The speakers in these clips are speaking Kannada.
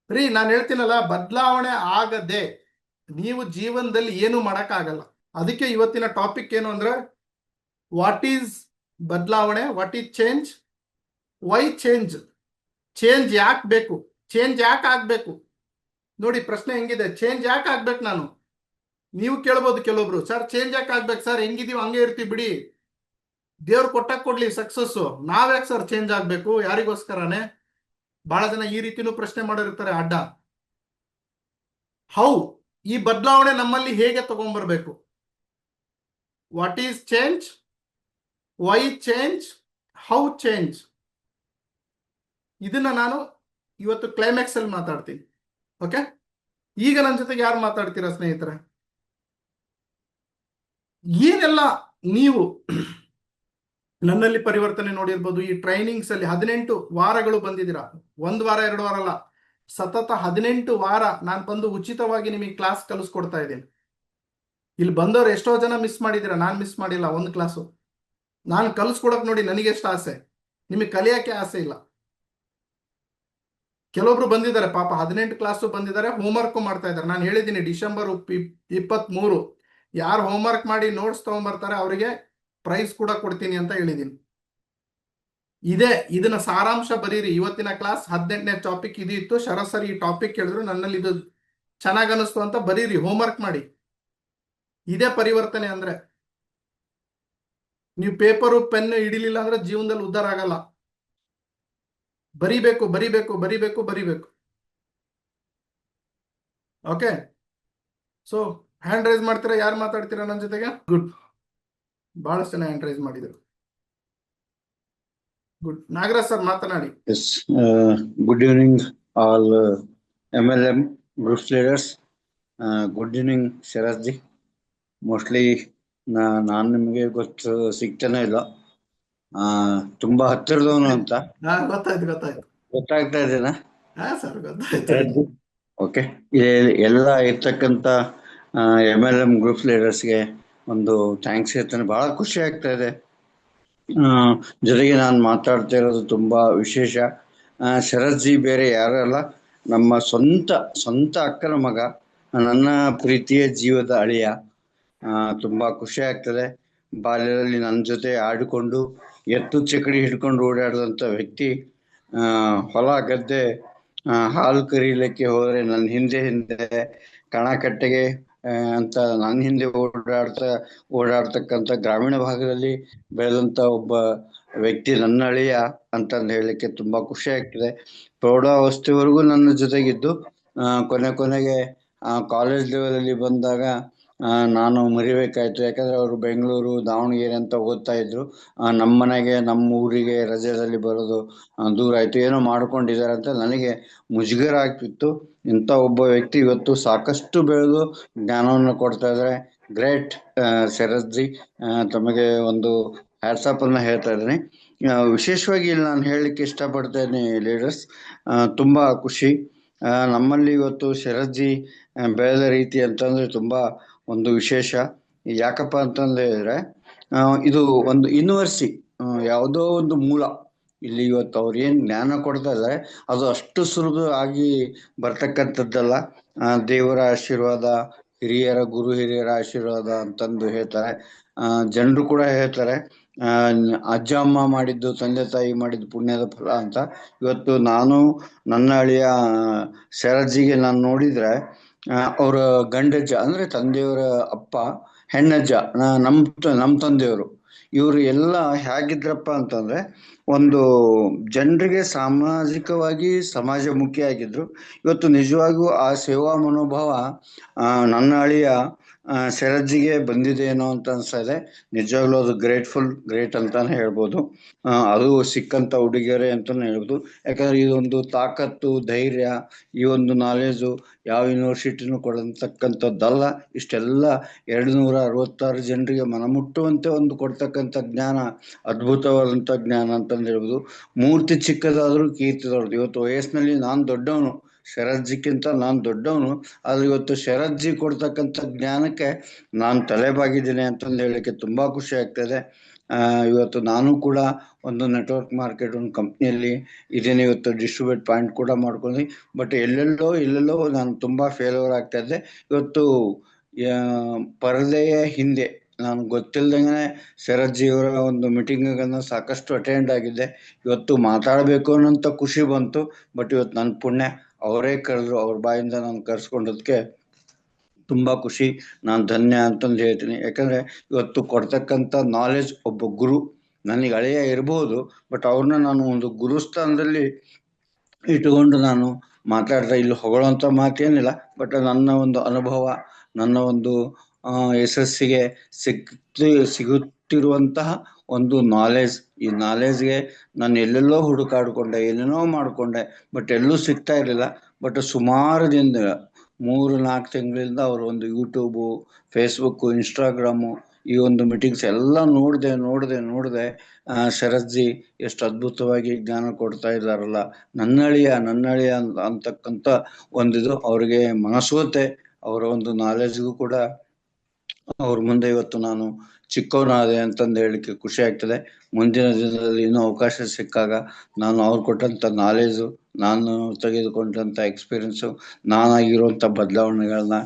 ರೀ ನಾನು ಹೇಳ್ತೀನಲ್ಲ, ಬದಲಾವಣೆ ಆಗದೆ ನೀವು ಜೀವನದಲ್ಲಿ ಏನು ಮಾಡಕ್ಕಾಗಲ್ಲ. ಅದಕ್ಕೆ ಇವತ್ತಿನ ಟಾಪಿಕ್ ಏನು ಅಂದ್ರೆ, ವಾಟ್ ಈಸ್ ಬದಲಾವಣೆ, what is change, why change, change ಯಾಕೆ ಬೇಕು, ಚೇಂಜ್ ಯಾಕೆ ಆಗ್ಬೇಕು. ನೋಡಿ ಪ್ರಶ್ನೆ ಹೆಂಗಿದೆ, ಚೇಂಜ್ ಯಾಕೆ ಆಗ್ಬೇಕು. ನೀವು ಕೇಳ್ಬೋದು ಕೆಲವೊಬ್ರು, ಸರ್ ಚೇಂಜ್ ಯಾಕೆ ಆಗ್ಬೇಕು ಸರ್, ಹೆಂಗಿದೀವಿ ಹಂಗೆ ಇರ್ತೀವಿ ಬಿಡಿ, ದೇವ್ರು ಕೊಟ್ಟಾಗ ಕೊಡ್ಲಿ ಸಕ್ಸಸ್ಸು, ನಾವ್ಯಾಕೆ ಸರ್ ಚೇಂಜ್ ಆಗ್ಬೇಕು, ಯಾರಿಗೋಸ್ಕರನೇ. ಬಹಳ ಜನ ಈ ರೀತಿನೂ ಪ್ರಶ್ನೆ ಮಾಡಿರ್ತಾರೆ ಅಡ್ಡ. ಹೌ, ಈ ಬದಲಾವಣೆ ನಮ್ಮಲ್ಲಿ ಹೇಗೆ ತಗೊಂಡ್ಬರ್ಬೇಕು, what is change, why change, how change, ಇದನ್ನ ನಾನು ಇವತ್ತು ಕ್ಲೈಮ್ಯಾಕ್ಸ್ ಅಲ್ಲಿ ಮಾತಾಡ್ತೀನಿ. ಓಕೆ, ಈಗ ನನ್ನ ಜೊತೆಗೆ ಯಾರು ಮಾತಾಡ್ತೀರಾ ಸ್ನೇಹಿತರೆ? ಏನೆಲ್ಲ ನೀವು ನನ್ನಲ್ಲಿ ಪರಿವರ್ತನೆ ನೋಡಿರ್ಬೋದು. ಈ ಟ್ರೈನಿಂಗ್ಸ್ ಅಲ್ಲಿ 18 ವಾರಗಳು ಬಂದಿದ್ದೀರಾ, ಒಂದು ವಾರ 2 ವಾರ ಅಲ್ಲ, ಸತತ 18 ವಾರ ನಾನು ಬಂದು ಉಚಿತವಾಗಿ ನಿಮಗೆ ಕ್ಲಾಸ್ ಕಲಿಸ್ಕೊಡ್ತಾ ಇದ್ದೀನಿ. ಇಲ್ಲಿ ಬಂದವರು ಎಷ್ಟೋ ಜನ ಮಿಸ್ ಮಾಡಿದ್ದೀರಾ, ನಾನು ಮಿಸ್ ಮಾಡಿಲ್ಲ ಒಂದು ಕ್ಲಾಸು. ನಾನು ಕಲಿಸ್ಕೊಡಕ್ ನೋಡಿ ನನಗೆ ಎಷ್ಟು ಆಸೆ, ನಿಮಗೆ ಕಲಿಯೋಕ್ಕೆ ಆಸೆ ಇಲ್ಲ. ಕೆಲವೊಬ್ರು ಬಂದಿದ್ದಾರೆ ಪಾಪ, 18 ಕ್ಲಾಸು ಬಂದಿದ್ದಾರೆ, ಹೋಮ್ವರ್ಕ್ ಮಾಡ್ತಾ ಇದ್ದಾರೆ. ನಾನು ಹೇಳಿದ್ದೀನಿ ಡಿಸೆಂಬರ್ 23 ಯಾರು ಹೋಮ್ವರ್ಕ್ ಮಾಡಿ ನೋಟ್ಸ್ ತಗೊಂಡ್ಬರ್ತಾರೆ ಅವರಿಗೆ ಪ್ರೈಸ್ ಕೂಡ ಕೊಡ್ತೀನಿ ಅಂತ ಹೇಳಿದ್ದೀನಿ. ಇದನ್ನ ಸಾರಾಂಶ ಬರೀರಿ. ಇವತ್ತಿನ ಕ್ಲಾಸ್ 18ನೇ ಟಾಪಿಕ್ ಇದು ಇತ್ತು. ಸರಾಸರಿ ಈ ಟಾಪಿಕ್ ಹೇಳಿದ್ರು ನನ್ನಲ್ಲಿ ಇದು ಚೆನ್ನಾಗ್ ಅನಿಸ್ತು ಅಂತ ಬರೀರಿ, ಹೋಮ್ವರ್ಕ್ ಮಾಡಿ. ಇದೇ ಪರಿವರ್ತನೆ ಅಂದ್ರೆ. ನೀವು ಪೇಪರು ಪೆನ್ ಹಿಡಿಲಿಲ್ಲ ಅಂದ್ರೆ ಜೀವನದಲ್ಲಿ ಉದ್ಧಾರ ಆಗಲ್ಲ. ಬರಿಬೇಕು ಬರಿಬೇಕು ಬರಿಬೇಕು ಬರಿಬೇಕು. ಓಕೆ, ಸೊ ಹ್ಯಾಂಡ್ ರೈಸ್ ಮಾಡ್ತೀರಾ, ಯಾರು ಮಾತಾಡ್ತೀರಾ ನನ್ನ ಜೊತೆಗೆ? ಗುಡ್, ಬಹಳಷ್ಟು ಜನ ಹ್ಯಾಂಡ್ ರೈಸ್ ಮಾಡಿದರು. ಗುಡ್, ನಾಗರಾಜ್ ಸರ್ ಮಾತನಾಡಿ. Yes, good evening all MLM group leaders. Good evening Sharath ji. Mostly ನಾನು ನಿಮಗೆ ಸಿಗ್ತಾನೆ ಇಲ್ಲ, ತುಂಬಾ ಹತ್ತಿರದವನು ಅಂತ ಗೊತ್ತಾಯ್ತು ಗೊತ್ತಾಗ್ತಾ ಇದೆನಾ? ಸರ್ ಗೊತ್ತಾಯ್ತು. ಓಕೆ, ಎಲ್ಲ ಇರ್ತಕ್ಕಂಥ MLM ಗ್ರೂಪ್ ಲೀಡರ್ಸ್ಗೆ ಒಂದು ಥ್ಯಾಂಕ್ಸ್ ಹೇಳ್ತಾನೆ. ಬಹಳ ಖುಷಿ ಆಗ್ತಾ ಇದೆ. ಜೊತೆಗೆ ನಾನು ಮಾತಾಡ್ತಾ ಇರೋದು ತುಂಬಾ ವಿಶೇಷ. ಶರತ್ ಜಿ ಬೇರೆ ಯಾರು ಅಲ್ಲ, ನಮ್ಮ ಸ್ವಂತ ಅಕ್ಕನ ಮಗ, ನನ್ನ ಪ್ರೀತಿಯ ಜೀವದ ಅಳಿಯ. ತುಂಬಾ ಖುಷಿ ಆಗ್ತದೆ. ಬಾಲ್ಯದಲ್ಲಿ ನನ್ನ ಜೊತೆ ಆಡಿಕೊಂಡು ಎತ್ತು ಚಕಡಿ ಹಿಡ್ಕೊಂಡು ಓಡಾಡಿದಂಥ ವ್ಯಕ್ತಿ, ಹೊಲ ಗದ್ದೆ ಹಾಲು ಕರೀಲಿಕ್ಕೆ ಹೋದ್ರೆ ನನ್ನ ಹಿಂದೆ ಕಣ ಕಟ್ಟೆಗೆ ಅಂತ ನನ್ನ ಹಿಂದೆ ಓಡಾಡ್ತಕ್ಕಂಥ ಗ್ರಾಮೀಣ ಭಾಗದಲ್ಲಿ ಬೆಳೆದಂತ ಒಬ್ಬ ವ್ಯಕ್ತಿ ನನ್ನ ಅಳಿಯ ಅಂತಂದು ಹೇಳಲಿಕ್ಕೆ ತುಂಬಾ ಖುಷಿ ಆಗ್ತದೆ. ಪ್ರೌಢಾವಸ್ಥೆವರೆಗೂ ನನ್ನ ಜೊತೆಗಿದ್ದು ಕೊನೆಗೆ ಕಾಲೇಜ್ ಲೆವೆಲ್ ಅಲ್ಲಿ ಬಂದಾಗ ನಾನು ಮರಿಬೇಕಾಯ್ತು. ಯಾಕಂದ್ರೆ ಅವರು ಬೆಂಗಳೂರು ದಾವಣಗೆರೆ ಅಂತ ಓದ್ತಾ ಇದ್ರು. ನಮ್ಮ ಮನೆಗೆ ನಮ್ಮ ಊರಿಗೆ ರಜೆಯಲ್ಲಿ ಬರೋದು ದೂರ ಆಯ್ತು. ಏನೋ ಮಾಡ್ಕೊಂಡಿದ್ದಾರೆ ಅಂತ ನನಗೆ ಮುಜುಗರ ಆಗ್ತಿತ್ತು. ಇಂಥ ಒಬ್ಬ ವ್ಯಕ್ತಿ ಇವತ್ತು ಸಾಕಷ್ಟು ಬೆಳೆದು ಜ್ಞಾನವನ್ನು ಕೊಡ್ತಾ ಇದ್ದಾರೆ. ಗ್ರೇಟ್ ಶರತ್ ಜಿ, ತಮಗೆ ಒಂದು ಹ್ಯಾಟ್ಸಪ್ ಅನ್ನ ಹೇಳ್ತಾ ಇದ್ದೀನಿ. ವಿಶೇಷವಾಗಿ ಇಲ್ಲಿ ನಾನು ಹೇಳಲಿಕ್ಕೆ ಇಷ್ಟಪಡ್ತೇನೆ ಲೀಡರ್ಸ್, ತುಂಬಾ ಖುಷಿ. ನಮ್ಮಲ್ಲಿ ಇವತ್ತು ಶರತ್ ಜಿ ಬೆಳೆದ ರೀತಿ ಅಂತಂದ್ರೆ ತುಂಬಾ ಒಂದು ವಿಶೇಷ. ಯಾಕಪ್ಪ ಅಂತಂದ್ರೆ ಇದು ಒಂದು ಯೂನಿವರ್ಸಿಟಿ, ಯಾವುದೋ ಒಂದು ಮೂಲ. ಇಲ್ಲಿ ಇವತ್ತು ಅವ್ರು ಏನ್ ಜ್ಞಾನ ಕೊಡ್ತಾ ಇದ್ದಾರೆ ಅದು ಅಷ್ಟು ಸುಲಭ ಆಗಿ ಬರ್ತಕ್ಕಂಥದ್ದಲ್ಲ. ದೇವರ ಆಶೀರ್ವಾದ, ಗುರು ಹಿರಿಯರ ಆಶೀರ್ವಾದ ಅಂತಂದು ಹೇಳ್ತಾರೆ. ಜನರು ಕೂಡ ಹೇಳ್ತಾರೆ, ಅಜ್ಜ ಅಮ್ಮ ಮಾಡಿದ್ದು, ತಂದೆ ತಾಯಿ ಮಾಡಿದ್ದು ಪುಣ್ಯದ ಫಲ ಅಂತ. ಇವತ್ತು ನಾನು ನನ್ನ ಅಳಿಯ ಶರತ್ಜಿಗೆ ನಾನು ನೋಡಿದ್ರೆ, ಅವರ ಗಂಡಜ್ಜ ಅಂದ್ರೆ ತಂದೆಯವರ ಅಪ್ಪ, ಹೆಣ್ಣಜ್ಜ ನಮ್ಮ ತಂದೆಯವರು, ಇವರು ಎಲ್ಲ ಹೇಗಿದ್ರಪ್ಪ ಅಂತಂದ್ರೆ ಒಂದು ಜನರಿಗೆ ಸಾಮಾಜಿಕವಾಗಿ ಸಮಾಜಮುಖಿ ಆಗಿದ್ರು. ಇವತ್ತು ನಿಜವಾಗಿಯೂ ಆ ಸೇವಾ ಮನೋಭಾವ ನನ್ನ ಅಳಿಯ ಶರತ್ಜಿಗೆ ಬಂದಿದೆಯೇನೋ ಅಂತ ಅನ್ಸ್ತಾ ಇದೆ. ನಿಜವಾಗ್ಲೂ ಅದು ಗ್ರೇಟ್ ಅಂತಾನೆ ಹೇಳ್ಬೋದು. ಅದು ಸಿಕ್ಕಂತ ಹುಡುಗಿಯರೇ ಅಂತಾನೆ ಹೇಳ್ಬೋದು. ಯಾಕಂದ್ರೆ ಇದೊಂದು ತಾಕತ್ತು, ಧೈರ್ಯ, ಈ ಒಂದು ನಾಲೆಜು ಯಾವ ಯೂನಿವರ್ಸಿಟಿನೂ ಕೊಡತಕ್ಕಂಥದ್ದಲ್ಲ. ಇಷ್ಟೆಲ್ಲ 266 ಜನರಿಗೆ ಮನಮುಟ್ಟುವಂತೆ ಒಂದು ಕೊಡ್ತಕ್ಕಂಥ ಜ್ಞಾನ ಅದ್ಭುತವಾದಂಥ ಜ್ಞಾನ ಅಂತಂದು ಹೇಳ್ಬೋದು. ಮೂರ್ತಿ ಚಿಕ್ಕದಾದ್ರೂ ಕೀರ್ತಿ ದೊಡ್ಡದು. ಇವತ್ತು ವಯಸ್ಸಿನಲ್ಲಿ ನಾನು ದೊಡ್ಡವನು, ಶರತ್ಜಿಕ್ಕಿಂತ ನಾನು ದೊಡ್ಡವನು, ಆದ್ರೆ ಇವತ್ತು ಶರತ್ಜಿ ಕೊಡ್ತಕ್ಕಂಥ ಜ್ಞಾನಕ್ಕೆ ನಾನು ತಲೆಬಾಗಿದ್ದೀನಿ ಅಂತಂದು ಹೇಳಲಿಕ್ಕೆ ತುಂಬಾ ಖುಷಿ ಆಗ್ತದೆ. ಇವತ್ತು ನಾನು ಕೂಡ ಒಂದು ನೆಟ್ವರ್ಕ್ ಮಾರ್ಕೆಟ್ ಒಂದು ಕಂಪ್ನಿಯಲ್ಲಿ ಇದ್ದೀನಿ, ಇವತ್ತು ಡಿಸ್ಟ್ರಿಬ್ಯೂಟ್ ಪಾಯಿಂಟ್ ಕೂಡ ಮಾಡ್ಕೊಂಡು, ಬಟ್ ಎಲ್ಲೆಲ್ಲೋ ನಾನು ತುಂಬಾ ಫೇಲ್ಯೂರ್ ಆಗ್ತಾ ಇದ್ದೆ. ಇವತ್ತು ಪರದೆಯ ಹಿಂದೆ ನಾನು ಗೊತ್ತಿಲ್ದಂಗೆ ಶರತ್ಜಿಯವರ ಒಂದು ಮೀಟಿಂಗ್ಗಳನ್ನ ಸಾಕಷ್ಟು ಅಟೆಂಡ್ ಆಗಿದ್ದೆ. ಇವತ್ತು ಮಾತಾಡಬೇಕು ಅನ್ನೋಂಥ ಖುಷಿ ಬಂತು, ಬಟ್ ಇವತ್ತು ನನ್ನ ಪುಣ್ಯ ಅವರೇ ಕರೆದ್ರು, ಅವ್ರ ಬಾಯಿಂದ ನಾನು ಕರ್ಸ್ಕೊಂಡದಕ್ಕೆ ತುಂಬಾ ಖುಷಿ, ನಾನು ಧನ್ಯ ಅಂತಂದು ಹೇಳ್ತೀನಿ. ಯಾಕಂದ್ರೆ ಇವತ್ತು ಕೊಡ್ತಕ್ಕಂಥ ನಾಲೆಜ್, ಒಬ್ಬ ಗುರು ನನಗೆ ಹಳೆಯ ಇರಬಹುದು, ಬಟ್ ಅವ್ರನ್ನ ನಾನು ಒಂದು ಗುರು ಸ್ಥಾನದಲ್ಲಿ ಇಟ್ಟುಕೊಂಡು ನಾನು ಮಾತಾಡ್ತಾ, ಇಲ್ಲಿ ಹೊಗಳೋಂಥ ಮಾತೇನಿಲ್ಲ, ಬಟ್ ನನ್ನ ಒಂದು ಅನುಭವ, ನನ್ನ ಒಂದು ಯಶಸ್ಸಿಗೆ ಸಿಗುತ್ತಿರುವಂತಹ ಒಂದು ನಾಲೆಜ್, ಈ ನಾಲೆಜ್ಗೆ ನಾನು ಎಲ್ಲೆಲ್ಲೋ ಹುಡುಕಾಡ್ಕೊಂಡೆ, ಏನೇನೋ ಮಾಡ್ಕೊಂಡೆ, ಬಟ್ ಎಲ್ಲೂ ಸಿಗ್ತಾ ಇರಲಿಲ್ಲ. ಬಟ್ ಸುಮಾರು ದಿನದ 3-4 ತಿಂಗಳಿಂದ ಅವರು ಒಂದು ಯೂಟ್ಯೂಬು, ಫೇಸ್ಬುಕ್ಕು, ಇನ್ಸ್ಟಾಗ್ರಾಮು, ಈ ಒಂದು ಮೀಟಿಂಗ್ಸ್ ಎಲ್ಲ ನೋಡಿದೆ. ಶರತ್ಜಿ ಎಷ್ಟು ಅದ್ಭುತವಾಗಿ ಜ್ಞಾನ ಕೊಡ್ತಾ ಇದ್ದಾರಲ್ಲ, ನನ್ನಳಿಯ ಅಂತಕ್ಕಂಥ ಒಂದಿದು ಅವ್ರಿಗೆ ಮನಸೋತೆ. ಅವರ ಒಂದು ನಾಲೆಜ್ಗೂ ಕೂಡ ಅವ್ರ ಮುಂದೆ ಇವತ್ತು ನಾನು ಚಿಕ್ಕವನಾದೆ ಅಂತಂದು ಹೇಳಲಿಕ್ಕೆ ಖುಷಿ ಆಗ್ತದೆ. ಮುಂದಿನ ದಿನದಲ್ಲಿ ಇನ್ನೂ ಅವಕಾಶ ಸಿಕ್ಕಾಗ ನಾನು ಅವ್ರು ಕೊಟ್ಟಂತ ನಾಲೆಜು, ನಾನು ತೆಗೆದುಕೊಂಡಂತ ಎಕ್ಸ್ಪೀರಿಯನ್ಸು, ನಾನಾಗಿರುವಂಥ ಬದಲಾವಣೆಗಳನ್ನ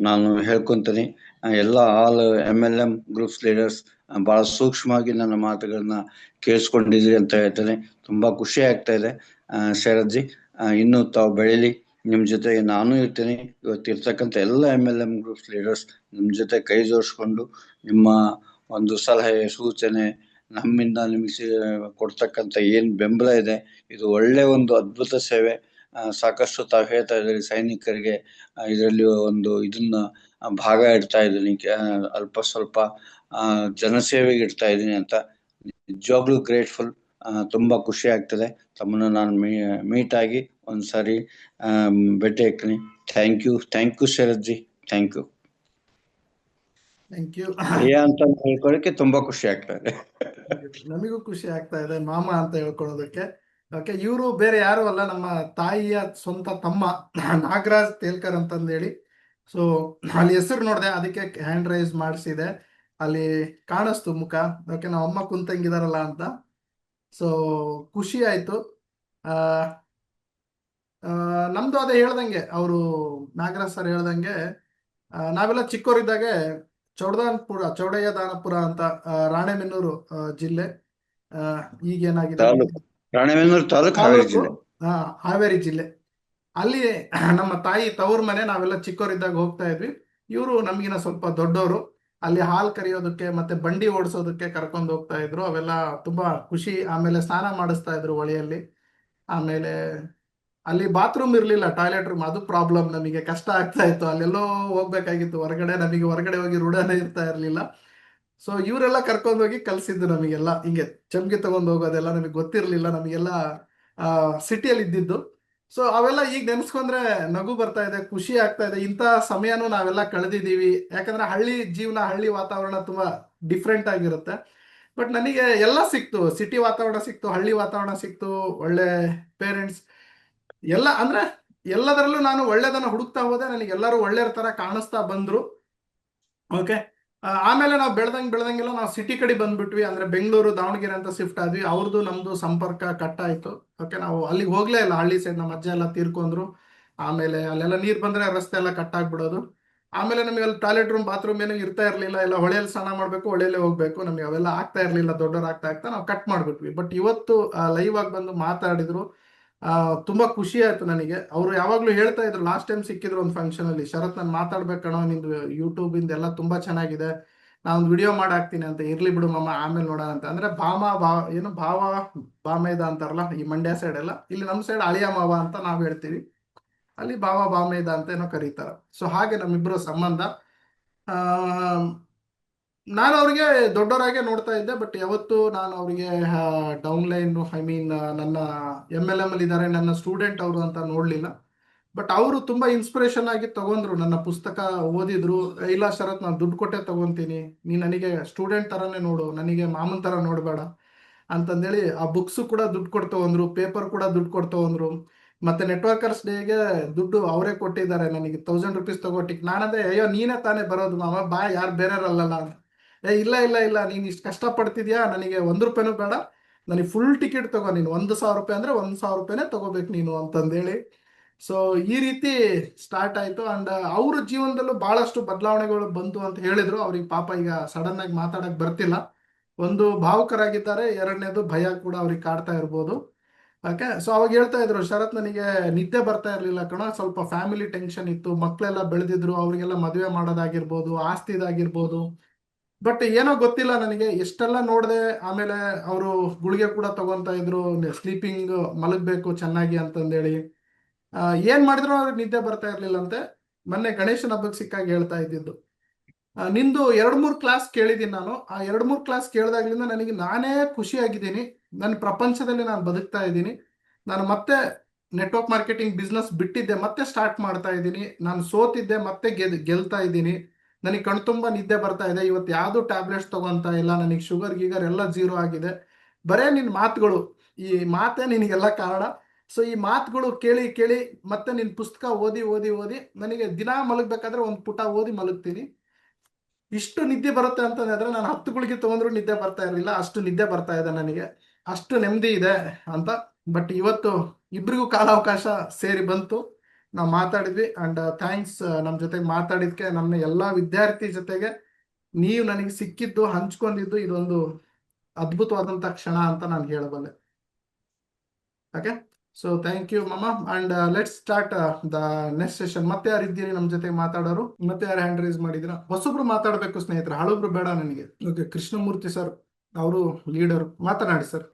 ನಾನು ಹೇಳ್ಕೊತೀನಿ. ಎಲ್ಲ ಆಲ್ MLM ಗ್ರೂಪ್ಸ್ ಲೀಡರ್ಸ್ ಬಹಳ ಸೂಕ್ಷ್ಮವಾಗಿ ನನ್ನ ಮಾತುಗಳನ್ನ ಕೇಳಿಸ್ಕೊಂಡಿದ್ರಿ ಅಂತ ಹೇಳ್ತೇನೆ. ತುಂಬಾ ಖುಷಿ ಆಗ್ತಾ ಇದೆ. ಶರತ್ಜಿ, ಇನ್ನೂ ತಾವು ಬೆಳೀಲಿ, ನಿಮ್ ಜೊತೆ ನಾನು ಇರ್ತೀನಿ. ಇವತ್ತಿರ್ತಕ್ಕಂಥ ಎಲ್ಲ MLM ಗ್ರೂಪ್ಸ್ ಲೀಡರ್ಸ್ ನಿಮ್ ಜೊತೆ ಕೈ ಜೋಡಿಸ್ಕೊಂಡು, ನಿಮ್ಮ ಒಂದು ಸಲಹೆ ಸೂಚನೆ, ನಮ್ಮಿಂದ ನಿಮಗೆ ಕೊಡ್ತಕ್ಕಂಥ ಏನ್ ಬೆಂಬಲ ಇದೆ, ಇದು ಒಳ್ಳೆ ಒಂದು ಅದ್ಭುತ ಸೇವೆ. ಸಾಕಷ್ಟು ತಾವು ಹೇಳ್ತಾ ಇದ್ದೀರಿ ಸೈನಿಕರಿಗೆ, ಇದರಲ್ಲಿ ಒಂದು ಇದನ್ನ ಭಾಗ ಇಡ್ತಾ ಇದ್ದೀನಿ, ಅಲ್ಪ ಸ್ವಲ್ಪ ಜನಸೇವೆಗೆ ಇಡ್ತಾ ಇದ್ದೀನಿ ಅಂತ. ನಿಜವಾಗ್ಲೂ ಗ್ರೇಟ್ಫುಲ್. ತುಂಬಾ ಖುಷಿ ಆಗ್ತದೆ ತಮ್ಮನ್ನ ನಾನು ಮೀಟ್ ಆಗಿ ಒಂದ್ಸಾರಿ ಭೇಟಿ ಹಾಕ್ತೀನಿ. Thank you Sharathji, thank you. Thank you. ಅಂತ ಹೇಳ್ಕೊಳ್ಳಿಕ್ಕೆ ತುಂಬಾ ಖುಷಿ ಆಗ್ತಾ ಇದೆ. ನಮಗೂ ಖುಷಿ ಆಗ್ತಾ ಇದೆ ಮಾಮ ಅಂತ ಹೇಳ್ಕೊಳ್ಳೋದಕ್ಕೆ. ಓಕೆ, ಇವರು ಬೇರೆ ಯಾರು ಅಲ್ಲ, ನಮ್ಮ ತಾಯಿಯ ಸ್ವಂತ ತಮ್ಮ ನಾಗರಾಜ್ ತೇಲ್ಕರ್ ಅಂತಂದೇಳಿ. ಸೊ ಅಲ್ಲಿ ಹೆಸರು ನೋಡಿದೆ, ಅದಕ್ಕೆ ಹ್ಯಾಂಡ್ ರೈಸ್ ಮಾಡಿಸಿದೆ, ಅಲ್ಲಿ ಕಾಣಿಸ್ತು ಮುಖ. ಓಕೆ, ನಮ್ಮ ಅಮ್ಮ ಕುಂತಂಗಿದಾರಲ್ಲ ಅಂತ. ಸೊ ಖುಷಿ ಆಯ್ತು. ನಮ್ದು ಅದೇ ಹೇಳ್ದಂಗೆ, ಅವರು ನಾಗರಾಜ್ ಸರ್ ಹೇಳ್ದಂಗೆ, ನಾವೆಲ್ಲ ಚಿಕ್ಕವರಿದ್ದಾಗೆ ಚೌಡಯ್ಯ ದಾನಪುರ ಅಂತ, ರಾಣೆಬೆನ್ನೂರು ಜಿಲ್ಲೆ, ಈಗೇನಾಗಿದೆ ರಾಣೆಬೆನ್ನೂರು ತಾಲೂಕು, ಹಾವೇರಿ ಜಿಲ್ಲೆ. ಅಲ್ಲಿ ನಮ್ಮ ತಾಯಿ ತವ್ರ ಮನೆ. ನಾವೆಲ್ಲ ಚಿಕ್ಕವರಿದ್ದಾಗ ಹೋಗ್ತಾ ಇದ್ವಿ. ಇವರು ನಮಗಿನ ಸ್ವಲ್ಪ ದೊಡ್ಡವರು. ಅಲ್ಲಿ ಹಾಲ್ ಕರಿಯೋದಕ್ಕೆ ಮತ್ತೆ ಬಂಡಿ ಓಡಿಸೋದಕ್ಕೆ ಕರ್ಕೊಂಡು ಹೋಗ್ತಾ ಇದ್ರು. ಅವೆಲ್ಲ ತುಂಬಾ ಖುಷಿ. ಆಮೇಲೆ ಸ್ನಾನ ಮಾಡಿಸ್ತಾ ಇದ್ರು ಹೊಳೆಯಲ್ಲಿ. ಆಮೇಲೆ ಅಲ್ಲಿ ಬಾತ್ರೂಮ್ ಇರ್ಲಿಲ್ಲ, ಟಾಯ್ಲೆಟ್ ರೂಮ್, ಅದು ಪ್ರಾಬ್ಲಮ್. ನಮಗೆ ಕಷ್ಟ ಆಗ್ತಾ ಇತ್ತು, ಅಲ್ಲೆಲ್ಲೋ ಹೋಗ್ಬೇಕಾಗಿತ್ತು ಹೊರಗಡೆ. ನಮಗೆ ಹೊರಗಡೆ ಹೋಗಿ ರೂಢನೇ ಇರ್ತಾ ಇರ್ಲಿಲ್ಲ. ಸೊ ಇವರೆಲ್ಲ ಕರ್ಕೊಂಡೋಗಿ ಕಲ್ಸಿದ್ದು ನಮಗೆಲ್ಲ. ಹಿಂಗೆ ಚಮ್ಗೆ ತಗೊಂಡು ಹೋಗೋದೆಲ್ಲ ನಮಗೆ ಗೊತ್ತಿರ್ಲಿಲ್ಲ, ನಮಗೆಲ್ಲ ಸಿಟಿಯಲ್ಲಿ ಇದ್ದಿದ್ದು. ಸೊ ಅವೆಲ್ಲ ಈಗ ನೆನೆಸ್ಕೊಂಡ್ರೆ ನಗು ಬರ್ತಾ ಇದೆ, ಖುಷಿ ಆಗ್ತಾ ಇದೆ. ಇಂಥ ಸಮಯನೂ ನಾವೆಲ್ಲ ಕಳೆದಿದ್ದೀವಿ. ಯಾಕಂದ್ರೆ ಹಳ್ಳಿ ಜೀವನ, ಹಳ್ಳಿ ವಾತಾವರಣ ತುಂಬಾ ಡಿಫ್ರೆಂಟ್ ಆಗಿರುತ್ತೆ. ಬಟ್ ನನಗೆ ಎಲ್ಲ ಸಿಕ್ತು, ಸಿಟಿ ವಾತಾವರಣ ಸಿಕ್ತು, ಹಳ್ಳಿ ವಾತಾವರಣ ಸಿಕ್ತು, ಒಳ್ಳೆ ಪೇರೆಂಟ್ಸ್ ಎಲ್ಲ. ಅಂದ್ರೆ ಎಲ್ಲದರಲ್ಲೂ ನಾನು ಒಳ್ಳೆದನ್ನ ಹುಡುಕ್ತಾ ಹೋದೆ. ನನಗೆ ಎಲ್ಲರೂ ಒಳ್ಳೆಯ ತರ ಕಾಣಿಸ್ತಾ ಬಂದ್ರು. ಓಕೆ, ಆಮೇಲೆ ನಾವು ಬೆಳ್ದಂಗೆಲ್ಲ ನಾವು ಸಿಟಿ ಕಡೆ ಬಂದ್ಬಿಟ್ವಿ. ಅಂದ್ರೆ ಬೆಂಗಳೂರು, ದಾವಣಗೆರೆ ಅಂತ ಶಿಫ್ಟ್ ಆದ್ವಿ. ಅವ್ರದ್ದು ನಮ್ದು ಸಂಪರ್ಕ ಕಟ್ ಆಯ್ತು. ಓಕೆ, ನಾವು ಅಲ್ಲಿಗೆ ಹೋಗ್ಲೇ ಇಲ್ಲ. ಹಳ್ಳಿ ಸೈಡ್ ನಮ್ಮ ಅಜ್ಜ ಎಲ್ಲ ತೀರ್ಕೊಂಡ್ರು. ಆಮೇಲೆ ಅಲ್ಲೆಲ್ಲ ನೀರ್ ಬಂದ್ರೆ ರಸ್ತೆ ಎಲ್ಲ ಕಟ್ ಆಗ್ಬಿಡೋದು. ಆಮೇಲೆ ನಮಗೆ ಅಲ್ಲಿ ಟಾಯ್ಲೆಟ್ ರೂಮ್, ಬಾತ್ರೂಮ್ ಏನೂ ಇರ್ತಾ ಇರ್ಲಿಲ್ಲ. ಎಲ್ಲ ಹೊಳೆಯಲ್ಲಿ ಸ್ನಾನ ಮಾಡ್ಬೇಕು, ಹೊಳೆಯಲ್ಲೇ ಹೋಗ್ಬೇಕು. ನಮಗೆ ಅವೆಲ್ಲ ಆಗ್ತಾ ಇರ್ಲಿಲ್ಲ. ದೊಡ್ಡವರಾಗ್ತಾ ನಾವು ಕಟ್ ಮಾಡ್ಬಿಟ್ವಿ. ಬಟ್ ಇವತ್ತು ಲೈವ್ ಆಗಿ ಬಂದು ಮಾತಾಡಿದ್ರು. ತುಂಬಾ ಖುಷಿ ಆಯ್ತು ನನಗೆ. ಅವರು ಯಾವಾಗ್ಲೂ ಹೇಳ್ತಾ ಇದ್ರು, ಲಾಸ್ಟ್ ಟೈಮ್ ಸಿಕ್ಕಿದ್ರು ಒಂದು ಫಂಕ್ಷನ್ ಅಲ್ಲಿ, ಶರತ್ ನಾನು ಮಾತಾಡ್ಬೇಕಣೋ, ನಿಂದು ಯೂಟ್ಯೂಬ್ ಇಂದ ಎಲ್ಲ ತುಂಬಾ ಚೆನ್ನಾಗಿದೆ, ನಾನೊಂದು ವಿಡಿಯೋ ಮಾಡಾಕ್ತೀನಿ ಅಂತ. ಇರ್ಲಿ ಬಿಡು ಮಾಮ, ಆಮೇಲೆ ನೋಡೋಣ ಅಂತ. ಅಂದ್ರೆ ಏನು ಬಾಮೇದ ಅಂತಾರಲ್ಲ ಈ ಮಂಡ್ಯ ಸೈಡ್ ಎಲ್ಲ. ಇಲ್ಲಿ ನಮ್ಮ ಸೈಡ್ ಅಳಿಯ ಮಾವ ಅಂತ ನಾವ್ ಹೇಳ್ತೀವಿ, ಅಲ್ಲಿ ಬಾಮೇದ ಅಂತ ಏನೋ ಕರೀತಾರ. ಸೊ ಹಾಗೆ ನಮ್ಮಿಬ್ರು ಸಂಬಂಧ. ನಾನು ಅವ್ರಿಗೆ ದೊಡ್ಡವರಾಗೆ ನೋಡ್ತಾ ಇದ್ದೆ. ಬಟ್ ಯಾವತ್ತು ನಾನು ಅವರಿಗೆ ಡೌನ್ಲೈನ್, ನನ್ನ MLM ಅಲ್ಲಿ ಇದ್ದಾರೆ, ನನ್ನ ಸ್ಟೂಡೆಂಟ್ ಅವರು ಅಂತ ನೋಡ್ಲಿಲ್ಲ. ಬಟ್ ಅವರು ತುಂಬಾ ಇನ್ಸ್ಪಿರೇಷನ್ ಆಗಿ ತಗೊಂಡ್ರು. ನನ್ನ ಪುಸ್ತಕ ಓದಿದ್ರು. ಇಲ್ಲ ಶರತ್, ನಾನು ದುಡ್ಡು ಕೊಟ್ಟೆ ತಗೊಂತೀನಿ, ನೀ ನನಗೆ ಸ್ಟೂಡೆಂಟ್ ತರಾನೇ ನೋಡು, ನನಗೆ ಮಾಮನ್ ತರ ನೋಡ್ಬೇಡ ಅಂತಂದೇಳಿ ಆ ಬುಕ್ಸ್ ಕೂಡ ದುಡ್ಡು ಕೊಡ್ತಾ ಹೋದ್ರು, ಪೇಪರ್ ಕೂಡ ದುಡ್ಡು ಕೊಡ್ತಾ ಹೋದ್ರು. ಮತ್ತೆ ನೆಟ್ವರ್ಕರ್ಸ್ ಡೇಗೆ ದುಡ್ಡು ಅವರೇ ಕೊಟ್ಟಿದ್ದಾರೆ ನನಗೆ, 1000 ರೂಪೀಸ್ ತಗೋಟಿಕ್. ನಾನಂದ್ರೆ, ಅಯ್ಯೋ ನೀನೇ ತಾನೇ ಬರೋದು ಮಾಮ, ಬಾ, ಯಾರು ಬೇರೆಯವರಲ್ಲ ಅಂತ. ಇಲ್ಲ ಇಲ್ಲ ಇಲ್ಲ, ನೀನ್ ಇಷ್ಟು ಕಷ್ಟ ಪಡ್ತಿದ್ಯಾ, ನನಗೆ 1 ರೂಪಾಯಿನೂ ಬೇಡ, ನನಗೆ ಫುಲ್ ಟಿಕೆಟ್ ತಗೋ, ನೀನು 1,000 ರೂಪಾಯಿ ಅಂದ್ರೆ 1,000 ರೂಪಾಯಿನೇ ತಗೋಬೇಕು ನೀನು ಅಂತಂದೇಳಿ. ಸೊ ಈ ರೀತಿ ಸ್ಟಾರ್ಟ್ ಆಯ್ತು. ಅಂಡ್ ಅವ್ರ ಜೀವನದಲ್ಲೂ ಬಹಳಷ್ಟು ಬದಲಾವಣೆಗಳು ಬಂತು ಅಂತ ಹೇಳಿದ್ರು. ಅವ್ರಿಗೆ ಪಾಪ ಈಗ ಸಡನ್ ಆಗಿ ಮಾತಾಡಕ್ ಬರ್ತಿಲ್ಲ. ಒಂದು ಭಾವುಕರಾಗಿದ್ದಾರೆ, ಎರಡನೇದು ಭಯ ಕೂಡ ಅವ್ರಿಗೆ ಕಾಡ್ತಾ ಇರ್ಬೋದು. ಓಕೆ, ಸೊ ಅವಾಗ ಹೇಳ್ತಾ ಇದ್ರು, ಶರತ್ ನನಗೆ ನಿದ್ದೆ ಬರ್ತಾ ಇರ್ಲಿಲ್ಲ ಕಣ, ಸ್ವಲ್ಪ ಫ್ಯಾಮಿಲಿ ಟೆನ್ಷನ್ ಇತ್ತು, ಮಕ್ಕಳೆಲ್ಲ ಬೆಳೆದಿದ್ರು, ಅವ್ರಿಗೆಲ್ಲ ಮದುವೆ ಮಾಡೋದಾಗಿರ್ಬೋದು, ಆಸ್ತಿದಾಗಿರ್ಬೋದು. ಬಟ್ ಏನೋ ಗೊತ್ತಿಲ್ಲ ನನಗೆ, ಎಷ್ಟೆಲ್ಲ ನೋಡಿದೆ. ಆಮೇಲೆ ಅವರು ಗುಳಿಗೆ ಕೂಡ ತಗೊಂತಾ ಇದ್ರು, ಸ್ಲೀಪಿಂಗ್ ಮಲಗಬೇಕು ಚೆನ್ನಾಗಿ ಅಂತಂದೇಳಿ. ಏನ್ ಮಾಡಿದ್ರು ಅವ್ರಿಗೆ ನಿದ್ದೆ ಬರ್ತಾ ಇರ್ಲಿಲ್ಲಂತೆ. ಮೊನ್ನೆ ಗಣೇಶನ ಹಬ್ಬಕ್ಕೆ ಸಿಕ್ಕಾಗ ಹೇಳ್ತಾ ಇದ್ದಿದ್ದು, ನಿಂದು 2-3 ಕ್ಲಾಸ್ ಕೇಳಿದ್ದೀನಿ ನಾನು. ಆ 2-3 ಕ್ಲಾಸ್ ಕೇಳಿದಾಗ್ಲಿಂದ ನನಗೆ ನಾನೇ ಖುಷಿಯಾಗಿದ್ದೀನಿ. ನನ್ನ ಪ್ರಪಂಚದಲ್ಲಿ ನಾನು ಬದುಕ್ತಾ ಇದ್ದೀನಿ. ನಾನು ಮತ್ತೆ ನೆಟ್ವರ್ಕ್ ಮಾರ್ಕೆಟಿಂಗ್ ಬಿಸ್ನೆಸ್ ಬಿಟ್ಟಿದ್ದೆ, ಮತ್ತೆ ಸ್ಟಾರ್ಟ್ ಮಾಡ್ತಾ ಇದ್ದೀನಿ. ನಾನು ಸೋತಿದ್ದೆ, ಮತ್ತೆ ಗೆಲ್ತಾ ಇದ್ದೀನಿ. ನನಗೆ ಕಣ್ತುಂಬ ನಿದ್ದೆ ಬರ್ತಾ ಇದೆ. ಇವತ್ತು ಯಾವುದು ಟ್ಯಾಬ್ಲೆಟ್ಸ್ ತಗೊಂತ ಇಲ್ಲ, ನನಗೆ ಶುಗರ್ ಗೀಗರ್ ಎಲ್ಲ 0 ಆಗಿದೆ. ಬರೇ ನಿನ್ನ ಮಾತುಗಳು, ಈ ಮಾತೇ ನಿನಗೆಲ್ಲ ಕಾರಣ. ಸೊ ಈ ಮಾತುಗಳು ಕೇಳಿ ಕೇಳಿ ಮತ್ತೆ ನಿನ್ನ ಪುಸ್ತಕ ಓದಿ ಓದಿ ಓದಿ ನನಗೆ ದಿನಾ ಮಲಗಬೇಕಾದ್ರೆ ಒಂದು ಪುಟ ಓದಿ ಮಲಗ್ತೀನಿ. ಇಷ್ಟು ನಿದ್ದೆ ಬರುತ್ತೆ ಅಂತಂದ್ರೆ ನಾನು 10 ಗುಳಿಗೆ ತಗೊಂಡ್ರು ನಿದ್ದೆ ಬರ್ತಾ ಇರಲಿಲ್ಲ, ಅಷ್ಟು ನಿದ್ದೆ ಬರ್ತಾ ಇದೆ ನನಗೆ, ಅಷ್ಟು ನೆಮ್ಮದಿ ಇದೆ ಅಂತ. ಬಟ್ ಇವತ್ತು ಇಬ್ರಿಗೂ ಕಾಲಾವಕಾಶ ಸೇರಿ ಬಂತು, ನಾವು ಮಾತಾಡಿದ್ವಿ. ಅಂಡ್ ಥ್ಯಾಂಕ್ಸ್ ನಮ್ಮ ಜೊತೆಗೆ ಮಾತಾಡಿದ್ಕೆ. ನಮ್ಮ ಎಲ್ಲ ವಿದ್ಯಾರ್ಥಿ ಜೊತೆಗೆ ನೀವು ನನಗೆ ಸಿಕ್ಕಿದ್ದು, ಹಂಚ್ಕೊಂಡಿದ್ದು ಇದೊಂದು ಅದ್ಭುತವಾದಂಥ ಕ್ಷಣ ಅಂತ ನಾನು ಹೇಳಬಲ್ಲೆ. ಓಕೆ, ಸೊ ಥ್ಯಾಂಕ್ ಯು ಮಾಮ. And let's start the next session. ಮತ್ತೆ ಯಾರು ಇದ್ದೀರಿ ನಮ್ಮ ಜೊತೆ ಮಾತಾಡೋರು? ಮತ್ತೆ ಯಾರು ಹ್ಯಾಂಡ್ ರೈಸ್ ಮಾಡಿದ್ರ? ಹೊಸಬ್ರು ಮಾತಾಡಬೇಕು ಸ್ನೇಹಿತರೆ, ಹಳಬ್ರು ಬೇಡ ನನಗೆ. ಓಕೆ, ಕೃಷ್ಣಮೂರ್ತಿ ಸರ್ ಅವರು ಲೀಡರ್, ಮಾತನಾಡಿ sir.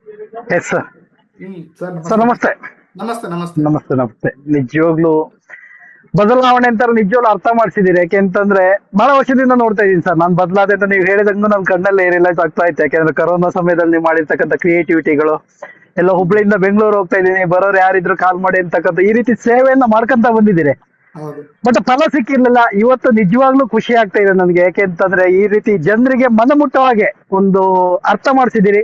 Yes sir. Sir sir ನಮಸ್ತೆ. ನಮಸ್ತೆ ನಮಸ್ತೆ. ನಮಸ್ತೆ ನಮಸ್ತೆ. ನಿಜವಾಗ್ಲು ಬದಲಾವಣೆ ಅಂತಾರೆ, ನಿಜವಾಗ್ಲು ಅರ್ಥ ಮಾಡಿಸಿದೀರಿ. ಯಾಕೆಂತಂದ್ರೆ ಬಹಳ ವರ್ಷದಿಂದ ನೋಡ್ತಾ ಇದೀನಿ ಸರ್. ನಾನು ಬದಲಾದೆ ಅಂತ ನೀವು ಹೇಳಿದಂಗೂ ನನ್ನ ಕಣ್ಣಲ್ಲಿ ರಿಯಲೈಸ್ ಆಗ್ತಾ ಇತ್ತು. ಯಾಕೆಂದ್ರೆ ಕರೋನಾ ಸಮಯದಲ್ಲಿ ನೀವು ಮಾಡಿರ್ತಕ್ಕಂಥ ಕ್ರಿಯೇಟಿವಿಟಿಗಳು ಎಲ್ಲ, ಹುಬ್ಳಿಯಿಂದ ಬೆಂಗಳೂರು ಹೋಗ್ತಾ ಇದೀನಿ, ಬರೋರು ಯಾರಿದ್ರು ಕಾಲ್ ಮಾಡಿ ಅಂತಕ್ಕಂಥ ಈ ರೀತಿ ಸೇವೆಯನ್ನ ಮಾಡ್ಕೊಂತ ಬಂದಿದ್ದೀರಿ. ಹೌದು, ಬಟ್ ಫಲ ಸಿಕ್ಕಿರ್ಲಿಲ್ಲ. ಇವತ್ತು ನಿಜವಾಗ್ಲೂ ಖುಷಿ ಆಗ್ತಾ ಇದೆ ನನಗೆ. ಯಾಕೆಂತಂದ್ರೆ ಈ ರೀತಿ ಜನರಿಗೆ ಮನಮುಟ್ಟೋ ಹಾಗೆ ಒಂದು ಅರ್ಥ ಮಾಡಿಸಿದಿರಿ.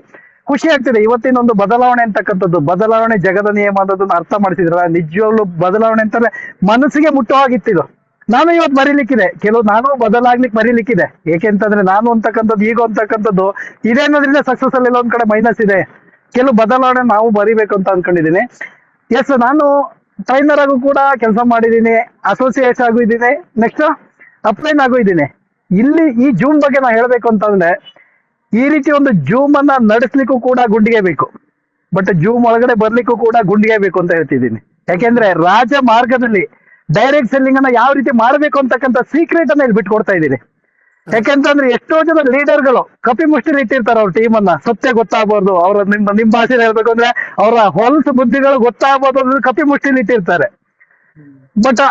ಖುಷಿ ಆಗ್ತಿದೆ. ಇವತ್ತಿನ ಒಂದು ಬದಲಾವಣೆ ಅಂತಕ್ಕಂಥದ್ದು, ಬದಲಾವಣೆ ಜಗದ ನಿಯಮ ಅನ್ನೋದನ್ನ ಅರ್ಥ ಮಾಡಿಸಿದ್ರಲ್ಲ. ನಿಜವಾಗ್ಲೂ ಬದಲಾವಣೆ ಅಂತಂದ್ರೆ ಮನಸ್ಸಿಗೆ ಮುಟ್ಟೋ ಆಗಿತ್ತಿದು. ನಾನು ಇವತ್ತು ಬರೀಲಿಕ್ಕಿದೆ, ನಾನು ಬದಲಾಗ್ಲಿಕ್ಕೆ ಬರೀಲಿಕ್ಕಿದೆ. ಏಕೆಂತಂದ್ರೆ ನಾನು ಅಂತಕ್ಕಂಥದ್ದು, ಈಗ ಅಂತಕ್ಕಂಥದ್ದು ಇದೆ ಅನ್ನೋದ್ರಿಂದ ಸಕ್ಸಸ್ ಅಲ್ಲಿ ಒಂದ್ ಕಡೆ ಮೈನಸ್ ಇದೆ. ಕೆಲವು ಬದಲಾವಣೆ ನಾವು ಬರಿಬೇಕು ಅಂತ ಅನ್ಕೊಂಡಿದೀನಿ. ಎಸ್, ನಾನು ಟ್ರೈನರ್ ಆಗು ಕೂಡ ಕೆಲಸ ಮಾಡಿದ್ದೀನಿ, ಅಸೋಸಿಯೇಟ್ ಆಗು ಇದ್ದೀನಿ, ನೆಕ್ಸ್ಟ್ ಅಪ್ಲೈನ್ ಆಗು ಇದ್ದೀನಿ. ಇಲ್ಲಿ ಈ ಜೂಮ್ ಬಗ್ಗೆ ನಾನು ಹೇಳ್ಬೇಕು ಅಂತಂದ್ರೆ, ಈ ರೀತಿ ಒಂದು ಜೂಮ್ ಅನ್ನ ನಡೆಸ್ಲಿಕ್ಕೂ ಕೂಡ ಗುಂಡಿಗೆ ಬೇಕು, ಬಟ್ ಜೂಮ್ ಒಳಗಡೆ ಬರ್ಲಿಕ್ಕೂ ಕೂಡ ಗುಂಡಿಗೆ ಬೇಕು ಅಂತ ಹೇಳ್ತಿದ್ದೀನಿ. ಯಾಕೆಂದ್ರೆ ರಾಜ ಮಾರ್ಗದಲ್ಲಿ ಡೈರೆಕ್ಟ್ ಸೆಲ್ಲಿಂಗ್ ಅನ್ನ ಯಾವ ರೀತಿ ಮಾಡಬೇಕು ಅಂತಕ್ಕಂಥ ಸೀಕ್ರೆಟ್ ಅನ್ನ ಇಲ್ಲಿ ಬಿಟ್ಕೊಡ್ತಾ ಇದ್ದೀನಿ. ಯಾಕೆಂತಂದ್ರೆ ಎಷ್ಟೋ ಜನ ಲೀಡರ್ಗಳು ಕಪಿ ಮುಷ್ಟಿಲಿ ಇಟ್ಟಿರ್ತಾರೆ ಅವ್ರ ಟೀಮ್ ಅನ್ನ. ಸತ್ಯ ಗೊತ್ತಾಗಬಾರ್ದು, ಅವ್ರ ನಿಮ್ ಭಾಷೆಯಲ್ಲಿ ಹೇಳ್ಬೇಕು ಅಂದ್ರೆ ಅವರ ಹೊಲಸು ಬುದ್ಧಿಗಳು ಗೊತ್ತಾಗಬಾರ್ದು ಅಂದ್ರೆ ಕಪಿ ಮುಷ್ಟಿಲಿ ಇಟ್ಟಿರ್ತಾರೆ. ಬಟ್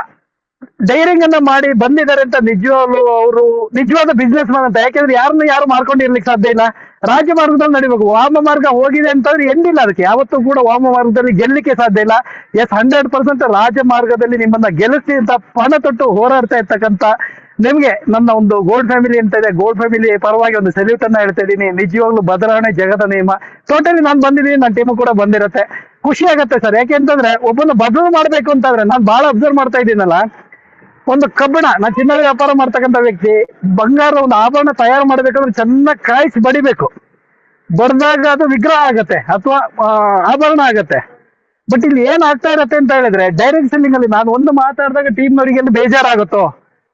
ಡೈರಿಂಗ್ ಅನ್ನ ಮಾಡಿ ಬಂದಿದ್ದಾರೆ ಅಂತ ನಿಜವಾಗ್ಲು ಅವರು ನಿಜವಾದ ಬಿಸ್ನೆಸ್ ಮ್ಯಾನ್ ಅಂತ. ಯಾಕೆಂದ್ರೆ ಯಾರು ಮಾರ್ಕೊಂಡಿರ್ಲಿಕ್ಕೆ ಸಾಧ್ಯ ಇಲ್ಲ. ರಾಜ್ಯ ಮಾರ್ಗದಲ್ಲಿ ನಡಿಬೇಕು. ವಾಮ ಮಾರ್ಗ ಹೋಗಿದೆ ಅಂತಂದ್ರೆ ಎಂದಿಲ್ಲ, ಅದಕ್ಕೆ ಯಾವತ್ತೂ ಕೂಡ ವಾಮ ಮಾರ್ಗದಲ್ಲಿ ಗೆಲ್ಲಲಿಕ್ಕೆ ಸಾಧ್ಯ ಇಲ್ಲ. ಎಸ್, 100% ರಾಜ ಮಾರ್ಗದಲ್ಲಿ ನಿಮ್ಮನ್ನ ಗೆಲ್ಲಿಸಿ ಅಂತ ಪಣ ತೊಟ್ಟು ಹೋರಾಡ್ತಾ ಇರ್ತಕ್ಕಂಥ ನಿಮ್ಗೆ ನನ್ನ ಒಂದು ಗೋಲ್ಡ್ ಫ್ಯಾಮಿಲಿ ಅಂತ ಇದೆ, ಗೋಲ್ಡ್ ಫ್ಯಾಮಿಲಿ ಪರವಾಗಿ ಒಂದು ಸೆಲ್ಯೂಟ್ ಅನ್ನ ಹೇಳ್ತಾ ಇದ್ದೀನಿ. ನಿಜವಾಗ್ಲೂ ಬದಲಾವಣೆ ಜಗದ ನಿಯಮ. ಟೋಟಲಿ ನಾನು ಬಂದಿದ್ದೀನಿ, ನನ್ನ ಟೀಮು ಕೂಡ ಬಂದಿರತ್ತೆ. ಖುಷಿ ಆಗತ್ತೆ ಸರ್. ಯಾಕೆಂತಂದ್ರೆ ಒಬ್ಬನ ಬದಲು ಮಾಡ್ಬೇಕು ಅಂತಂದ್ರೆ, ನಾನು ಬಹಳ ಅಬ್ಸರ್ವ್ ಮಾಡ್ತಾ ಇದ್ದೀನಲ್ಲ, ಒಂದು ಕಬ್ಬಣ, ನಾನು ಚಿನ್ನದ ವ್ಯಾಪಾರ ಮಾಡ್ತಕ್ಕಂಥ ವ್ಯಕ್ತಿ, ಬಂಗಾರ ಒಂದು ಆಭರಣ ತಯಾರು ಮಾಡ್ಬೇಕಂದ್ರೆ ಚೆನ್ನಾಗಿ ಕಾಯಿಸಿ ಬಡಿಬೇಕು. ಬಡ್ದಾಗ ಅದು ವಿಗ್ರಹ ಆಗತ್ತೆ ಅಥವಾ ಆಭರಣ ಆಗತ್ತೆ. ಬಟ್ ಇಲ್ಲಿ ಏನ್ ಆಗ್ತಾ ಇರತ್ತೆ ಅಂತ ಹೇಳಿದ್ರೆ, ಡೈರೆಕ್ಟ್ ಸೆಲ್ಲಿಂಗ್ ಅಲ್ಲಿ ನಾನು ಒಂದು ಮಾತಾಡಿದಾಗ ಟೀಮ್ನವರಿಗೆ ಎಲ್ಲಿ ಬೇಜಾರಾಗುತ್ತೋ,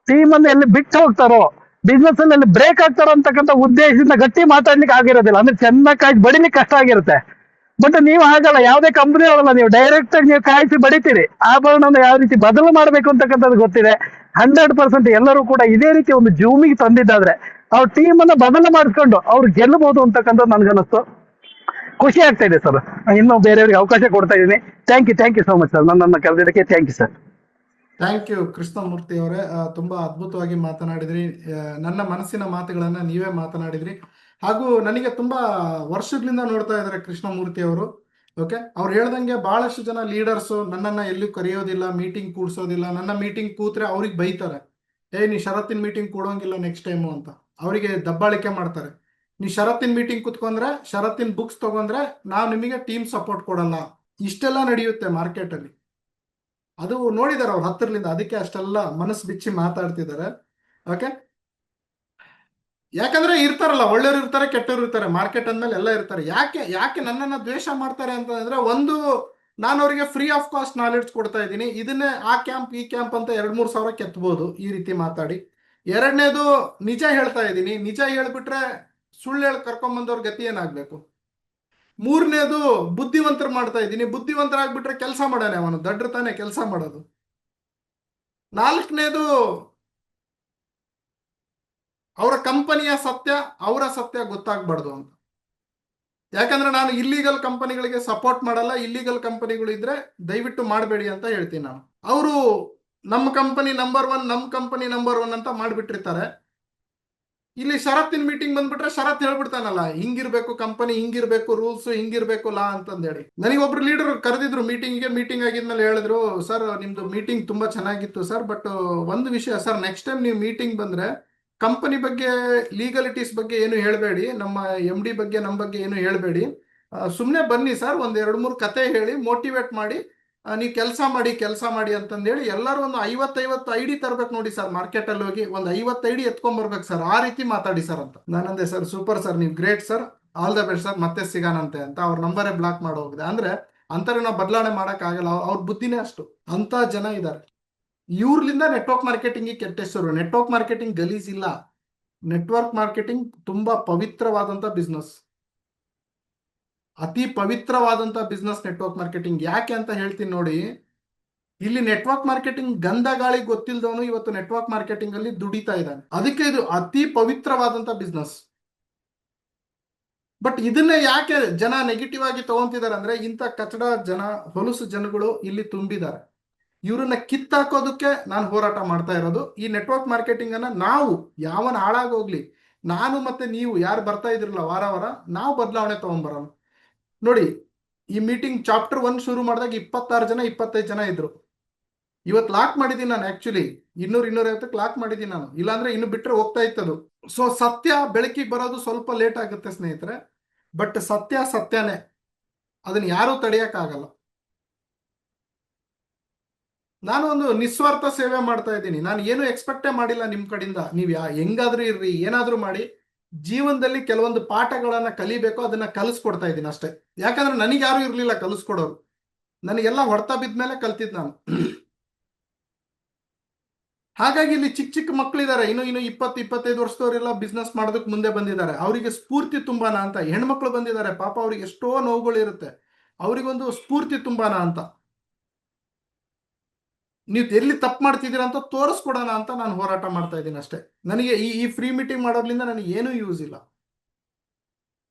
ಟೀಮ್ ಅನ್ನು ಎಲ್ಲಿ ಬಿಟ್ಟು ಹೋಗ್ತಾರೋ, ಬಿಸ್ನೆಸ್ ಅಲ್ಲಿ ಬ್ರೇಕ್ ಆಗ್ತಾರೋ ಅಂತಕ್ಕಂಥ ಉದ್ದೇಶದಿಂದ ಗಟ್ಟಿ ಮಾತಾಡ್ಲಿಕ್ಕೆ ಆಗಿರೋದಿಲ್ಲ. ಅಂದ್ರೆ ಚೆನ್ನಾಗಿ ಕಾಯಿಸಿ ಬಡಿಲಿಕ್ಕೆ ಕಷ್ಟ ಆಗಿರುತ್ತೆ. ಬಟ್ ನೀವು ಹಾಗಲ್ಲ, ಯಾವುದೇ ಕಂಪನಿ ಅವರಲ್ಲ, ನೀವು ಡೈರೆಕ್ಟ್ ಆಗಿ ನೀವು ಕಾಯಿಸಿ ಬಡಿತೀರಿ. ಆಭರಣವನ್ನು ಯಾವ ರೀತಿ ಬದಲು ಮಾಡ್ಬೇಕು ಅಂತಕ್ಕಂಥದ್ದು ಗೊತ್ತಿದೆ. 100% ಎಲ್ಲರೂ ಕೂಡ ಇದೇ ರೀತಿ ಒಂದು ಜೂಮಿಗೆ ತಂದಿದ್ದಾದ್ರೆ ಅವ್ರ ಟೀಮ್ ಅನ್ನ ಬದಲು ಮಾಡಿಸ್ಕೊಂಡು ಅವ್ರು ಗೆಲ್ಲಬಹುದು ಅಂತಕ್ಕಂಥದ್ದು ನನ್ಗನ್ನಿಸ್ತು. ಖುಷಿ ಆಗ್ತಾ ಇದೆ ಸರ್. ಇನ್ನೂ ಬೇರೆಯವ್ರಿಗೆ ಅವಕಾಶ ಕೊಡ್ತಾ ಇದ್ದೀನಿ. Thank you so much sir, ನನ್ನನ್ನು ಕರೆದಿದ್ದಕ್ಕೆ thank you sir. Thank you Krishnamurthy ಅವರೇ, ತುಂಬಾ ಅದ್ಭುತವಾಗಿ ಮಾತನಾಡಿದ್ರಿ. ನನ್ನ ಮನಸ್ಸಿನ ಮಾತುಗಳನ್ನ ನೀವೇ ಮಾತನಾಡಿದ್ರಿ. ಹಾಗೂ ನನಗೆ ತುಂಬಾ ವರ್ಷಗಳಿಂದ ನೋಡ್ತಾ ಇದ್ದಾರೆ ಕೃಷ್ಣಮೂರ್ತಿ ಅವರು. ಓಕೆ, ಅವ್ರು ಹೇಳ್ದಂಗೆ ಬಹಳಷ್ಟು ಜನ ಲೀಡರ್ಸು ನನ್ನನ್ನ ಎಲ್ಲೂ ಕರೆಯೋದಿಲ್ಲ, ಮೀಟಿಂಗ್ ಕೂಡ್ಸೋದಿಲ್ಲ. ನನ್ನ ಮೀಟಿಂಗ್ ಕೂತ್ರೆ ಅವ್ರಿಗೆ ಬೈತಾರೆ, ನೀ ಶರತ್ತಿನ ಮೀಟಿಂಗ್ ಕೊಡೋಂಗಿಲ್ಲ ನೆಕ್ಸ್ಟ್ ಟೈಮು ಅಂತ. ಅವರಿಗೆ ದಬ್ಬಾಳಿಕೆ ಮಾಡ್ತಾರೆ. ನೀ ಶರತ್ತಿನ ಮೀಟಿಂಗ್ ಕುತ್ಕೊಂಡ್ರೆ, ಶರತ್ತಿನ ಬುಕ್ಸ್ ತಗೊಂಡ್ರೆ ನಾವು ನಿಮಗೆ ಟೀಮ್ ಸಪೋರ್ಟ್ ಕೊಡಲ್ಲ. ಇಷ್ಟೆಲ್ಲ ನಡೆಯುತ್ತೆ ಮಾರ್ಕೆಟ್ ಅಲ್ಲಿ. ಅದು ನೋಡಿದಾರೆ ಅವ್ರು 10 ರಿಂದ, ಅದಕ್ಕೆ ಅಷ್ಟೆಲ್ಲ ಮನಸ್ಸು ಬಿಚ್ಚಿ ಮಾತಾಡ್ತಿದ್ದಾರೆ. ಓಕೆ, ಯಾಕಂದ್ರೆ ಇರ್ತಾರಲ್ಲ, ಒಳ್ಳೆಯವರು ಇರ್ತಾರೆ, ಕೆಟ್ಟವರು ಇರ್ತಾರೆ, ಮಾರ್ಕೆಟ್ ಅಂದ್ಮೇಲೆ ಎಲ್ಲ ಇರ್ತಾರೆ. ಯಾಕೆ ನನ್ನನ್ನ ದ್ವೇಷ ಮಾಡ್ತಾರೆ ಅಂತಂದ್ರೆ, ಒಂದು, ನಾನು ಅವರಿಗೆ ಫ್ರೀ ಆಫ್ ಕಾಸ್ಟ್ ನಾಲೆಡ್ಜ್ ಕೊಡ್ತಾ ಇದ್ದೀನಿ. ಇದನ್ನೇ ಆ ಕ್ಯಾಂಪ್ ಈ ಕ್ಯಾಂಪ್ ಅಂತ 2-3 ಸಾವಿರ ಕೆತ್ತಬಹುದು ಈ ರೀತಿ ಮಾತಾಡಿ. ಎರಡನೇದು, ನಿಜ ಹೇಳ್ತಾ ಇದ್ದೀನಿ. ನಿಜ ಹೇಳ್ಬಿಟ್ರೆ ಸುಳ್ಳು ಹೇಳಿ ಕರ್ಕೊಂಬಂದವ್ರ ಗತಿ ಏನಾಗ್ಬೇಕು? ಮೂರನೇದು, ಬುದ್ಧಿವಂತರು ಮಾಡ್ತಾ ಇದ್ದೀನಿ. ಬುದ್ಧಿವಂತರಾಗ್ಬಿಟ್ರೆ ಕೆಲಸ ಮಾಡೋಣ, ಅವನು ದಡ್ರ ತಾನೇ ಕೆಲಸ ಮಾಡೋದು. ನಾಲ್ಕನೇದು, ಅವರ ಕಂಪನಿಯ ಸತ್ಯ, ಅವರ ಸತ್ಯ ಗೊತ್ತಾಗ್ಬಾರ್ದು ಅಂತ. ಯಾಕಂದ್ರೆ ನಾನು ಇಲ್ಲಿಗಲ್ ಕಂಪನಿಗಳಿಗೆ ಸಪೋರ್ಟ್ ಮಾಡಲ್ಲ. ಇಲ್ಲಿಗಲ್ ಕಂಪನಿಗಳು ಇದ್ರೆ ದಯವಿಟ್ಟು ಮಾಡಬೇಡಿ ಅಂತ ಹೇಳ್ತೀನಿ ನಾನು. ಅವರು ನಮ್ಮ ಕಂಪನಿ ನಂಬರ್ 1, ನಮ್ಮ ಕಂಪನಿ ನಂಬರ್ 1 ಅಂತ ಮಾಡ್ಬಿಟ್ಟಿರ್ತಾರೆ. ಇಲ್ಲಿ ಷರತ್ತಿನ ಮೀಟಿಂಗ್ ಬಂದ್ಬಿಟ್ರೆ ಷರತ್ ಹೇಳ್ಬಿಡ್ತಾನಲ್ಲ, ಹಿಂಗಿರ್ಬೇಕು ಕಂಪನಿ, ಹಿಂಗಿರ್ಬೇಕು ರೂಲ್ಸ್, ಹಿಂಗಿರ್ಬೇಕು ಲಾ ಅಂತಂದೇಳಿ. ನನಗೆ ಒಬ್ರು ಲೀಡರ್ ಕರೆದಿದ್ರು ಮೀಟಿಂಗ್ಗೆ. ಮೀಟಿಂಗ್ ಆಗಿದ್ಮೇಲೆ ಹೇಳಿದ್ರು, ಸರ್ ನಿಮ್ದು ಮೀಟಿಂಗ್ ತುಂಬಾ ಚೆನ್ನಾಗಿತ್ತು ಸರ್, ಬಟ್ ಒಂದು ವಿಷಯ ಸರ್, ನೆಕ್ಸ್ಟ್ ಟೈಮ್ ನೀವು ಮೀಟಿಂಗ್ ಬಂದ್ರೆ ಕಂಪನಿ ಬಗ್ಗೆ, ಲೀಗಲಿಟೀಸ್ ಬಗ್ಗೆ ಏನು ಹೇಳಬೇಡಿ, ನಮ್ಮ MD ಬಗ್ಗೆ ನಮ್ಮ ಬಗ್ಗೆ ಏನು ಹೇಳಬೇಡಿ, ಸುಮ್ಮನೆ ಬನ್ನಿ ಸರ್, ಒಂದ್ 2-3 ಕತೆ ಹೇಳಿ ಮೋಟಿವೇಟ್ ಮಾಡಿ, ನೀವು ಕೆಲಸ ಮಾಡಿ ಅಂತಂದೇಳಿ ಎಲ್ಲರೂ ಒಂದು 50 ID ತರ್ಬೇಕು ನೋಡಿ ಸರ್. ಮಾರ್ಕೆಟ್ ಅಲ್ಲಿ ಹೋಗಿ ಒಂದು 50 ID ಎತ್ಕೊಂಡ್ಬರ್ಬೇಕು ಸರ್, ಆ ರೀತಿ ಮಾತಾಡಿ ಸರ್ ಅಂತ. ನಾನಂದೆ, ಸರ್ ಸೂಪರ್ ಸರ್, ನೀವು great sir, all the best sir, ಮತ್ತೆ ಸಿಗಾನಂತೆ ಅಂತ. ಅವ್ರ ನಂಬರೇ ಬ್ಲಾಕ್ ಮಾಡಿ ಹೋಗಿದೆ. ಅಂದ್ರೆ ಅಂತಾರೆ ನಾವು ಬದಲಾವಣೆ ಮಾಡಕ್ ಆಗಲ್ಲ, ಅವ್ರ ಬುದ್ಧಿನೇ ಅಷ್ಟು. ಅಂತ ಜನ ಇದ್ದಾರೆ. ಇವ್ರಲಿಂದ ನೆಟ್ವರ್ಕ್ ಮಾರ್ಕೆಟಿಂಗ್ ಕೆಟ್ಟ ಹೆಸರು. ನೆಟ್ವರ್ಕ್ ಮಾರ್ಕೆಟಿಂಗ್ ಗಲೀಜ್ ಇಲ್ಲ. ನೆಟ್ವರ್ಕ್ ಮಾರ್ಕೆಟಿಂಗ್ ತುಂಬಾ ಪವಿತ್ರವಾದಂತ ಬಿಸ್ನೆಸ್, ಅತಿ ಪವಿತ್ರವಾದಂತ ಬಿಸ್ನೆಸ್ ನೆಟ್ವರ್ಕ್ ಮಾರ್ಕೆಟಿಂಗ್. ಯಾಕೆ ಅಂತ ಹೇಳ್ತೀನಿ ನೋಡಿ. ಇಲ್ಲಿ ನೆಟ್ವರ್ಕ್ ಮಾರ್ಕೆಟಿಂಗ್ ಗಂಧ ಗಾಳಿ ಗೊತ್ತಿಲ್ದವನು ಇವತ್ತು ನೆಟ್ವರ್ಕ್ ಮಾರ್ಕೆಟಿಂಗ್ ಅಲ್ಲಿ ದುಡಿತಾ ಇದ್ದಾನೆ. ಅದಕ್ಕೆ ಇದು ಅತಿ ಪವಿತ್ರವಾದಂತ ಬಿಸ್ನೆಸ್. ಬಟ್ ಇದನ್ನ ಯಾಕೆ ಜನ ನೆಗೆಟಿವ್ ಆಗಿ ತಗೊಂತಿದ್ದಾರೆ ಅಂದ್ರೆ, ಇಂಥ ಕಚಡ ಜನ, ಹೊಲಸು ಜನಗಳು ಇಲ್ಲಿ ತುಂಬಿದ್ದಾರೆ. ಇವ್ರನ್ನ ಕಿತ್ತಾಕೋದಕ್ಕೆ ನಾನು ಹೋರಾಟ ಮಾಡ್ತಾ ಇರೋದು. ಈ ನೆಟ್ವರ್ಕ್ ಮಾರ್ಕೆಟಿಂಗ್ ಅನ್ನ ನಾವು, ಯಾವನ ಹಾಳಾಗೋಗ್ಲಿ, ನಾನು ಮತ್ತೆ ನೀವು ಯಾರು ಬರ್ತಾ ಇದ್ರಲ್ಲ ವಾರ ವಾರ, ನಾವು ಬದಲಾವಣೆ ತಗೊಂಡ್ಬರೋಣ. ನೋಡಿ, ಈ ಮೀಟಿಂಗ್ ಚಾಪ್ಟರ್ 1 ಶುರು ಮಾಡಿದಾಗ 26 ಜನ 25 ಜನ ಇದ್ರು. ಇವತ್ತು ಲಾಕ್ ಮಾಡಿದ್ದೀನಿ ನಾನು. ಆಕ್ಚುಲಿ 200-250 ಲಾಕ್ ಮಾಡಿದ್ದೀನಿ ನಾನು, ಇಲ್ಲಾಂದ್ರೆ ಇನ್ನು ಬಿಟ್ರೆ ಹೋಗ್ತಾ ಇತ್ತದು. ಸೊ ಸತ್ಯ ಬೆಳಕಿಗೆ ಬರೋದು ಸ್ವಲ್ಪ ಲೇಟ್ ಆಗುತ್ತೆ ಸ್ನೇಹಿತರೆ, ಬಟ್ ಸತ್ಯ ಸತ್ಯನೇ, ಅದನ್ನ ಯಾರು ತಡೆಯಕ್ಕಾಗಲ್ಲ. ನಾನು ಒಂದು ನಿಸ್ವಾರ್ಥ ಸೇವೆ ಮಾಡ್ತಾ ಇದ್ದೀನಿ. ನಾನು ಏನು ಎಕ್ಸ್ಪೆಕ್ಟೇ ಮಾಡಿಲ್ಲ ನಿಮ್ ಕಡೆಯಿಂದ. ನೀವು ಹೆಂಗಾದ್ರೂ ಇರ್ರಿ, ಏನಾದ್ರೂ ಮಾಡಿ, ಜೀವನದಲ್ಲಿ ಕೆಲವೊಂದು ಪಾಠಗಳನ್ನ ಕಲಿಬೇಕು, ಅದನ್ನ ಕಲಿಸ್ಕೊಡ್ತಾ ಇದ್ದೀನಿ ಅಷ್ಟೇ. ಯಾಕಂದ್ರೆ ನನಗೆ ಯಾರು ಇರ್ಲಿಲ್ಲ ಕಲಿಸ್ಕೊಡೋರು. ನನಗೆಲ್ಲ ಹೊಡ್ತಾ ಬಿದ್ಮೇಲೆ ಕಲ್ತಿದ್ ನಾನು. ಹಾಗಾಗಿ ಇಲ್ಲಿ ಚಿಕ್ಕ ಚಿಕ್ಕ ಮಕ್ಕಳಿದ್ದಾರೆ, ಇನ್ನು 20-25 ವರ್ಷದವರೆಲ್ಲ ಬಿಸ್ನೆಸ್ ಮಾಡೋದಕ್ಕೆ ಮುಂದೆ ಬಂದಿದ್ದಾರೆ. ಅವರಿಗೆ ಸ್ಫೂರ್ತಿ ತುಂಬಾನ ಅಂತ. ಹೆಣ್ಮಕ್ಳು ಬಂದಿದ್ದಾರೆ, ಪಾಪ ಅವ್ರಿಗೆ ಎಷ್ಟೋ ನೋವುಗಳು ಇರುತ್ತೆ, ಅವರಿಗೊಂದು ಸ್ಫೂರ್ತಿ ತುಂಬಾನ ಅಂತ. ನೀವು ಎಲ್ಲಿ ತಪ್ಪು ಮಾಡ್ತಿದ್ದೀರಾ ಅಂತ ತೋರಿಸ್ಕೊಡೋಣ ಅಂತ ನಾನು ಹೋರಾಟ ಮಾಡ್ತಾ ಇದ್ದೀನಿ ಅಷ್ಟೇ. ನನಗೆ ಈ ಫ್ರೀ ಮೀಟಿಂಗ್ ಮಾಡೋದ್ರಿಂದ ನನಗೆ ಏನೂ ಯೂಸ್ ಇಲ್ಲ.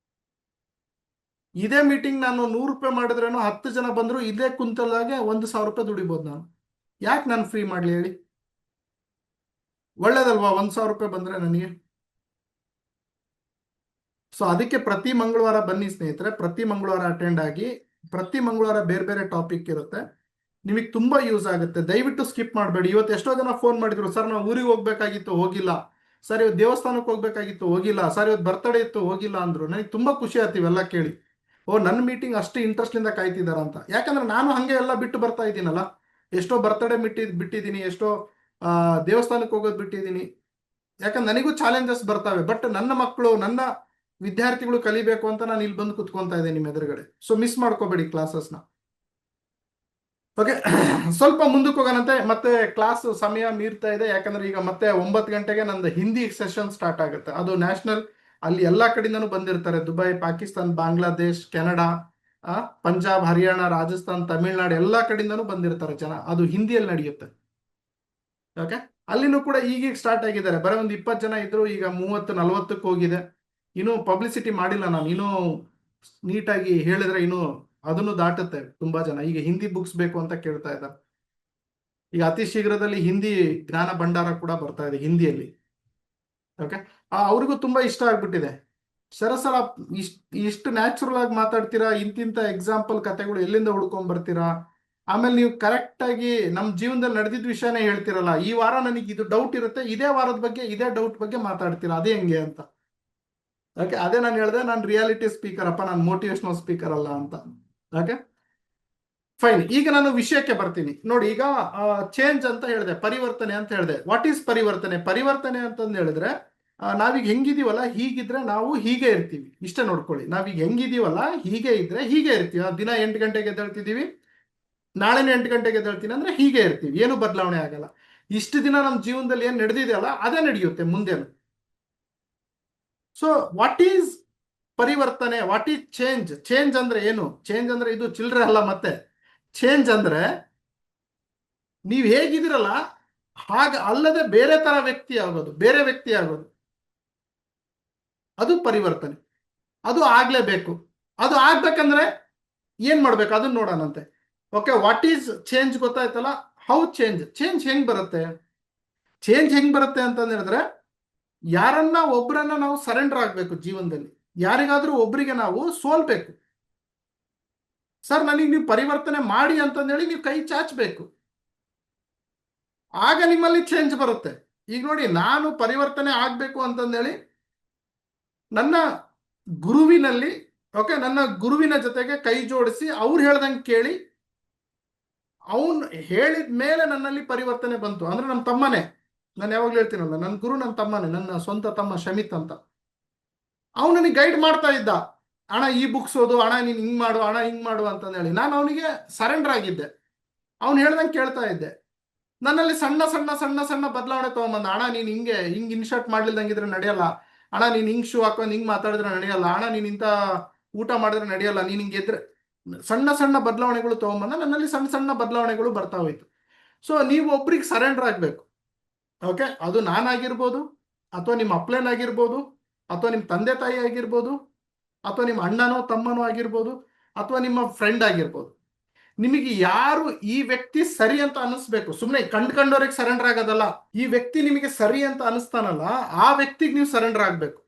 ಇದೇ ಮೀಟಿಂಗ್ ನಾನು 100 ರೂಪಾಯಿ ಮಾಡಿದ್ರೇನು, 10 ಜನ ಬಂದ್ರು ಇದೇ ಕುಂತಲ್ದಾಗೆ 1,000 ರೂಪಾಯಿ ದುಡಿಬೋದು ನಾನು. ಯಾಕೆ ನಾನು ಫ್ರೀ ಮಾಡ್ಲಿ ಹೇಳಿ? ಒಳ್ಳೇದಲ್ವಾ 1,000 ರೂಪಾಯಿ ಬಂದ್ರೆ ನನಗೆ? ಸೊ ಅದಕ್ಕೆ ಪ್ರತಿ ಮಂಗಳವಾರ ಬನ್ನಿ ಸ್ನೇಹಿತರೆ, ಪ್ರತಿ ಮಂಗಳವಾರ ಅಟೆಂಡ್ ಆಗಿ. ಪ್ರತಿ ಮಂಗಳವಾರ ಬೇರೆ ಬೇರೆ ಟಾಪಿಕ್ ಇರುತ್ತೆ, ನಿಮಗೆ ತುಂಬಾ ಯೂಸ್ ಆಗುತ್ತೆ. ದಯವಿಟ್ಟು ಸ್ಕಿಪ್ ಮಾಡಬೇಡಿ. ಇವತ್ತು ಎಷ್ಟೋ ಜನ ಫೋನ್ ಮಾಡಿದ್ರು, ಸರ್ ನಾವು ಊರಿಗೆ ಹೋಗ್ಬೇಕಾಗಿತ್ತು ಹೋಗಿಲ್ಲ, ಸರ್ ಇವತ್ತು ದೇವಸ್ಥಾನಕ್ಕೆ ಹೋಗ್ಬೇಕಾಗಿತ್ತು ಹೋಗಿಲ್ಲ, ಸರ್ ಇವತ್ತು ಬರ್ತಡೇ ಇತ್ತು ಹೋಗಿಲ್ಲ ಅಂದ್ರು. ನನಗೆ ತುಂಬಾ ಖುಷಿ ಆಯ್ತು ಇವೆಲ್ಲ ಕೇಳಿ. ಓ, ನನ್ನ ಮೀಟಿಂಗ್ ಅಷ್ಟು ಇಂಟ್ರೆಸ್ಟ್ ಇಂದ ಕಾಯ್ತಿದಾರ ಅಂತ. ಯಾಕಂದ್ರೆ ನಾನು ಹಂಗೆ ಎಲ್ಲ ಬಿಟ್ಟು ಬರ್ತಾ ಇದ್ದೀನಲ್ಲ. ಎಷ್ಟೋ ಬರ್ತಡೇ ಬಿಟ್ಟಿದ್ದೀನಿ, ಎಷ್ಟೋ ದೇವಸ್ಥಾನಕ್ಕೆ ಹೋಗೋದು ಬಿಟ್ಟಿದ್ದೀನಿ. ಯಾಕಂದ್ರೆ ನನಗೂ ಚಾಲೆಂಜಸ್ ಬರ್ತವೆ, ಬಟ್ ನನ್ನ ಮಕ್ಕಳು, ನನ್ನ ವಿದ್ಯಾರ್ಥಿಗಳು ಕಲಿಬೇಕು ಅಂತ ನಾನು ಇಲ್ಲಿ ಬಂದು ಕುತ್ಕೊಂತಾ ಇದ್ದೇನೆ ನಿಮ್ಮ ಎದುರುಗಡೆ. ಸೊ ಮಿಸ್ ಮಾಡ್ಕೋಬೇಡಿ ಕ್ಲಾಸಸ್ನ. ಓಕೆ, ಸ್ವಲ್ಪ ಮುಂದಕ್ಕೆ ಹೋಗೋಣಂತೆ. ಮತ್ತೆ ಕ್ಲಾಸ್ ಸಮಯ ಮೀರ್ತಾ ಇದೆ, ಯಾಕಂದ್ರೆ ಈಗ ಮತ್ತೆ 9 ಗಂಟೆಗೆ ನಂದು ಹಿಂದಿ ಸೆಷನ್ ಸ್ಟಾರ್ಟ್ ಆಗುತ್ತೆ. ಅದು ನ್ಯಾಷನಲ್, ಅಲ್ಲಿ ಎಲ್ಲಾ ಕಡೆಯಿಂದನೂ ಬಂದಿರ್ತಾರೆ. ದುಬೈ, ಪಾಕಿಸ್ತಾನ್, ಬಾಂಗ್ಲಾದೇಶ್, ಕೆನಡಾ, ಪಂಜಾಬ್, ಹರಿಯಾಣ, ರಾಜಸ್ಥಾನ್, ತಮಿಳ್ನಾಡು, ಎಲ್ಲಾ ಕಡೆಯಿಂದನೂ ಬಂದಿರ್ತಾರೆ ಜನ. ಅದು ಹಿಂದಿಯಲ್ಲಿ ನಡೆಯುತ್ತೆ. ಓಕೆ, ಅಲ್ಲಿನೂ ಕೂಡ ಈಗೀಗ ಸ್ಟಾರ್ಟ್ ಆಗಿದ್ದಾರೆ. ಬರೀ ಒಂದು 20 ಜನ ಇದ್ರು, ಈಗ 30-40ಕ್ಕೆ ಹೋಗಿದೆ. ಇನ್ನೂ ಪಬ್ಲಿಸಿಟಿ ಮಾಡಿಲ್ಲ ನಾನು, ಇನ್ನೂ ನೀಟಾಗಿ ಹೇಳಿದ್ರೆ ಇನ್ನೂ ಅದನ್ನು ದಾಟುತ್ತೆ. ತುಂಬಾ ಜನ ಈಗ ಹಿಂದಿ ಬುಕ್ಸ್ ಬೇಕು ಅಂತ ಕೇಳ್ತಾ ಇದ್ದಾರೆ. ಈಗ ಅತಿ ಶೀಘ್ರದಲ್ಲಿ ಹಿಂದಿ ಜ್ಞಾನ ಭಂಡಾರ ಕೂಡ ಬರ್ತಾ ಇದೆ ಹಿಂದಿಯಲ್ಲಿ. ಓಕೆ, ಅವ್ರಿಗೂ ತುಂಬಾ ಇಷ್ಟ ಆಗ್ಬಿಟ್ಟಿದೆ. ಸರಸರ ಇಷ್ಟು ನ್ಯಾಚುರಲ್ ಆಗಿ ಮಾತಾಡ್ತೀರಾ, ಇಂತಿಂತ ಎಕ್ಸಾಂಪಲ್ ಕತೆಗಳು ಎಲ್ಲಿಂದ ಹುಡ್ಕೊಂಡ್ ಬರ್ತೀರಾ, ಆಮೇಲೆ ನೀವು ಕರೆಕ್ಟ್ ಆಗಿ ನಮ್ಮ ಜೀವನದಲ್ಲಿ ನಡೆದಿದ್ದ ವಿಷಯನೇ ಹೇಳ್ತಿರಲ್ಲ. ಈ ವಾರ ನನಗೆ ಇದು ಡೌಟ್ ಇರುತ್ತೆ, ಇದೇ ವಾರದ ಬಗ್ಗೆ ಇದೇ ಡೌಟ್ ಬಗ್ಗೆ ಮಾತಾಡ್ತೀರಾ, ಅದೇ ಹೆಂಗೆ ಅಂತ. ಓಕೆ, ಅದೇ ನಾನು ಹೇಳಿದೆ, ನಾನು ರಿಯಾಲಿಟಿ ಸ್ಪೀಕರ್ ಅಪ್ಪ, ನಾನು ಮೋಟಿವೇಶನಲ್ ಸ್ಪೀಕರ್ ಅಲ್ಲ ಅಂತ. ಓಕೆ ಫೈನ್, ಈಗ ನಾನು ವಿಷಯಕ್ಕೆ ಬರ್ತೀನಿ. ನೋಡಿ, ಈಗ ಚೇಂಜ್ ಅಂತ ಹೇಳಿದೆ, ಪರಿವರ್ತನೆ ಅಂತ ಹೇಳಿದೆ. ವಾಟ್ ಈಸ್ ಪರಿವರ್ತನೆ? ಪರಿವರ್ತನೆ ಅಂತಂದು ಹೇಳಿದ್ರೆ ನಾವೀಗ ಹೆಂಗಿದೀವಲ್ಲ ಹೀಗಿದ್ರೆ ನಾವು ಹೀಗೆ ಇರ್ತೀವಿ. ಇಷ್ಟ ನೋಡ್ಕೊಳ್ಳಿ, ನಾವೀಗ ಹೆಂಗಿದೀವಲ್ಲ ಹೀಗೆ ಇದ್ರೆ ಹೀಗೆ ಇರ್ತೀವಿ. ದಿನ 8 ಗಂಟೆಗೆ ಎದ್ದೇಳ್ತಿದ್ದೀವಿ, ನಾಳೆನೂ 8 ಗಂಟೆಗೆ ಎದ್ದೇಳ್ತೀನಿ ಅಂದ್ರೆ ಹೀಗೆ ಇರ್ತೀವಿ, ಏನು ಬದಲಾವಣೆ ಆಗಲ್ಲ. ಇಷ್ಟು ದಿನ ನಮ್ಮ ಜೀವನದಲ್ಲಿ ಏನು ನಡೆದಿದೆಯಲ್ಲ ಅದೇ ನಡೆಯುತ್ತೆ ಮುಂದೆನು. ಸೊ ವಾಟ್ ಈಸ್ ಪರಿವರ್ತನೆ, ವಾಟ್ ಈಸ್ ಚೇಂಜ್? ಚೇಂಜ್ ಅಂದ್ರೆ ಏನು? ಚೇಂಜ್ ಅಂದ್ರೆ ಇದು ಚಿಲ್ಲರೆ ಅಲ್ಲ. ಮತ್ತೆ ಚೇಂಜ್ ಅಂದ್ರೆ ನೀವು ಹೇಗಿದ್ದೀರಲ್ಲ ಹಾಗ ಅಲ್ಲದೆ ಬೇರೆ ತರ ವ್ಯಕ್ತಿ ಆಗೋದು, ಬೇರೆ ವ್ಯಕ್ತಿ ಆಗೋದು, ಅದು ಪರಿವರ್ತನೆ. ಅದು ಆಗ್ಲೇಬೇಕು. ಅದು ಆಗ್ಬೇಕಂದ್ರೆ ಏನ್ ಮಾಡ್ಬೇಕು ಅದನ್ನ ನೋಡೋಣಂತೆ. ಓಕೆ, ವಾಟ್ ಈಸ್ ಚೇಂಜ್ ಗೊತ್ತಾಯ್ತಲ್ಲ. How change? ಚೇಂಜ್ ಹೆಂಗ್ ಬರುತ್ತೆ? ಚೇಂಜ್ ಹೆಂಗ್ ಬರುತ್ತೆ ಅಂತ ಹೇಳಿದ್ರೆ, ಒಬ್ಬರನ್ನ ನಾವು ಸರೆಂಡರ್ ಆಗ್ಬೇಕು ಜೀವನದಲ್ಲಿ. ಯಾರಿಗಾದ್ರೂ ಒಬ್ಬರಿಗೆ ನಾವು ಸೋಲ್ಬೇಕು. ಸರ್ ನನಗೆ ನೀವು ಪರಿವರ್ತನೆ ಮಾಡಿ ಅಂತಂದೇಳಿ ನೀವು ಕೈ ಚಾಚಬೇಕು, ಆಗ ನಿಮ್ಮಲ್ಲಿ ಚೇಂಜ್ ಬರುತ್ತೆ. ಈಗ ನೋಡಿ, ನಾನು ಪರಿವರ್ತನೆ ಆಗ್ಬೇಕು ಅಂತಂದೇಳಿ ನನ್ನ ಗುರುವಿನಲ್ಲಿ, ಓಕೆ, ನನ್ನ ಗುರುವಿನ ಜೊತೆಗೆ ಕೈ ಜೋಡಿಸಿ ಅವ್ರು ಹೇಳ್ದಂಗೆ ಕೇಳಿ, ಅವನು ಹೇಳಿದ ಮೇಲೆ ನನ್ನಲ್ಲಿ ಪರಿವರ್ತನೆ ಬಂತು. ಅಂದ್ರೆ ನಮ್ಮ ತಮ್ಮನೇ, ನಾನು ಯಾವಾಗ್ಲೂ ಹೇಳ್ತೀನಲ್ಲ, ನನ್ನ ಗುರು ನನ್ನ ತಮ್ಮನೇ, ನನ್ನ ಸ್ವಂತ ತಮ್ಮ ಶಮಿತ್ ಅಂತ. ಅವನು ನನಗೆ ಗೈಡ್ ಮಾಡ್ತಾ ಇದ್ದ, ಅಣ್ಣ ಈ ಬುಕ್ಸ್ ಓದು, ಅಣ್ಣ ನೀನು ಹಿಂಗ್ ಮಾಡು, ಅಣ್ಣ ಹಿಂಗ್ ಮಾಡು ಅಂತಂದೇಳಿ. ನಾನು ಅವನಿಗೆ ಸರೆಂಡರ್ ಆಗಿದ್ದೆ, ಅವ್ನು ಹೇಳ್ದಂಗೆ ಕೇಳ್ತಾ ಇದ್ದೆ. ನನ್ನಲ್ಲಿ ಸಣ್ಣ ಸಣ್ಣ ಸಣ್ಣ ಸಣ್ಣ ಬದಲಾವಣೆ ತಗೊಂಬಂದ. ಅಣ್ಣ ನೀನು ಹಿಂಗ್ ಇನ್ಶರ್ಟ್ ಮಾಡ್ಲಿಲ್ದಂಗಿದ್ರೆ ನಡೆಯಲ್ಲ, ಅಣ್ಣ ನೀನು ಹಿಂಗ್ ಶೂ ಹಾಕೊಂಡು ಹಿಂಗ್ ಮಾತಾಡಿದ್ರೆ ನಡೆಯಲ್ಲ, ಅಣ್ಣ ನೀನು ಇಂಥ ಊಟ ಮಾಡಿದ್ರೆ ನಡೆಯಲ್ಲ, ನೀನು ಹಿಂಗೆ ಇದ್ರೆ. ಸಣ್ಣ ಸಣ್ಣ ಬದಲಾವಣೆಗಳು ತಗೊಂಬಂದ. ನನ್ನಲ್ಲಿ ಸಣ್ಣ ಸಣ್ಣ ಬದಲಾವಣೆಗಳು ಬರ್ತಾ ಹೋಯ್ತು. ಸೊ ನೀವು ಒಬ್ರಿಗೆ ಸರೆಂಡರ್ ಆಗ್ಬೇಕು. ಓಕೆ, ಅದು ನಾನಾಗಿರ್ಬೋದು, ಅಥವಾ ನಿಮ್ಮ ಅಪ್ಲೈನ್ ಆಗಿರ್ಬೋದು, ಅಥವಾ ನಿಮ್ಮ ತಂದೆ ತಾಯಿ ಆಗಿರ್ಬೋದು, ಅಥವಾ ನಿಮ್ಮ ಅಣ್ಣನೋ ತಮ್ಮನೋ ಆಗಿರ್ಬೋದು, ಅಥವಾ ನಿಮ್ಮ ಫ್ರೆಂಡ್ ಆಗಿರ್ಬೋದು. ನಿಮಗೆ ಯಾರು ಈ ವ್ಯಕ್ತಿ ಸರಿ ಅಂತ ಅನಿಸ್ಬೇಕು, ಸುಮ್ಮನೆ ಕಂಡ್ಕೊಂಡವ್ರಿಗೆ ಸರೆಂಡರ್ ಆಗೋದಲ್ಲ. ಈ ವ್ಯಕ್ತಿ ನಿಮಗೆ ಸರಿ ಅಂತ ಅನಿಸ್ತಾನಲ್ಲ, ಆ ವ್ಯಕ್ತಿಗೆ ನೀವು ಸರೆಂಡರ್ ಆಗ್ಬೇಕು.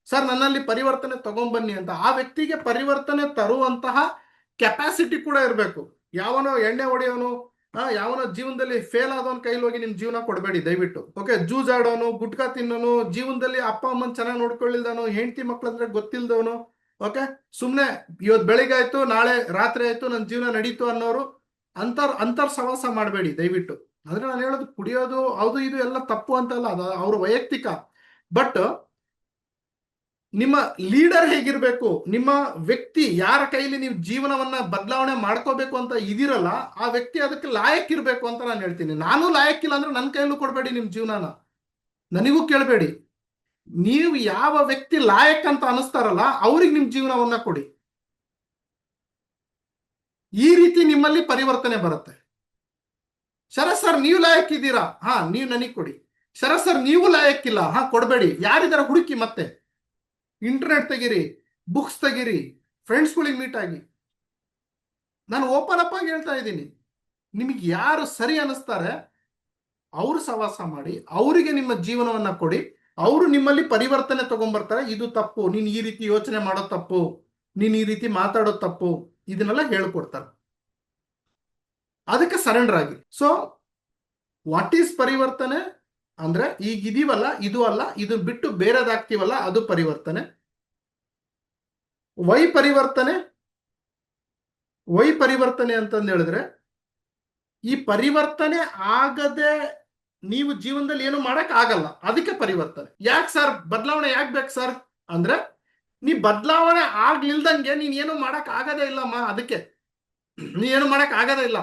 ಸರ್ ನನ್ನಲ್ಲಿ ಪರಿವರ್ತನೆ ತಗೊಂಡ್ಬನ್ನಿ ಅಂತ. ಆ ವ್ಯಕ್ತಿಗೆ ಪರಿವರ್ತನೆ ತರುವಂತಹ ಕೆಪಾಸಿಟಿ ಕೂಡ ಇರಬೇಕು. ಯಾವನೋ ಎಣ್ಣೆ ಹೊಡೆಯೋನು, ಯಾವನೋ ಜೀವನದಲ್ಲಿ ಫೇಲ್ ಆದವನ್ ಕೈಲಿ ಹೋಗಿ ನಿಮ್ ಜೀವನ ಕೊಡಬೇಡಿ ದಯವಿಟ್ಟು. ಓಕೆ, ಜೂಜಾಡೋನು, ಗುಟ್ಕಾ ತಿನ್ನೋನು, ಜೀವನದಲ್ಲಿ ಅಪ್ಪ ಅಮ್ಮನ್ ಚೆನ್ನಾಗಿ ನೋಡ್ಕೊಳ್ಳಿಲ್ದವನು, ಹೆಂಡತಿ ಮಕ್ಳಂದ್ರೆ ಗೊತ್ತಿಲ್ದವನು, ಓಕೆ, ಸುಮ್ನೆ ಇವತ್ತು ಬೆಳಿಗ್ಗೆ ಆಯ್ತು ನಾಳೆ ರಾತ್ರಿ ಆಯ್ತು ನನ್ನ ಜೀವನ ನಡೀತು ಅನ್ನೋರು ಅಂತರ್ ಸವಾಸ ಮಾಡಬೇಡಿ ದಯವಿಟ್ಟು. ಅಂದ್ರೆ ನಾನು ಹೇಳೋದು, ಕುಡಿಯೋದು ಅದು ಇದು ಎಲ್ಲ ತಪ್ಪು ಅಂತಲ್ಲ, ಅದು ಅವ್ರ ವೈಯಕ್ತಿಕ. ಬಟ್ ನಿಮ್ಮ ಲೀಡರ್ ಹೇಗಿರ್ಬೇಕು, ನಿಮ್ಮ ವ್ಯಕ್ತಿ ಯಾರ ಕೈಲಿ ನೀವು ಜೀವನವನ್ನ ಬದಲಾವಣೆ ಮಾಡ್ಕೋಬೇಕು ಅಂತ ಇದಿರಲ್ಲ, ಆ ವ್ಯಕ್ತಿ ಅದಕ್ಕೆ ಲಾಯಕ್ ಇರ್ಬೇಕು ಅಂತ ನಾನು ಹೇಳ್ತೀನಿ. ನಾನು ಲಾಯಕ್ಕಿಲ್ಲ ಅಂದ್ರೆ ನನ್ನ ಕೈಲೂ ಕೊಡಬೇಡಿ ನಿಮ್ ಜೀವನನ, ನನಗೂ ಕೇಳಬೇಡಿ. ನೀವು ಯಾವ ವ್ಯಕ್ತಿ ಲಾಯಕ್ ಅಂತ ಅನಿಸ್ತಾರಲ್ಲ ಅವ್ರಿಗೆ ನಿಮ್ ಜೀವನವನ್ನ ಕೊಡಿ. ಈ ರೀತಿ ನಿಮ್ಮಲ್ಲಿ ಪರಿವರ್ತನೆ ಬರುತ್ತೆ. ಶರತ್ ಸರ್ ನೀವು ಲಾಯಕ್ ಇದ್ದೀರಾ, ಹಾ ನೀವು ನನಗೆ ಕೊಡಿ. ಶರತ್ ಸರ್ ನೀವು ಲಾಯಕ್ಕಿಲ್ಲ, ಹಾ ಕೊಡಬೇಡಿ. ಯಾರಿದಾರ ಹುಡುಕಿ, ಮತ್ತೆ ಇಂಟರ್ನೆಟ್ ತೆಗಿರಿ, ಬುಕ್ಸ್ ತೆಗಿರಿ, ಫ್ರೆಂಡ್ಸ್ಗಳಿಗೆ ಮೀಟ್ ಆಗಿ. ನಾನು ಓಪನ್ ಅಪ್ ಆಗಿ ಹೇಳ್ತಾ ಇದ್ದೀನಿ, ನಿಮಗೆ ಯಾರು ಸರಿ ಅನಿಸ್ತಾರೆ ಅವ್ರು ಸವಾಸ ಮಾಡಿ, ಅವರಿಗೆ ನಿಮ್ಮ ಜೀವನವನ್ನ ಕೊಡಿ. ಅವರು ನಿಮ್ಮಲ್ಲಿ ಪರಿವರ್ತನೆ ತಗೊಂಡ್ಬರ್ತಾರೆ. ಇದು ತಪ್ಪು, ನೀನು ಈ ರೀತಿ ಯೋಚನೆ ಮಾಡೋದು ತಪ್ಪು, ನೀನು ಈ ರೀತಿ ಮಾತಾಡೋದು ತಪ್ಪು, ಇದನ್ನೆಲ್ಲ ಹೇಳ್ಕೊಡ್ತಾರೆ. ಅದಕ್ಕೆ ಸರೆಂಡರ್ ಆಗಿ. ಸೊ ವಾಟ್ ಈಸ್ ಪರಿವರ್ತನೆ ಅಂದ್ರೆ, ಈಗ ಇದೀವಲ್ಲ ಇದು ಅಲ್ಲ, ಇದು ಬಿಟ್ಟು ಬೇರೆದಾಗ್ತೀವಲ್ಲ ಅದು ಪರಿವರ್ತನೆ. ವೈ ಪರಿವರ್ತನೆ ಅಂತಂದು ಹೇಳಿದ್ರೆ, ಈ ಪರಿವರ್ತನೆ ಆಗದೆ ನೀವು ಜೀವನದಲ್ಲಿ ಏನು ಮಾಡಕ್ ಆಗಲ್ಲ, ಅದಕ್ಕೆ ಪರಿವರ್ತನೆ. ಯಾಕೆ ಸರ್ ಬದಲಾವಣೆ ಯಾಕೆ ಬೇಕು ಸರ್ ಅಂದ್ರೆ, ನೀ ಬದಲಾವಣೆ ಆಗ್ಲಿಲ್ದಂಗೆ ನೀನ್ ಏನು ಮಾಡಕ್ ಆಗದೇ ಇಲ್ಲಮ್ಮ, ಅದಕ್ಕೆ ನೀ ಏನು ಮಾಡಕ್ ಆಗದೇ ಇಲ್ಲ.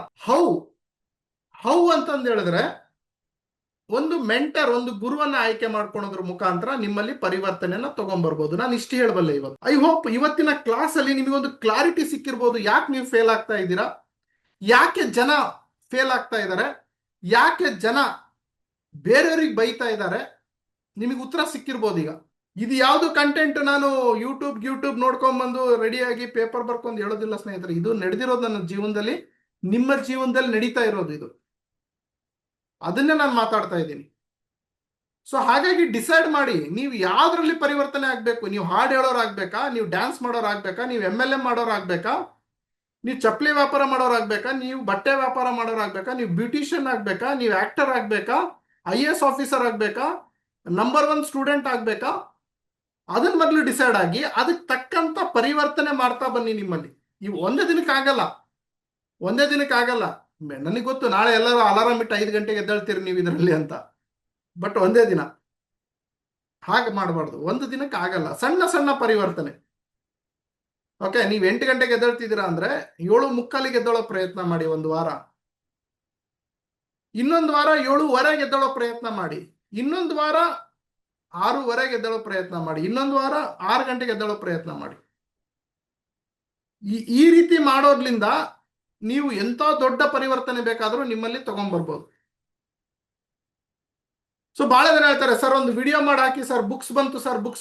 ಹೌ ಅಂತಂದು ಹೇಳಿದ್ರೆ, ಒಂದು ಮೆಂಟರ್, ಒಂದು ಗುರುವನ್ನ ಆಯ್ಕೆ ಮಾಡ್ಕೊಳೋದ್ರ ಮುಖಾಂತರ ನಿಮ್ಮಲ್ಲಿ ಪರಿವರ್ತನೆಯನ್ನ ತಗೊಂಡ್ಬರ್ಬೋದು. ನಾನು ಇಷ್ಟು ಹೇಳಬಲ್ಲೆ ಇವತ್ತು. ಐ ಹೋಪ್ ಇವತ್ತಿನ ಕ್ಲಾಸ್ ಅಲ್ಲಿ ನಿಮಗೊಂದು ಕ್ಲಾರಿಟಿ ಸಿಕ್ಕಿರ್ಬೋದು. ಯಾಕೆ ನೀವು ಫೇಲ್ ಆಗ್ತಾ ಇದ್ದೀರಾ, ಯಾಕೆ ಜನ ಫೇಲ್ ಆಗ್ತಾ ಇದ್ದಾರೆ, ಯಾಕೆ ಜನ ಬೇರೆಯವ್ರಿಗೆ ಬೈತಾ ಇದ್ದಾರೆ, ನಿಮಗೆ ಉತ್ತರ ಸಿಕ್ಕಿರ್ಬೋದು. ಈಗ ಇದು ಯಾವುದು ಕಂಟೆಂಟ್ ನಾನು ಯೂಟ್ಯೂಬ್ ನೋಡ್ಕೊಂಡ್ಬಂದು ರೆಡಿಯಾಗಿ ಪೇಪರ್ ಬರ್ಕೊಂಡು ಹೇಳೋದಿಲ್ಲ ಸ್ನೇಹಿತರೆ. ಇದು ನಡೆದಿರೋದು ನನ್ನ ಜೀವನದಲ್ಲಿ, ನಿಮ್ಮ ಜೀವನದಲ್ಲಿ ನಡೀತಾ ಇರೋದು ಇದು. ಅದನ್ನೇ ನಾನು ಮಾತಾಡ್ತಾ ಇದ್ದೀನಿ. ಸೊ ಹಾಗಾಗಿ ಡಿಸೈಡ್ ಮಾಡಿ, ನೀವು ಯಾವ್ದ್ರಲ್ಲಿ ಪರಿವರ್ತನೆ ಆಗ್ಬೇಕು. ನೀವು ಹಾಡು ಹೇಳೋರು ಆಗ್ಬೇಕಾ, ನೀವು ಡ್ಯಾನ್ಸ್ ಮಾಡೋರು ಆಗ್ಬೇಕಾ, ನೀವು MLM ಮಾಡೋರು ಆಗ್ಬೇಕಾ, ನೀವು ಚಪ್ಪಲಿ ವ್ಯಾಪಾರ ಮಾಡೋರು ಆಗ್ಬೇಕಾ, ನೀವು ಬಟ್ಟೆ ವ್ಯಾಪಾರ ಮಾಡೋರು ಆಗ್ಬೇಕಾ, ನೀವು ಬ್ಯೂಟಿಷಿಯನ್ ಆಗ್ಬೇಕಾ, ನೀವು ಆಕ್ಟರ್ ಆಗ್ಬೇಕಾ, IAS ಆಫೀಸರ್ ಆಗ್ಬೇಕಾ, ನಂಬರ್ 1 ಸ್ಟೂಡೆಂಟ್ ಆಗ್ಬೇಕಾ, ಅದನ್ನ ಮೊದಲು ಡಿಸೈಡ್ ಆಗಿ ಅದಕ್ಕೆ ತಕ್ಕಂತ ಪರಿವರ್ತನೆ ಮಾಡ್ತಾ ಬನ್ನಿ. ನಿಮ್ಮಲ್ಲಿ ಇವು ಒಂದೇ ದಿನಕ್ಕೆ ಆಗಲ್ಲ. ನನಗೆ ಗೊತ್ತು, ನಾಳೆ ಎಲ್ಲರೂ ಅಲಾರಾಮ್ ಇಟ್ಟು 5 ಗಂಟೆಗೆ ಎದ್ದೇಳ್ತೀರಿ ನೀವು ಇದರಲ್ಲಿ ಅಂತ. ಬಟ್ ಒಂದೇ ದಿನ ಹಾಗೆ ಮಾಡಬಾರ್ದು. ಒಂದು ದಿನಕ್ಕೆ ಆಗಲ್ಲ, ಸಣ್ಣ ಸಣ್ಣ ಪರಿವರ್ತನೆ. ಓಕೆ, ನೀವು 8 ಗಂಟೆಗೆ ಎದ್ದೇಳ್ತಿದ್ದೀರಾ ಅಂದ್ರೆ 7:45 ಎದ್ದೇಳೋ ಪ್ರಯತ್ನ ಮಾಡಿ ಒಂದು ವಾರ. ಇನ್ನೊಂದು ವಾರ 7:15 ಎದ್ದೇಳೋ ಪ್ರಯತ್ನ ಮಾಡಿ. ಇನ್ನೊಂದು ವಾರ 6:15 ಎದ್ದೇಳೋ ಪ್ರಯತ್ನ ಮಾಡಿ. ಇನ್ನೊಂದು ವಾರ 6 ಗಂಟೆಗೆ ಎದ್ದೇಳೋ ಪ್ರಯತ್ನ ಮಾಡಿ. ಈ ರೀತಿ ಮಾಡೋದ್ರಿಂದ ನೀವು ಎಂತ ದೊಡ್ಡ ಪರಿವರ್ತನೆ ಬೇಕಾದರೂ ನಿಮ್ಮಲ್ಲಿ ತಗೊಂಡ್ಬರ್ಬೋದು. ಸೊ ಬಹಳ ಜನ ಹೇಳ್ತಾರೆ, ಸರ್ ಒಂದು ವಿಡಿಯೋ ಮಾಡಿ ಹಾಕಿ ಸರ್, ಬುಕ್ಸ್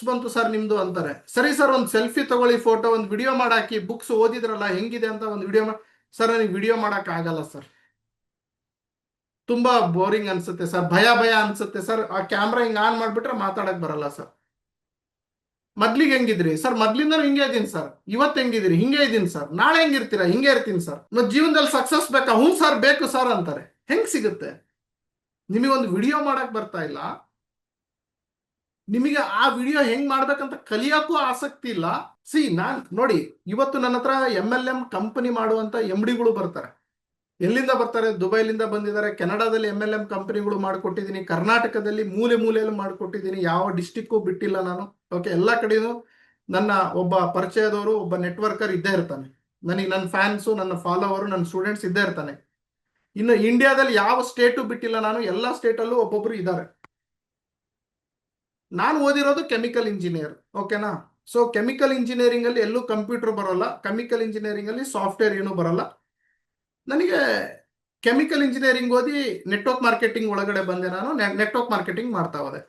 ಬಂತು ಸರ್ ನಿಮ್ದು ಅಂತಾರೆ. ಸರಿ ಸರ್, ಒಂದು ಸೆಲ್ಫಿ ತಗೊಳ್ಳಿ, ಫೋಟೋ, ಒಂದು ವಿಡಿಯೋ ಮಾಡಿ ಹಾಕಿ, ಬುಕ್ಸ್ ಓದಿದ್ರಲ್ಲ ಹೆಂಗಿದೆ ಅಂತ ಒಂದು ವಿಡಿಯೋ ಸರ್, ನನಗೆ ವಿಡಿಯೋ ಮಾಡಕ್ ಆಗಲ್ಲ ಸರ್, ತುಂಬಾ ಬೋರಿಂಗ್ ಅನ್ಸುತ್ತೆ ಸರ್, ಭಯ ಅನ್ಸುತ್ತೆ ಸರ್, ಆ ಕ್ಯಾಮ್ರಾ ಹಿಂಗ್ ಆನ್ ಮಾಡ್ಬಿಟ್ರೆ ಮಾತಾಡಕ್ ಬರಲ್ಲ ಸರ್. ಮೊದ್ಲಿಗೆ ಹೆಂಗಿದ್ರಿ ಸರ್? ಮೊದ್ಲಿಂದ ಹಿಂಗೆ ಇದೀನಿ ಸರ್. ಇವತ್ತು ಹೆಂಗಿದ್ರಿ? ಹಿಂಗೆ ಇದೀನಿ ಸರ್. ನಾಳೆ ಹೆಂಗಿರ್ತೀರಾ? ಹಿಂಗೆ ಇರ್ತೀನಿ ಸರ್. ಮತ್ ಜೀವನದಲ್ಲಿ ಸಕ್ಸಸ್ ಬೇಕಾ? ಹ್ಞೂ ಸರ್ ಬೇಕು ಸರ್ ಅಂತಾರೆ. ಹೆಂಗ್ ಸಿಗುತ್ತೆ? ನಿಮಗೊಂದು ವಿಡಿಯೋ ಮಾಡಕ್ ಬರ್ತಾ ಇಲ್ಲ, ನಿಮಗೆ ಆ ವಿಡಿಯೋ ಹೆಂಗ್ ಮಾಡ್ಬೇಕಂತ ಕಲಿಯಕ್ಕೂ ಆಸಕ್ತಿ ಇಲ್ಲ. ನಾನ್ ನೋಡಿ, ಇವತ್ತು ನನ್ನ ಹತ್ರ MLM ಕಂಪನಿ ಮಾಡುವಂತ MDಗಳು ಬರ್ತಾರೆ. ಎಲ್ಲಿಂದ ಬರ್ತಾರೆ? ದುಬೈಲಿಂದ ಬಂದಿದ್ದಾರೆ. ಕೆನಡಾದಲ್ಲಿ MLM ಕಂಪನಿಗಳು ಮಾಡಿಕೊಟ್ಟಿದ್ದೀನಿ. ಕರ್ನಾಟಕದಲ್ಲಿ ಮೂಲೆ ಮೂಲೆಯಲ್ಲಿ ಮಾಡಿಕೊಟ್ಟಿದ್ದೀನಿ. ಯಾವ ಡಿಸ್ಟಿಕ್ಕು ಬಿಟ್ಟಿಲ್ಲ ನಾನು. ಓಕೆ, ಎಲ್ಲ ಕಡೆನೂ ನನ್ನ ಒಬ್ಬ ಪರಿಚಯದವರು, ಒಬ್ಬ ನೆಟ್ವರ್ಕರ್ ಇದ್ದೇ ಇರ್ತಾನೆ. ನನಗೆ ನನ್ನ ಫ್ಯಾನ್ಸು, ನನ್ನ ಫಾಲೋವರು, ನನ್ನ ಸ್ಟೂಡೆಂಟ್ಸ್ ಇದ್ದೇ ಇರ್ತಾನೆ. ಇನ್ನು ಇಂಡಿಯಾದಲ್ಲಿ ಯಾವ ಸ್ಟೇಟು ಬಿಟ್ಟಿಲ್ಲ ನಾನು. ಎಲ್ಲ ಸ್ಟೇಟಲ್ಲೂ ಒಬ್ಬೊಬ್ರು ಇದ್ದಾರೆ. ನಾನು ಓದಿರೋದು ಕೆಮಿಕಲ್ ಇಂಜಿನಿಯರ್. ಓಕೆನಾ? ಸೊ ಕೆಮಿಕಲ್ ಇಂಜಿನಿಯರಿಂಗ್ ಅಲ್ಲಿ ಎಲ್ಲೂ ಕಂಪ್ಯೂಟರ್ ಬರೋಲ್ಲ. ಕೆಮಿಕಲ್ ಇಂಜಿನಿಯರಿಂಗ್ ಅಲ್ಲಿ ಸಾಫ್ಟ್ವೇರ್ ಏನೂ ಬರಲ್ಲ. ನನಗೆ ಕೆಮಿಕಲ್ ಇಂಜಿನಿಯರಿಂಗ್ ಓದಿ ನೆಟ್ವರ್ಕ್ ಮಾರ್ಕೆಟಿಂಗ್ ಒಳಗಡೆ ಬಂದೆ. ನಾನು ನೆಟ್ವರ್ಕ್ ಮಾರ್ಕೆಟಿಂಗ್ ಮಾಡ್ತಾ ಹೋದೆ.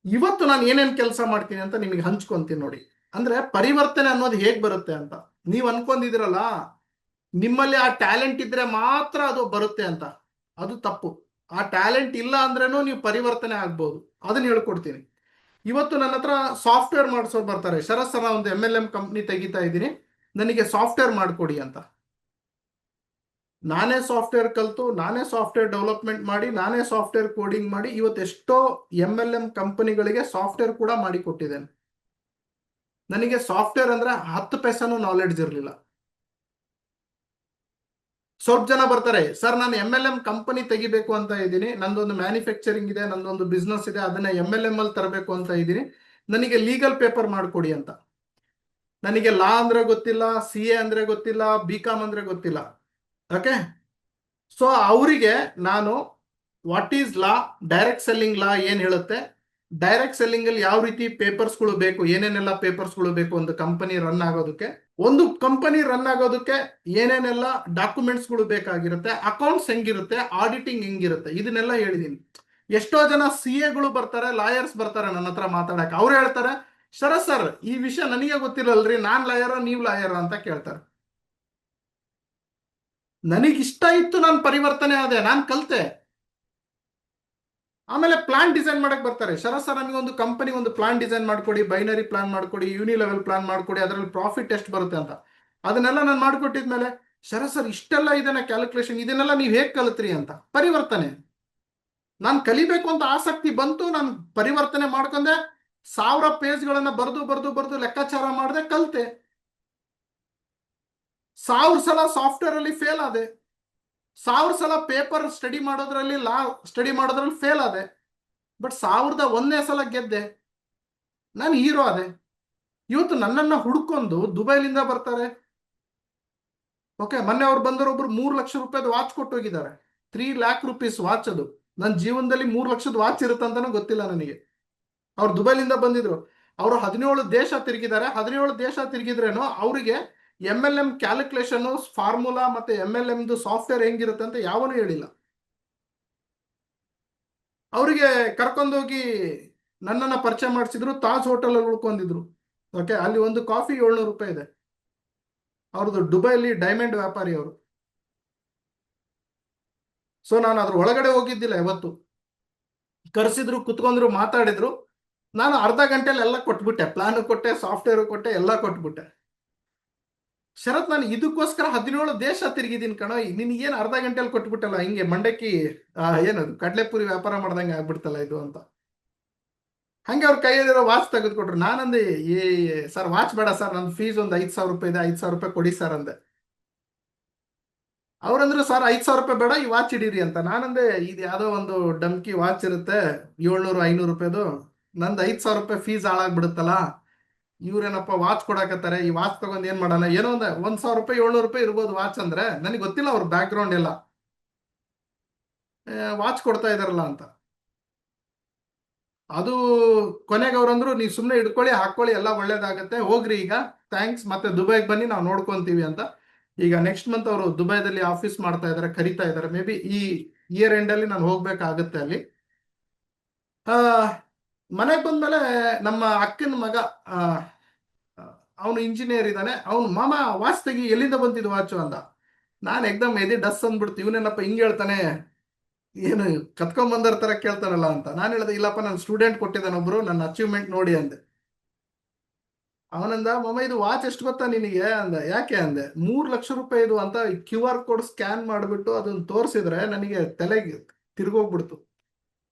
ಇವತ್ತು ನಾನು ಏನೇನು ಕೆಲಸ ಮಾಡ್ತೀನಿ ಅಂತ ನಿಮಗೆ ಹಂಚ್ಕೊಂತೀನಿ ನೋಡಿ. ಅಂದ್ರೆ ಪರಿವರ್ತನೆ ಅನ್ನೋದು ಹೇಗ್ ಬರುತ್ತೆ ಅಂತ. ನೀವು ಅನ್ಕೊಂಡಿದಿರಲ್ಲ ನಿಮ್ಮಲ್ಲಿ ಆ ಟ್ಯಾಲೆಂಟ್ ಇದ್ರೆ ಮಾತ್ರ ಅದು ಬರುತ್ತೆ ಅಂತ. ಅದು ತಪ್ಪು. ಆ ಟ್ಯಾಲೆಂಟ್ ಇಲ್ಲ ಅಂದ್ರೇನು ನೀವು ಪರಿವರ್ತನೆ ಆಗ್ಬೋದು. ಅದನ್ನ ಹೇಳ್ಕೊಡ್ತೀನಿ. ಇವತ್ತು ನನ್ನ ಹತ್ರ ಸಾಫ್ಟ್ವೇರ್ ಮಾಡಿಸೋರು ಬರ್ತಾರೆ. ಶರತ್ ಸರ್, ಒಂದು MLM ಕಂಪ್ನಿ ತೆಗಿತಾ ಇದ್ದೀನಿ, ನನಗೆ ಸಾಫ್ಟ್ವೇರ್ ಮಾಡಿಕೊಡಿ ಅಂತ. ನಾನೇ ಸಾಫ್ಟ್ವೇರ್ ಕಲ್ತು, ನಾನೇ ಸಾಫ್ಟ್ವೇರ್ ಡೆವಲಪ್ಮೆಂಟ್ ಮಾಡಿ, ನಾನೇ ಸಾಫ್ಟ್ವೇರ್ ಕೋಡಿಂಗ್ ಮಾಡಿ ಇವತ್ತು ಎಷ್ಟೋ MLM ಕಂಪನಿಗಳಿಗೆ ಸಾಫ್ಟ್ವೇರ್ ಕೂಡ ಮಾಡಿ ಕೊಟ್ಟಿದ್ದೇನೆ. ನನಗೆ ಸಾಫ್ಟ್ವೇರ್ ಅಂದ್ರೆ 10 ಪೈಸಾನು ನಾಲೆಡ್ಜ್ ಇರಲಿಲ್ಲ. ಸ್ವಲ್ಪ ಜನ ಬರ್ತಾರೆ, ಸರ್ ನಾನು MLM ಕಂಪನಿ ತೆಗಿಬೇಕು ಅಂತ ಇದ್ದೀನಿ, ನಂದೊಂದು ಮ್ಯಾನುಫ್ಯಾಕ್ಚರಿಂಗ್ ಇದೆ, ನಂದೊಂದು ಬಿಸ್ನೆಸ್ ಇದೆ, ಅದನ್ನ MLM ಅಲ್ಲಿ ತರಬೇಕು ಅಂತ ಇದ್ದೀನಿ, ನನಗೆ ಲೀಗಲ್ ಪೇಪರ್ ಮಾಡಿಕೊಡಿ ಅಂತ. ನನಗೆ ಲಾ ಅಂದ್ರೆ ಗೊತ್ತಿಲ್ಲ, CA ಅಂದ್ರೆ ಗೊತ್ತಿಲ್ಲ, BCom ಅಂದ್ರೆ ಗೊತ್ತಿಲ್ಲ. ಓಕೆ, ಸೊ ಅವರಿಗೆ ನಾನು what is law, direct selling law ಏನ್ ಹೇಳುತ್ತೆ, ಡೈರೆಕ್ಟ್ ಸೆಲ್ಲಿಂಗ್ ಅಲ್ಲಿ ಯಾವ ರೀತಿ ಪೇಪರ್ಸ್ಗಳು ಬೇಕು, ಏನೇನೆಲ್ಲ ಪೇಪರ್ಸ್ಗಳು ಬೇಕು ಒಂದು ಕಂಪನಿ ರನ್ ಆಗೋದಕ್ಕೆ, ಒಂದು ಕಂಪನಿ ರನ್ ಆಗೋದಕ್ಕೆ ಏನೇನೆಲ್ಲ ಡಾಕ್ಯುಮೆಂಟ್ಸ್ಗಳು ಬೇಕಾಗಿರುತ್ತೆ, ಅಕೌಂಟ್ಸ್ ಹೆಂಗಿರುತ್ತೆ, ಆಡಿಟಿಂಗ್ ಹೆಂಗಿರುತ್ತೆ, ಇದನ್ನೆಲ್ಲ ಹೇಳಿದೀನಿ. ಎಷ್ಟೋ ಜನ CAಗಳು ಬರ್ತಾರೆ, ಲಾಯರ್ಸ್ ಬರ್ತಾರೆ ನನ್ನ ಹತ್ರ ಮಾತಾಡಕ್ಕೆ. ಅವ್ರು ಹೇಳ್ತಾರೆ, ಶರತ್ ಸರ್ ಈ ವಿಷಯ ನನಗೆ ಗೊತ್ತಿರಲ್ರಿ, ನಾನ್ ಲಾಯರ ನೀವು ಲಾಯರ ಅಂತ ಕೇಳ್ತಾರೆ. ನನಗಿಷ್ಟ ಇತ್ತು, ನಾನು ಪರಿವರ್ತನೆ ಆದೆ, ನಾನು ಕಲ್ತೆ. ಆಮೇಲೆ ಪ್ಲಾನ್ ಡಿಸೈನ್ ಮಾಡಕ್ ಬರ್ತಾರೆ. ಶರತ್ ಸರ್ ನಮಗೆ ಒಂದು ಕಂಪನಿ ಒಂದು ಪ್ಲಾನ್ ಡಿಸೈನ್ ಮಾಡ್ಕೊಡಿ, ಬೈನರಿ ಪ್ಲಾನ್ ಮಾಡ್ಕೊಡಿ, ಯೂನಿಲೆವೆಲ್ ಪ್ಲಾನ್ ಮಾಡ್ಕೊಡಿ, ಅದರಲ್ಲಿ ಪ್ರಾಫಿಟ್ ಎಷ್ಟು ಬರುತ್ತೆ ಅಂತ. ಅದನ್ನೆಲ್ಲ ನಾನು ಮಾಡ್ಕೊಟ್ಟಿದ್ಮೇಲೆ, ಶರತ್ ಸರ್ ಇಷ್ಟೆಲ್ಲ ಇದನ್ನ ಕ್ಯಾಲ್ಕುಲೇಷನ್, ಇದನ್ನೆಲ್ಲ ನೀವು ಹೇಗೆ ಕಲಿತ್ರಿ ಅಂತ. ಪರಿವರ್ತನೆ. ನಾನು ಕಲಿಬೇಕು ಅಂತ ಆಸಕ್ತಿ ಬಂತು, ನಾನು ಪರಿವರ್ತನೆ ಮಾಡ್ಕೊಂಡೆ, 1000 ಪೇಜ್ಗಳನ್ನ ಬರೆದು ಲೆಕ್ಕಾಚಾರ ಮಾಡಿದೆ, ಕಲ್ತೆ. 1000 ಸಲ ಸಾಫ್ಟ್ವೇರ್ ಅಲ್ಲಿ ಫೇಲ್ ಆದೆ, 1000 ಸಲ ಪೇಪರ್ ಸ್ಟಡಿ ಮಾಡೋದ್ರಲ್ಲಿ, ಲಾ ಸ್ಟಡಿ ಮಾಡೋದ್ರಲ್ಲಿ ಫೇಲ್ ಆದೆ. ಬಟ್ 1001ನೇ ಸಲ ಗೆದ್ದೆ, ನಾನು ಹೀರೋ ಆದೆ. ಇವತ್ತು ನನ್ನನ್ನ ಹುಡ್ಕೊಂಡು ದುಬೈಲಿಂದ ಬರ್ತಾರೆ. ಓಕೆ, ಮೊನ್ನೆ ಅವ್ರು ಬಂದವರು ಒಬ್ರು 3 ಲಕ್ಷ ರೂಪಾಯಿದು ವಾಚ್ ಕೊಟ್ಟು ಹೋಗಿದ್ದಾರೆ. 3 ಲ್ಯಾಕ್ ರುಪೀಸ್ ವಾಚ್. ಅದು ನನ್ನ ಜೀವನದಲ್ಲಿ 3 ಲಕ್ಷದ ವಾಚ್ ಇರುತ್ತಂತಾನು ಗೊತ್ತಿಲ್ಲ ನನಗೆ. ಅವ್ರು ದುಬೈಲಿಂದ ಬಂದಿದ್ರು. ಅವರು 17 ದೇಶ ತಿರುಗಿದ್ದಾರೆ. 17 ದೇಶ ತಿರುಗಿದ್ರೇನು ಅವರಿಗೆ MLM ಕ್ಯಾಲ್ಕುಲೇಷನ್ ಫಾರ್ಮುಲಾ ಮತ್ತೆ MLMದು ಸಾಫ್ಟ್ವೇರ್ ಹೆಂಗಿರುತ್ತೆ ಅಂತ ಯಾವನು ಹೇಳಿಲ್ಲ. ಅವರಿಗೆ ಕರ್ಕೊಂಡೋಗಿ ನನ್ನನ್ನ ಪರಿಚಯ ಮಾಡಿಸಿದ್ರು. ತಾಜ್ ಹೋಟೆಲ್ ಅಲ್ಲಿ ಉಳ್ಕೊಂಡಿದ್ರು. ಓಕೆ, ಅಲ್ಲಿ ಒಂದು ಕಾಫಿ 700 ರೂಪಾಯಿ ಇದೆ. ಅವ್ರದ್ದು ದುಬೈಲಿ ಡೈಮಂಡ್ ವ್ಯಾಪಾರಿ ಅವರು. ಸೊ ನಾನು ಅದ್ರ ಒಳಗಡೆ ಹೋಗಿದ್ದಿಲ್ಲ ಯಾವತ್ತು. ಕರೆಸಿದ್ರು, ಕುತ್ಕೊಂಡ್ರು, ಮಾತಾಡಿದ್ರು. ನಾನು ಅರ್ಧ ಗಂಟೆಲಿ ಎಲ್ಲ ಕೊಟ್ಬಿಟ್ಟೆ. ಪ್ಲಾನ್ ಕೊಟ್ಟೆ, ಸಾಫ್ಟ್ವೇರ್ ಕೊಟ್ಟೆ, ಎಲ್ಲ ಕೊಟ್ಬಿಟ್ಟೆ. ಶರತ್, ನಾನು ಇದಕ್ಕೋಸ್ಕರ 17 ದೇಶ ತಿರುಗಿದ್ದೀನಿ ಕಣೋ, ನಿನ್ಗೇನು ಅರ್ಧ ಗಂಟೆಯಲ್ಲಿ ಕೊಟ್ಬಿಟ್ಟಲ್ಲ, ಹಿಂಗೆ ಮಂಡಕ್ಕಿ ಏನದು ಕಡ್ಲೆಪುರಿ ವ್ಯಾಪಾರ ಮಾಡ್ದಂಗೆ ಆಗ್ಬಿಡ್ತಲ್ಲ ಇದು ಅಂತ. ಹಂಗೆ ಅವ್ರ ಕೈಯಲ್ಲಿರೋ ವಾಚ್ ತೆಗೆದುಕೊಟ್ರು. ನಾನಂದೆ, ಸರ್ ವಾಚ್ ಬೇಡ ಸರ್, ನನ್ನ ಫೀಸ್ ಒಂದು 5,000 ರೂಪಾಯಿ ಇದೆ, 5,000 ರೂಪಾಯಿ ಕೊಡಿ ಸರ್ ಅಂದೆ. ಅವ್ರಂದ್ರೆ ಸರ್ 5,000 ರೂಪಾಯಿ ಬೇಡ, ಈ ವಾಚ್ ಇಡೀರಿ ಅಂತ. ನಾನಂದೆ ಇದು ಯಾವುದೋ ಒಂದು ಡಮ್ಕಿ ವಾಚ್ ಇರುತ್ತೆ 700-500 ರೂಪಾಯಿದು, ನಂದು 5,000 ರೂಪಾಯಿ ಫೀಸ್ ಹಾಳಾಗ್ಬಿಡುತ್ತಲ್ಲ, ಇವ್ರೇನಪ್ಪ ವಾಚ್ ಕೊಡಕತ್ತಾರೆ, ಈ ವಾಚ್ ತಗೊಂಡ್ ಏನ್ ಮಾಡೋಣ, ಏನೋ ಒಂದು 1,000 ರೂಪಾಯಿ 700 ರೂಪಾಯಿ ಇರ್ಬೋದು ವಾಚ್ ಅಂದ್ರೆ, ನನಗೆ ಗೊತ್ತಿಲ್ಲ ಅವ್ರ ಬ್ಯಾಕ್ ಗ್ರೌಂಡ್ ಎಲ್ಲ, ವಾಚ್ ಕೊಡ್ತಾ ಇದಾರಲ್ಲ ಅಂತ. ಅದು ಕೊನೆಗೆ ಅವ್ರಂದ್ರು ನೀವು ಸುಮ್ಮನೆ ಇಟ್ಕೊಳ್ಳಿ, ಹಾಕೊಳ್ಳಿ, ಎಲ್ಲ ಒಳ್ಳೇದಾಗತ್ತೆ, ಹೋಗ್ರಿ ಈಗ, ಥ್ಯಾಂಕ್ಸ್, ಮತ್ತೆ ದುಬೈಗೆ ಬನ್ನಿ, ನಾವು ನೋಡ್ಕೊಂತೀವಿ ಅಂತ. ಈಗ ನೆಕ್ಸ್ಟ್ ಮಂತ್ ಅವರು ದುಬೈದಲ್ಲಿ ಆಫೀಸ್ ಮಾಡ್ತಾ ಇದ್ದಾರೆ, ಕರಿತಾ ಇದ್ದಾರೆ. ಮೇ ಬಿ ಈ ಇಯರ್ ಎಂಡ್ ಅಲ್ಲಿ ನಾನು ಹೋಗ್ಬೇಕಾಗುತ್ತೆ ಅಲ್ಲಿ. ಮನೆಗೆ ಬಂದ್ಮೇಲೆ ನಮ್ಮ ಅಕ್ಕನ ಮಗ, ಅವನು ಇಂಜಿನಿಯರ್ ಇದ್ದಾನೆ, ಅವನು ಮಾಮ ವಾಚ್ ತೆಗಿ, ಎಲ್ಲಿಂದ ಬಂತಿದ್ದು ವಾಚು ಅಂದ. ನಾನು ಎಕ್ದಮ್ ಎದೆ ಡಸ್ ಅಂದ್ಬಿಡ್ತು, ಇವನೇನಪ್ಪ ಹಿಂಗೆ ಹೇಳ್ತಾನೆ, ಏನು ಕತ್ಕೊಂಡ್ ಬಂದರ ತರ ಕೇಳ್ತಾನಲ್ಲ ಅಂತ. ನಾನು ಹೇಳಿದೆ ಇಲ್ಲಪ್ಪ, ನನ್ನ ಸ್ಟೂಡೆಂಟ್ ಕೊಟ್ಟಿದ್ದಾನೊಬ್ರು, ನನ್ನ ಅಚೀವ್ಮೆಂಟ್ ನೋಡಿ ಅಂದೆ. ಅವನಂದ ಮಮ್ಮ ಇದು ವಾಚ್ ಎಷ್ಟು ಗೊತ್ತಾ ನಿನಗೆ ಅಂದ. ಯಾಕೆ ಅಂದೆ. 3 ಲಕ್ಷ ರೂಪಾಯಿ ಇದು ಅಂತ QR ಕೋಡ್ ಸ್ಕ್ಯಾನ್ ಮಾಡಿಬಿಟ್ಟು ಅದನ್ನ ತೋರಿಸಿದ್ರೆ ನನಗೆ ತಲೆಗೆ ತಿರ್ಗೋಗ್ಬಿಡ್ತು.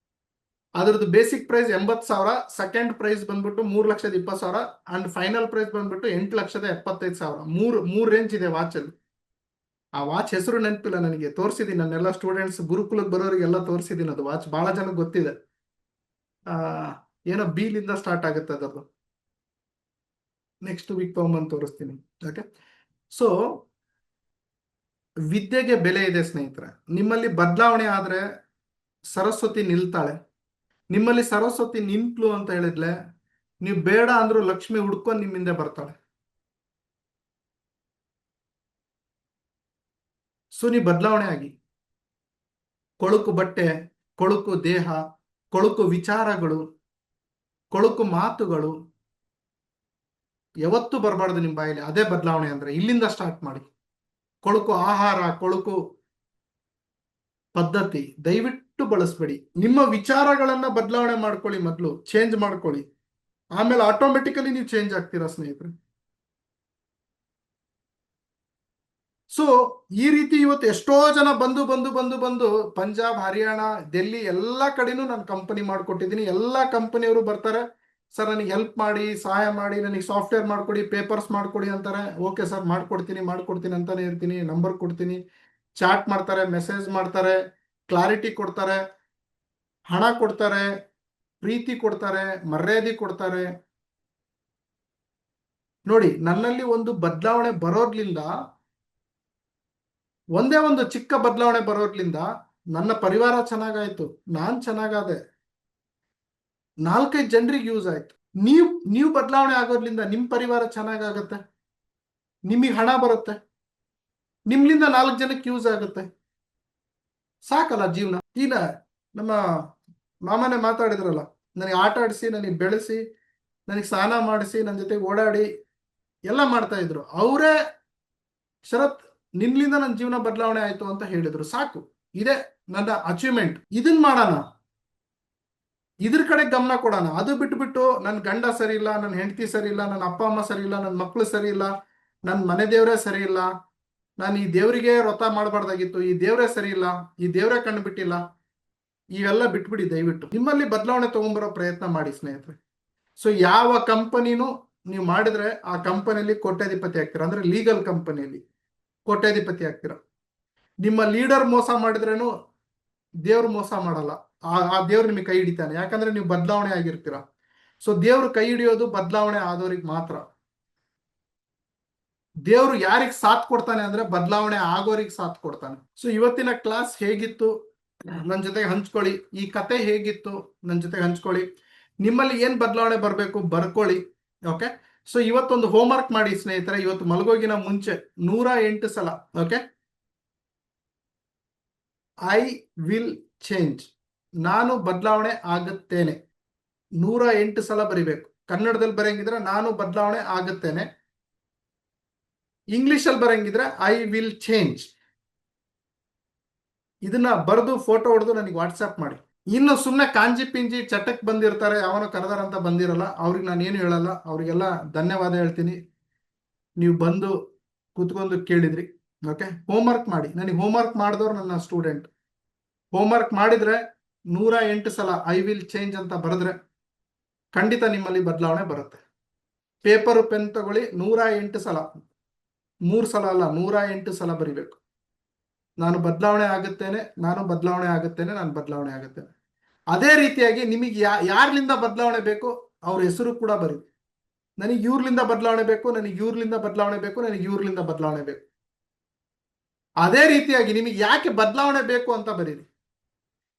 ಅದ್ರದ್ದು ಬೇಸಿಕ್ ಪ್ರೈಸ್ 80,000, ಸೆಕೆಂಡ್ ಪ್ರೈಸ್ ಬಂದ್ಬಿಟ್ಟು 3,20,000 ಅಂಡ್ ಫೈನಲ್ ಪ್ರೈಸ್ ಬಂದ್ಬಿಟ್ಟು 8,75,000. ಮೂರ್ ರೇಂಜ್ ಇದೆ ವಾಚ್ ಅಲ್ಲಿ. ಆ ವಾಚ್ ಹೆಸರು ನೆನಪಿಲ್ಲ ನನಗೆ, ತೋರಿಸಿದೀನಿ ನನ್ನೆಲ್ಲ ಸ್ಟೂಡೆಂಟ್ಸ್ ಗುರುಕುಲಕ್ಕೆ ಬರೋರಿಗೆಲ್ಲ ತೋರಿಸಿದೀನಿ. ಅದು ವಾಚ್ ಬಹಳ ಜನಕ್ಕೆ ಗೊತ್ತಿದೆ. ಏನೋ ಬೀಲಿಂದ ಸ್ಟಾರ್ಟ್ ಆಗುತ್ತೆ ಅದರದ್ದು. ನೆಕ್ಸ್ಟ್ ವೀಕ್ ತಗೊಂಬಂದು ತೋರಿಸ್ತೀನಿ. ಓಕೆ, ಸೊ ವಿದ್ಯೆಗೆ ಬೆಲೆ ಇದೆ ಸ್ನೇಹಿತರೆ. ನಿಮ್ಮಲ್ಲಿ ಬದಲಾವಣೆ ಆದ್ರೆ ಸರಸ್ವತಿ ನಿಲ್ತಾಳೆ. ನಿಮ್ಮಲ್ಲಿ ಸರಸ್ವತಿ ನಿಂತ್ಲು ಅಂತ ಹೇಳಿದ್ಲೆ, ನೀವು ಬೇಡ ಅಂದ್ರೂ ಲಕ್ಷ್ಮಿ ಹುಡ್ಕೊಂಡು ನಿಮ್ಮಿಂದ ಬರ್ತಾಳೆ. ಸೊ ನೀವು ಬದಲಾವಣೆ ಆಗಿ. ಕೊಳುಕು ಬಟ್ಟೆ, ಕೊಳುಕು ದೇಹ, ಕೊಳುಕು ವಿಚಾರಗಳು, ಕೊಳುಕು ಮಾತುಗಳು ಯಾವತ್ತೂ ಬರಬಾರ್ದು ನಿಮ್ಮ ಬಾಯಲ್ಲಿ. ಅದೇ ಬದಲಾವಣೆ ಅಂದ್ರೆ. ಇಲ್ಲಿಂದ ಸ್ಟಾರ್ಟ್ ಮಾಡಿ. ಕೊಳುಕು ಆಹಾರ, ಕೊಳುಕು ಪದ್ಧತಿ ದಯವಿಟ್ಟು ಬಳಸಬೇಡಿ. ನಿಮ್ಮ ವಿಚಾರಗಳನ್ನ ಬದಲಾವಣೆ ಮಾಡ್ಕೊಳ್ಳಿ, ಮೊದಲು ಚೇಂಜ್ ಮಾಡ್ಕೊಳ್ಳಿ, ಆಮೇಲೆ ಆಟೋಮೆಟಿಕಲಿ ನೀವು ಚೇಂಜ್ ಆಗ್ತೀರಾ ಸ್ನೇಹಿತರೆ. ಸೊ ಈ ರೀತಿ ಇವತ್ತು ಎಷ್ಟೋ ಜನ ಬಂದು ಪಂಜಾಬ್, ಹರಿಯಾಣ, ಡೆಲ್ಲಿ ಎಲ್ಲ ಕಡೆನೂ ನಾನು ಕಂಪನಿ ಮಾಡ್ಕೊಟ್ಟಿದ್ದೀನಿ. ಎಲ್ಲ ಕಂಪನಿಯವರು ಬರ್ತಾರೆ, ಸರ್ ನನಗೆ ಹೆಲ್ಪ್ ಮಾಡಿ, ಸಹಾಯ ಮಾಡಿ, ನನಗೆ ಸಾಫ್ಟ್ವೇರ್ ಮಾಡ್ಕೊಡಿ, ಪೇಪರ್ಸ್ ಮಾಡ್ಕೊಡಿ ಅಂತಾರೆ. ಓಕೆ ಸರ್, ಮಾಡ್ಕೊಡ್ತೀನಿ ಅಂತಾನೆ ಇರ್ತೀನಿ. ನಂಬರ್ ಕೊಡ್ತೀನಿ, ಚಾಟ್ ಮಾಡ್ತಾರೆ, ಮೆಸೇಜ್ ಮಾಡ್ತಾರೆ, ಕ್ಲಾರಿಟಿ ಕೊಡ್ತಾರೆ, ಹಣ ಕೊಡ್ತಾರೆ, ಪ್ರೀತಿ ಕೊಡ್ತಾರೆ, ಮರ್ಯಾದೆ ಕೊಡ್ತಾರೆ. ನೋಡಿ, ನನ್ನಲ್ಲಿ ಒಂದು ಬದಲಾವಣೆ ಬರೋದ್ರಿಂದ, ಒಂದೇ ಒಂದು ಚಿಕ್ಕ ಬದಲಾವಣೆ ಬರೋದ್ರಿಂದ ನನ್ನ ಪರಿವಾರ ಚೆನ್ನಾಗಾಯ್ತು, ನಾನ್ ಚೆನ್ನಾಗಾದೆ, 4-5 ಜನರಿಗೆ ಯೂಸ್ ಆಯ್ತು. ನೀವು ಬದಲಾವಣೆ ಆಗೋದ್ರಿಂದ ನಿಮ್ ಪರಿವಾರ ಚೆನ್ನಾಗಾಗತ್ತೆ, ನಿಮಗೆ ಹಣ ಬರುತ್ತೆ, ನಿಮ್ಲಿಂದ 4 ಜನಕ್ಕೆ ಯೂಸ್ ಆಗುತ್ತೆ. ಸಾಕಲ್ಲ ಜೀವನ. ಈಗ ನಮ್ಮ ಮಾಮನೇ ಮಾತಾಡಿದ್ರಲ್ಲ, ನನಗೆ ಆಟ ಆಡಿಸಿ, ನನಗೆ ಬೆಳೆಸಿ, ನನಗೆ ಸ್ನಾನ ಮಾಡಿಸಿ, ನನ್ನ ಜೊತೆಗೆ ಓಡಾಡಿ ಎಲ್ಲ ಮಾಡ್ತಾ ಇದ್ರು. ಅವರೇ ಶರತ್ ನಿನ್ಲಿಂದ ನನ್ನ ಜೀವನ ಬದಲಾವಣೆ ಆಯ್ತು ಅಂತ ಹೇಳಿದ್ರು. ಸಾಕು, ಇದೇ ನನ್ನ ಅಚೀವ್ಮೆಂಟ್. ಇದನ್ ಮಾಡೋಣ, ಇದ್ರ ಕಡೆ ಗಮನ ಕೊಡೋಣ. ಅದು ಬಿಟ್ಬಿಟ್ಟು ನನ್ನ ಗಂಡ ಸರಿ ಇಲ್ಲ, ನನ್ನ ಹೆಂಡತಿ ಸರಿ ಇಲ್ಲ, ನನ್ನ ಅಪ್ಪ ಅಮ್ಮ ಸರಿ ಇಲ್ಲ, ನನ್ನ ಮಕ್ಕಳು ಸರಿ ಇಲ್ಲ, ನನ್ನ ಮನೆ ದೇವರೇ ಸರಿ ಇಲ್ಲ, ನಾನು ಈ ದೇವರಿಗೆ ವ್ರತ ಮಾಡಬಾರ್ದಾಗಿತ್ತು, ಈ ದೇವರೇ ಸರಿ ಇಲ್ಲ, ಈ ದೇವರೇ ಕಣ್ಣು ಬಿಟ್ಟಿಲ್ಲ, ಇವೆಲ್ಲ ಬಿಟ್ಬಿಡಿ ದಯವಿಟ್ಟು. ನಿಮ್ಮಲ್ಲಿ ಬದಲಾವಣೆ ತಗೊಂಡ್ಬರೋ ಪ್ರಯತ್ನ ಮಾಡಿ ಸ್ನೇಹಿತರೆ. ಸೊ ಯಾವ ಕಂಪನಿನೂ ನೀವು ಮಾಡಿದ್ರೆ ಆ ಕಂಪನಿಯಲ್ಲಿ ಕೋಟ್ಯಾಧಿಪತಿ ಆಗ್ತೀರಾ. ಅಂದ್ರೆ ಲೀಗಲ್ ಕಂಪನಿಯಲ್ಲಿ ಕೋಟ್ಯಾಧಿಪತಿ ಆಗ್ತೀರಾ. ನಿಮ್ಮ ಲೀಡರ್ ಮೋಸ ಮಾಡಿದ್ರೇನು ದೇವ್ರು ಮೋಸ ಮಾಡಲ್ಲ. ಆ ದೇವ್ರು ನಿಮಗೆ ಕೈ ಹಿಡಿತಾನೆ, ಯಾಕಂದ್ರೆ ನೀವು ಬದಲಾವಣೆ ಆಗಿರ್ತೀರ. ಸೊ ದೇವ್ರು ಕೈ ಹಿಡಿಯೋದು ಬದಲಾವಣೆ ಆದವ್ರಿಗೆ ಮಾತ್ರ. ದೇವ್ರು ಯಾರಿಗೆ ಸಾಥ್ ಕೊಡ್ತಾನೆ ಅಂದ್ರೆ ಬದಲಾವಣೆ ಆಗೋರಿಗೆ ಸಾಥ್ ಕೊಡ್ತಾನೆ. ಸೊ ಇವತ್ತಿನ ಕ್ಲಾಸ್ ಹೇಗಿತ್ತು ನನ್ನ ಜೊತೆಗೆ ಹಂಚ್ಕೊಳ್ಳಿ. ಈ ಕತೆ ಹೇಗಿತ್ತು ನನ್ನ ಜೊತೆಗೆ ಹಂಚ್ಕೊಳ್ಳಿ. ನಿಮ್ಮಲ್ಲಿ ಏನ್ ಬದಲಾವಣೆ ಬರಬೇಕು ಬರ್ಕೊಳ್ಳಿ. ಓಕೆ, ಸೊ ಇವತ್ತೊಂದು ಹೋಮ್ ವರ್ಕ್ ಮಾಡಿ ಸ್ನೇಹಿತರೆ. ಇವತ್ತು ಮಲಗೋಗಿನ ಮುಂಚೆ 108 ಸಲ ಓಕೆ, ಐ ವಿಲ್ ಚೇಂಜ್, ನಾನು ಬದಲಾವಣೆ ಆಗುತ್ತೇನೆ, 108 ಸಲ ಬರಿಬೇಕು. ಕನ್ನಡದಲ್ಲಿ ಬರೆಯಂಗಿದ್ರೆ ನಾನು ಬದಲಾವಣೆ ಆಗುತ್ತೇನೆ, ಇಂಗ್ಲಿಷಲ್ಲಿ ಬರಂಗಿದ್ರೆ ಐ ವಿಲ್ ಚೇಂಜ್. ಇದನ್ನ ಬರೆದು ಫೋಟೋ ಹೊಡೆದು ನನಗೆ ವಾಟ್ಸ್ಆಪ್ ಮಾಡಿ. ಇನ್ನು ಸುಮ್ಮನೆ ಕಾಂಜಿ ಪಿಂಜಿ ಚಟಕ್ ಬಂದಿರ್ತಾರೆ, ಯಾವನೋ ಕರೆದಾರಂತ ಬಂದಿರಲ್ಲ, ಅವ್ರಿಗೆ ನಾನು ಏನು ಹೇಳಲ್ಲ, ಅವ್ರಿಗೆಲ್ಲ ಧನ್ಯವಾದ ಹೇಳ್ತೀನಿ. ನೀವು ಬಂದು ಕೂತ್ಕೊಂಡು ಕೇಳಿದ್ರಿ. ಓಕೆ, ಹೋಮ್ವರ್ಕ್ ಮಾಡಿ. ನನಗೆ ಹೋಮ್ವರ್ಕ್ ಮಾಡಿದವ್ರು ನನ್ನ ಸ್ಟೂಡೆಂಟ್. ಹೋಮ್ವರ್ಕ್ ಮಾಡಿದ್ರೆ 108 ಸಲ ಐ ವಿಲ್ ಚೇಂಜ್ ಅಂತ ಬರೆದ್ರೆ ಖಂಡಿತ ನಿಮ್ಮಲ್ಲಿ ಬದಲಾವಣೆ ಬರುತ್ತೆ. ಪೇಪರ್ ಪೆನ್ ತಗೊಳ್ಳಿ, 108 ಸಲ, 3 ಸಲ ಅಲ್ಲ 108 ಸಲ ಬರಿಬೇಕು. ನಾನು ಬದಲಾವಣೆ ಆಗುತ್ತೇನೆ, ನಾನು ಬದಲಾವಣೆ ಆಗುತ್ತೇನೆ, ನಾನು ಬದಲಾವಣೆ ಆಗುತ್ತೇನೆ. ಅದೇ ರೀತಿಯಾಗಿ ನಿಮಗೆ ಯಾರ್ಲಿಂದ ಬದಲಾವಣೆ ಬೇಕು ಅವ್ರ ಹೆಸರು ಕೂಡ ಬರೀ. ನನಗೆ ಇವ್ರಲಿಂದ ಬದಲಾವಣೆ ಬೇಕು, ನನಗೆ ಇವ್ರಲಿಂದ ಬದಲಾವಣೆ ಬೇಕು, ನನಗೆ ಇವ್ರಲಿಂದ ಬದಲಾವಣೆ ಬೇಕು. ಅದೇ ರೀತಿಯಾಗಿ ನಿಮಗೆ ಯಾಕೆ ಬದಲಾವಣೆ ಬೇಕು ಅಂತ ಬರೀರಿ.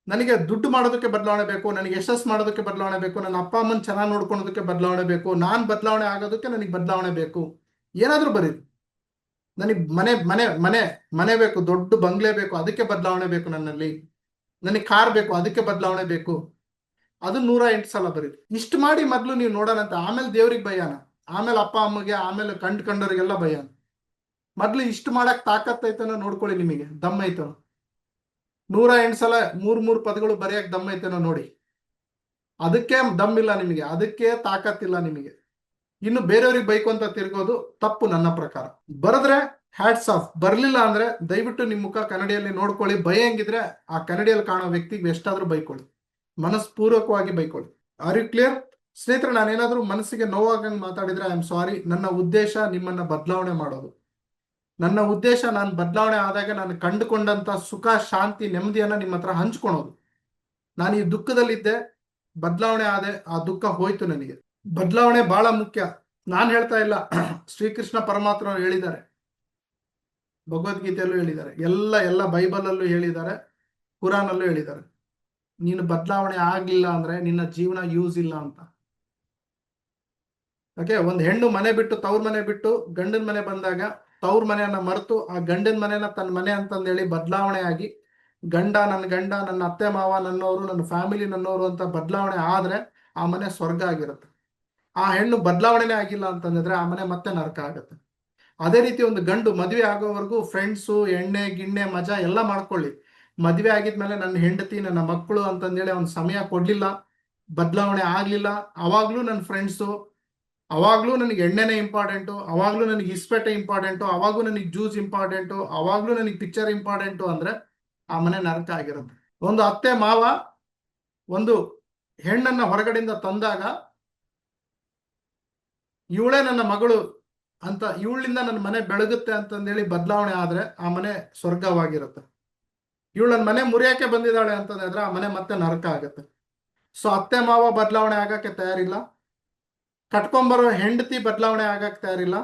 ನನಗೆ ದುಡ್ಡು ಮಾಡೋದಕ್ಕೆ ಬದಲಾವಣೆ ಬೇಕು, ನನಗೆ ಯಶಸ್ಸು ಮಾಡೋದಕ್ಕೆ ಬದಲಾವಣೆ ಬೇಕು, ನನ್ನ ಅಪ್ಪ ಅಮ್ಮನ ಚೆನ್ನಾಗಿ ನೋಡ್ಕೊಳೋದಕ್ಕೆ ಬದಲಾವಣೆ ಬೇಕು, ನಾನು ಬದಲಾವಣೆ ಆಗೋದಕ್ಕೆ ನನಗೆ ಬದಲಾವಣೆ ಬೇಕು. ಏನಾದರೂ ಬರೀರಿ. ನನಗೆ ಮನೆ ಮನೆ ಮನೆ ಮನೆ ಬೇಕು, ದೊಡ್ಡ ಬಂಗ್ಲೆ ಬೇಕು, ಅದಕ್ಕೆ ಬದಲಾವಣೆ ಬೇಕು ನನ್ನಲ್ಲಿ. ನನಗೆ ಕಾರ್ ಬೇಕು, ಅದಕ್ಕೆ ಬದಲಾವಣೆ ಬೇಕು. ಅದು 108 ಸಲ ಬರೀರಿ. ಇಷ್ಟು ಮಾಡಿ ಮೊದಲು ನೀವು ನೋಡೋಣಂತ, ಆಮೇಲೆ ದೇವ್ರಿಗೆ ಭಯಾನ, ಆಮೇಲೆ ಅಪ್ಪ ಅಮ್ಮಗೆ, ಆಮೇಲೆ ಕಂಡವರಿಗೆಲ್ಲ ಭಯಾನ. ಮೊದ್ಲು ಇಷ್ಟು ಮಾಡಕ್ ತಾಕತ್ತೈತನೋ ನೋಡ್ಕೊಳ್ಳಿ, ನಿಮಗೆ ದಮ್ ಐತನೋ. 108 ಸಲ 3 ಪದಗಳು ಬರೆಯಕ್ ದಮ್ ಐತನೋ ನೋಡಿ. ಅದಕ್ಕೆ ದಮ್ ಇಲ್ಲ ನಿಮಗೆ, ಅದಕ್ಕೆ ತಾಕತ್ತಿಲ್ಲ ನಿಮಗೆ. ಇನ್ನು ಬೇರೆಯವ್ರಿಗೆ ಬೈಕು ಅಂತ ತಿರ್ಗೋದು ತಪ್ಪು ನನ್ನ ಪ್ರಕಾರ. ಬರೆದ್ರೆ ಹ್ಯಾಟ್ಸ್ ಆಫ್, ಬರ್ಲಿಲ್ಲ ಅಂದ್ರೆ ದಯವಿಟ್ಟು ನಿಮ್ ಮುಖ ಕನ್ನಡಿಯಲ್ಲಿ ನೋಡ್ಕೊಳ್ಳಿ. ಭಯ ಹೆಂಗಿದ್ರೆ ಆ ಕನ್ನಡಿಯಲ್ಲಿ ಕಾಣೋ ವ್ಯಕ್ತಿಗೆ ಎಷ್ಟಾದ್ರೂ ಬೈಕೊಳ್ಳಿ, ಮನಸ್ಪೂರ್ವಕವಾಗಿ ಬೈಕೊಳ್ಳಿ. ಆರ್ ಯು ಕ್ಲಿಯರ್ ಸ್ನೇಹಿತರೆ? ನಾನೇನಾದ್ರೂ ಮನಸ್ಸಿಗೆ ನೋವಾಗಂಗ್ ಮಾತಾಡಿದ್ರೆ ಐ ಆಮ್ ಸಾರಿ. ನನ್ನ ಉದ್ದೇಶ ನಿಮ್ಮನ್ನ ಬದಲಾವಣೆ ಮಾಡೋದು. ನನ್ನ ಉದ್ದೇಶ ನಾನು ಬದಲಾವಣೆ ಆದಾಗ ನಾನು ಕಂಡುಕೊಂಡಂತ ಸುಖ, ಶಾಂತಿ, ನೆಮ್ಮದಿಯನ್ನ ನಿಮ್ಮ ಹತ್ರ ಹಂಚ್ಕೊಳೋದು. ನಾನು ಈ ದುಃಖದಲ್ಲಿದ್ದೆ, ಬದಲಾವಣೆ ಆದೆ, ಆ ದುಃಖ ಹೋಯ್ತು ನನಗೆ. ಬದಲಾವಣೆ ಬಹಳ ಮುಖ್ಯ. ನಾನು ಹೇಳ್ತಾ ಇಲ್ಲ, ಶ್ರೀಕೃಷ್ಣ ಪರಮಾತ್ಮ ಹೇಳಿದ್ದಾರೆ, ಭಗವದ್ಗೀತೆಯಲ್ಲೂ ಹೇಳಿದ್ದಾರೆ, ಎಲ್ಲ ಬೈಬಲ್ ಅಲ್ಲೂ ಹೇಳಿದ್ದಾರೆ, ಕುರಾನ್ ಅಲ್ಲೂ ಹೇಳಿದ್ದಾರೆ. ನೀನು ಬದಲಾವಣೆ ಆಗ್ಲಿಲ್ಲ ಅಂದ್ರೆ ನಿನ್ನ ಜೀವನ ಯೂಸ್ ಇಲ್ಲ ಅಂತ. ಓಕೆ, ಒಂದು ಹೆಣ್ಣು ಮನೆ ಬಿಟ್ಟು, ತವ್ರ ಮನೆ ಬಿಟ್ಟು ಗಂಡನ ಮನೆ ಬಂದಾಗ ತವ್ರ ಮನೆಯನ್ನ ಮರೆತು ಆ ಗಂಡನ ಮನೆಯನ್ನ ತನ್ನ ಮನೆ ಅಂತಂದೇಳಿ ಬದಲಾವಣೆ ಆಗಿ, ಗಂಡ, ನನ್ನ ಅತ್ತೆ ಮಾವ ನನ್ನವರು, ನನ್ನ ಫ್ಯಾಮಿಲಿ ನನ್ನವರು ಅಂತ ಬದಲಾವಣೆ ಆದ್ರೆ ಆ ಮನೆ ಸ್ವರ್ಗ ಆಗಿರುತ್ತೆ. ಆ ಹೆಣ್ಣು ಬದಲಾವಣೆನೇ ಆಗಿಲ್ಲ ಅಂತಂದ್ರೆ ಆ ಮನೆ ಮತ್ತೆ ನರಕ ಆಗುತ್ತೆ. ಅದೇ ರೀತಿ ಒಂದು ಗಂಡು ಮದುವೆ ಆಗೋವರೆಗೂ ಫ್ರೆಂಡ್ಸು, ಎಣ್ಣೆ ಗಿಣ್ಣೆ ಮಜಾ ಎಲ್ಲ ಮಾಡ್ಕೊಳ್ಳಿ. ಮದುವೆ ಆಗಿದ್ಮೇಲೆ ನನ್ನ ಹೆಂಡತಿ, ನನ್ನ ಮಕ್ಕಳು ಅಂತಂದೇಳಿ ಅವ್ನ ಸಮಯ ಕೊಡ್ಲಿಲ್ಲ, ಬದಲಾವಣೆ ಆಗ್ಲಿಲ್ಲ, ಅವಾಗ್ಲೂ ನನ್ನ ಫ್ರೆಂಡ್ಸು, ಅವಾಗ್ಲೂ ನನಗೆ ಎಣ್ಣೆನೇ ಇಂಪಾರ್ಟೆಂಟು, ಅವಾಗ್ಲೂ ನನಗೆ ಇಸ್ಪೇಟೆ ಇಂಪಾರ್ಟೆಂಟು, ಅವಾಗ್ಲೂ ನನಗೆ ಜ್ಯೂಸ್ ಇಂಪಾರ್ಟೆಂಟು, ಅವಾಗ್ಲೂ ನನಗೆ ಪಿಕ್ಚರ್ ಇಂಪಾರ್ಟೆಂಟು ಅಂದ್ರೆ ಆ ಮನೆ ನರಕ ಆಗಿರುತ್ತೆ. ಒಂದು ಅತ್ತೆ ಮಾವ ಒಂದು ಹೆಣ್ಣನ್ನ ಹೊರಗಡೆಯಿಂದ ತಂದಾಗ ಇವಳೇ ನನ್ನ ಮಗಳು ಅಂತ, ಇವಳಿಂದ ನನ್ನ ಮನೆ ಬೆಳಗುತ್ತೆ ಅಂತಂದೇಳಿ ಬದಲಾವಣೆ ಆದ್ರೆ ಆ ಮನೆ ಸ್ವರ್ಗವಾಗಿರುತ್ತೆ. ಇವಳು ನನ್ನ ಮನೆ ಮುರಿಯಕ್ಕೆ ಬಂದಿದ್ದಾಳೆ ಅಂತಂದ್ರೆ ಆ ಮನೆ ಮತ್ತೆ ನರಕ ಆಗುತ್ತೆ. ಸೊ ಅತ್ತೆ ಮಾವ ಬದಲಾವಣೆ ಆಗಕ್ಕೆ ತಯಾರಿಲ್ಲ, ಕಟ್ಕೊಂಬರೋ ಹೆಂಡತಿ ಬದಲಾವಣೆ ಆಗಕ್ಕೆ ತಯಾರಿಲ್ಲ,